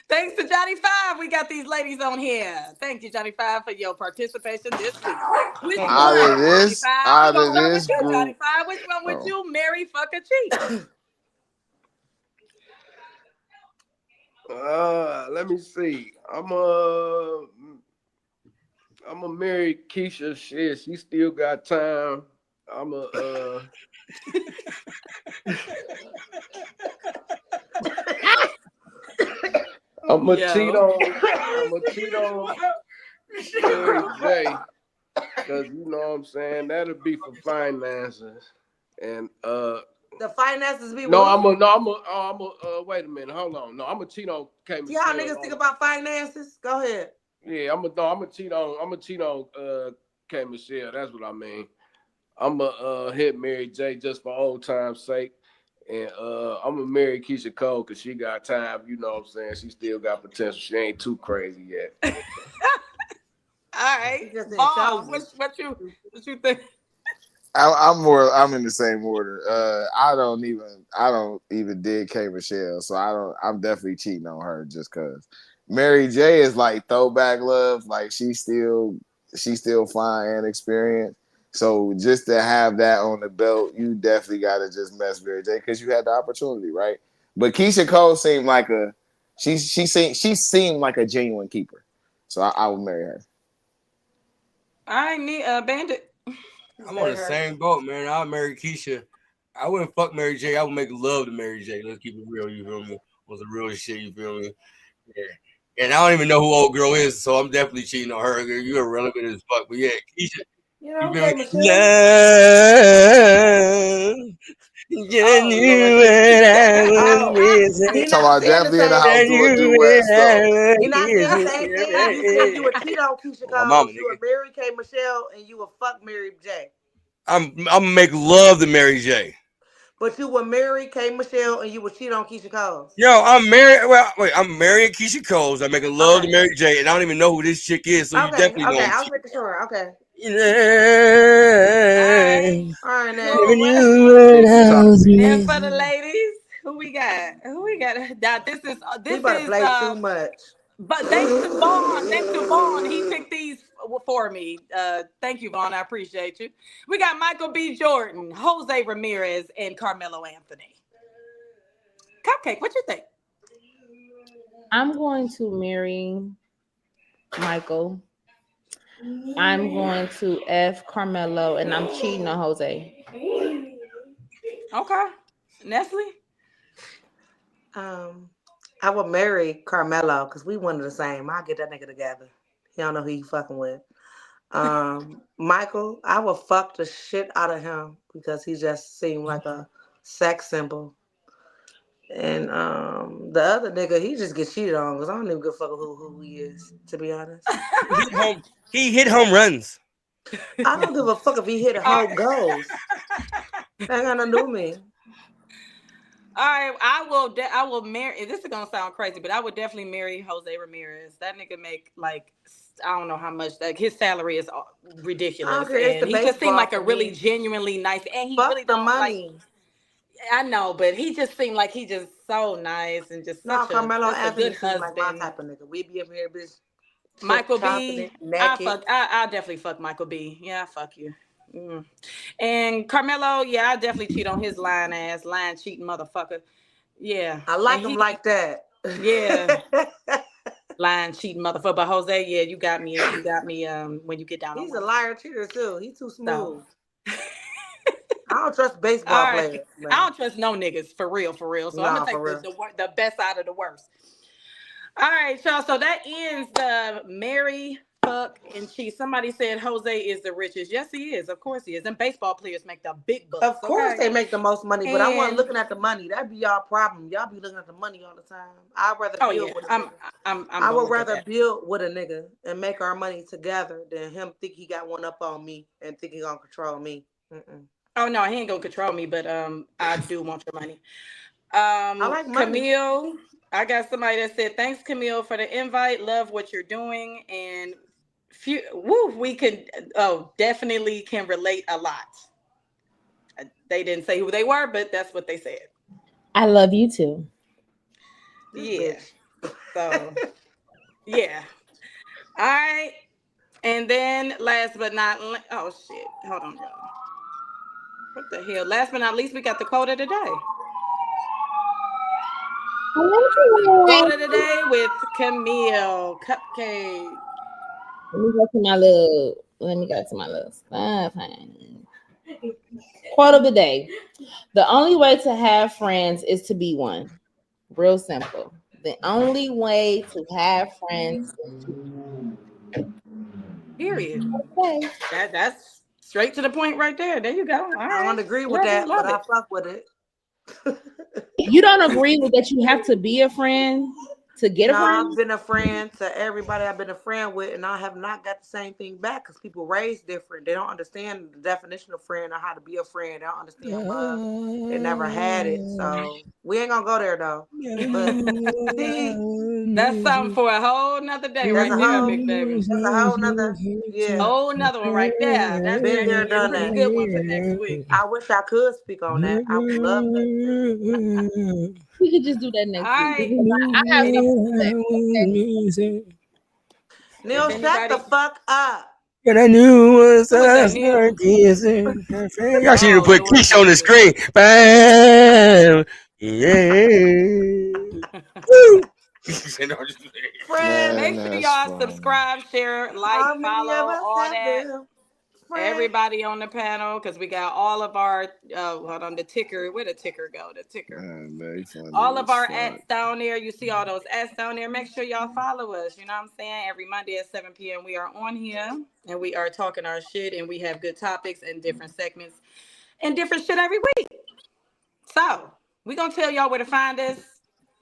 Thanks to Johnny Five, we got these ladies on here. Thank you, Johnny Five, for your participation this week. Which one, Out of Johnny Five? We're out gonna of start with this you, Johnny group, Five. Which one would oh, you marry, fuck, or cheat? Let me see. I'm a marry Keisha. Shit, she still got time. I'm a I'm a cheat on Mary J. Because you know what I'm saying, that'll be for finances. And The finances be no, what? wait a minute, hold on. No, I'm a cheat on K. See how Michelle. niggas think about finances? Go ahead. Yeah, I'm a cheat on K. Michelle. That's what I mean. I'm a hit Mary J just for old time's sake. And I'm gonna marry Keisha Cole because she got time, you know what I'm saying? She still got potential. She ain't too crazy yet. All right, He just didn't Vaughn, show you. what you think? I'm in the same order. I don't even dig K Michelle, so I'm definitely cheating on her just cause. Mary J is like throwback love, like she's still fine and experienced. So just to have that on the belt, you definitely gotta just mess Mary J because you had the opportunity, right? But Keisha Cole seemed like she seemed like a genuine keeper. So I would marry her. All right, Bandit. I'm on the same boat, man. I'll marry Keisha. I wouldn't fuck Mary J. I would make love to Mary J. Let's keep it real, you feel me? On the real shit, you feel me? Yeah. And I don't even know who old girl is, so I'm definitely cheating on her. You're irrelevant as fuck. But yeah, Keisha, You know, you feel K. me? Michelle. Love. You knew what I was Oh, missing. he So not I saying the definitely in the same house And thing. doing you duets though. were He not saying the same thing. You said you kissing. would cheat on Keisha My Cole, mama, you nigga. would marry K. Michelle, and you would fuck Mary J. I'm gonna make love to Mary J. But you would marry K. Michelle, and you would cheat on Keisha Cole. Yo, I'm married. Well, wait, I'm marrying Keisha Coles. I'm making love to Okay. Mary J. And I don't even know who this chick is, so you Okay. definitely know I'm I was cheating. making sure. Okay. All right, All right, cool. then. Giving What? you what TikTok. I was And for the missing. ladies, who we got? Now, He this about to is play too much. but thanks to Vaughn. Thanks to Vaughn, he picked these for me. Thank you, Vaughn. I appreciate you. We got Michael B. Jordan, Jose Ramirez, and Carmelo Anthony. Cupcake, what you think? I'm going to marry Michael. I'm going to F Carmelo, and I'm cheating on Jose. Okay, Nestle. I would marry Carmelo because we one of the same. I'll get that nigga together. He don't know who he fucking with. Michael, I would fuck the shit out of him because he just seemed like a sex symbol. And the other nigga, he just gets cheated on because I don't even give a fuck who he is, to be honest. He hit home runs. I don't give a fuck if he hit a All home goals. That ain't got nothing to do with me. right, I will marry. This is gonna sound crazy, but I would definitely marry Jose Ramirez. That nigga make like I don't know how much. Like his salary is I ridiculous, don't care. It's the and he just seemed baseball like a for really me. genuinely nice. And he really Fuck the don't like. money. I know, but he just seemed like he just so nice and just No, Carmelo just a Anthony good seems like my husband. type of nigga. We be up here, bitch, Michael chopping B. it, naked. I'll definitely fuck Michael B. Yeah, I fuck you. Mm. And Carmelo, yeah, I definitely cheat on his lying cheating motherfucker. Yeah, I and like him like that. yeah, lying cheating motherfucker. But Jose, yeah, you got me. You got me. When you get down on He's a one. liar cheater too. He's too So, smooth. I don't trust baseball all right, players, I man. don't trust no niggas for real, for real. So I'm Nah, gonna for take real. the best out of the worst. All right, y'all. So that ends the Mary, fuck, and cheat. Somebody said Jose is the richest. Yes, he is. Of course he is. And baseball players make the big bucks. Of course Okay. they make the most money, but I wasn't And looking at the money. That'd be y'all problem. Y'all be looking at the money all the time. I'd rather oh build yeah, with a I'm nigga. I'm I'm I gonna would look at rather that. build with a nigga and make our money together than him think he got one up on me and think he gonna control me. Mm-mm. Oh no, he ain't gonna control me, but I do want your money. I like money. Camille, I got somebody that said thanks, Camille, for the invite. Love what you're doing, and we can definitely can relate a lot. They didn't say who they were, but that's what they said. I love you too. Yeah. So yeah. All right. And then last but not oh shit. Hold on, y'all. What the hell? Last but not least, we got the quote of the day. Quote of the day with Camille Cupcake. Let me go to my little stuff. Quote of the day. The only way to have friends is to be one. Real simple. The only way to have friends is to be one. Period. Okay. That's straight to the point right there. There you go. All right. I don't agree with that, but I fuck with it. You don't agree with that you have to be a friend to get a friend? I've been a friend to everybody I've been a friend with, and I have not got the same thing back because people raised different. They don't understand the definition of friend or how to be a friend. They don't understand love. They never had it. So we ain't gonna go there though. But that's something for a whole nother day right there, big baby. That's a whole nother, whole nother one right there. That's been there, done pretty that. good one for next week. I wish I could speak on that. I would love that. We could just do that next week. I have Neil, shut the fuck up. And I knew was us kissing. Y'all should have put Keisha on the screen. Bam. Friends, make sure y'all subscribe, share, like, follow, all that. Everybody on the panel, because we got all of our hold on, the ticker. Where the ticker go? The ticker. All of our ads down there. You see all those ads down there. Make sure y'all follow us. You know what I'm saying? Every Monday at 7 p.m. we are on here and we are talking our shit, and we have good topics and different segments and different shit every week. So we're gonna tell y'all where to find us,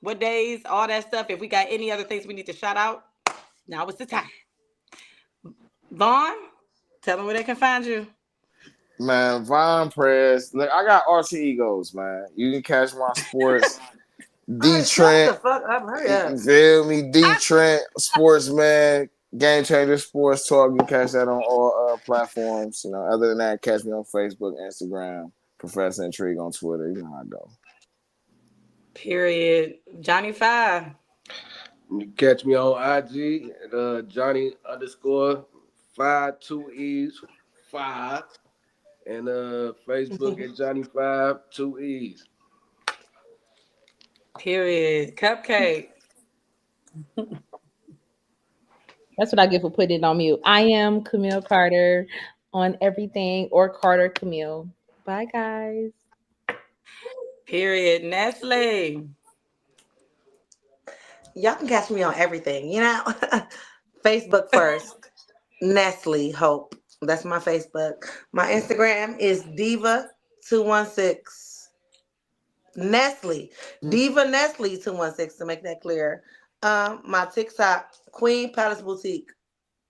what days, all that stuff. If we got any other things we need to shout out, now is the time. Vaughn, tell them where they can find you. Man, Vaughn Press. Look, I got RC Egos, man. You can catch my sports. D Trent. Feel me? D Trent Sports, man. Game Changer Sports Talk. You can catch that on all platforms. You know, other than that, catch me on Facebook, Instagram, Professor Intrigue on Twitter. You know how I go. Period. Johnny 5. You catch me on IG at Johnny_5 2 E's 5 and Facebook at Johnny5 2 E's. Period. Cupcake. That's what I get for putting it on mute. I am Camille Carter on everything, or Carter Camille. Bye, guys. Period. Nestle. Y'all can catch me on everything, you know. Facebook first. Nestle Hope. That's my Facebook. My Instagram is Diva216. Nestle. Diva Nestle 216 to make that clear. My TikTok, Queen Palace Boutique,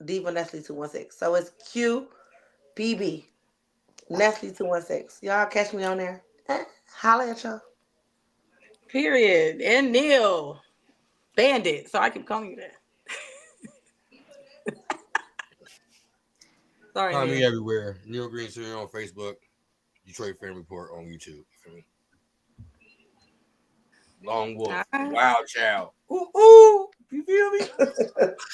Diva Nestle 216. So it's QPB Nestle 216. Y'all catch me on there. Holla at y'all. Period. And Neil Bandit. So I keep calling you that. Sorry. Find me everywhere. Neil Green Senior on Facebook. Detroit Fan Report on YouTube. Long Wolf. Wild Child. Ooh. You feel me?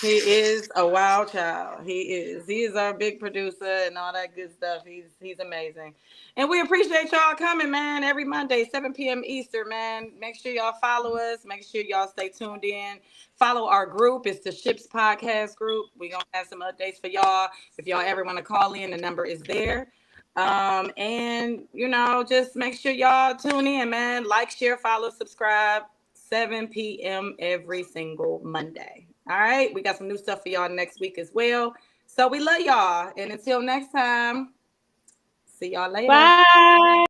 He is a wild child. He is our big producer and all that good stuff. He's amazing. And we appreciate y'all coming, man. Every Monday, 7 p.m. Eastern, man. Make sure y'all follow us. Make sure y'all stay tuned in. Follow our group. It's the Ships Podcast group. We're going to have some updates for y'all. If y'all ever want to call in, the number is there. And, you know, just make sure y'all tune in, man. Like, share, follow, subscribe. 7 p.m. every single Monday. All right. We got some new stuff for y'all next week as well. So we love y'all. And until next time, see y'all later. Bye.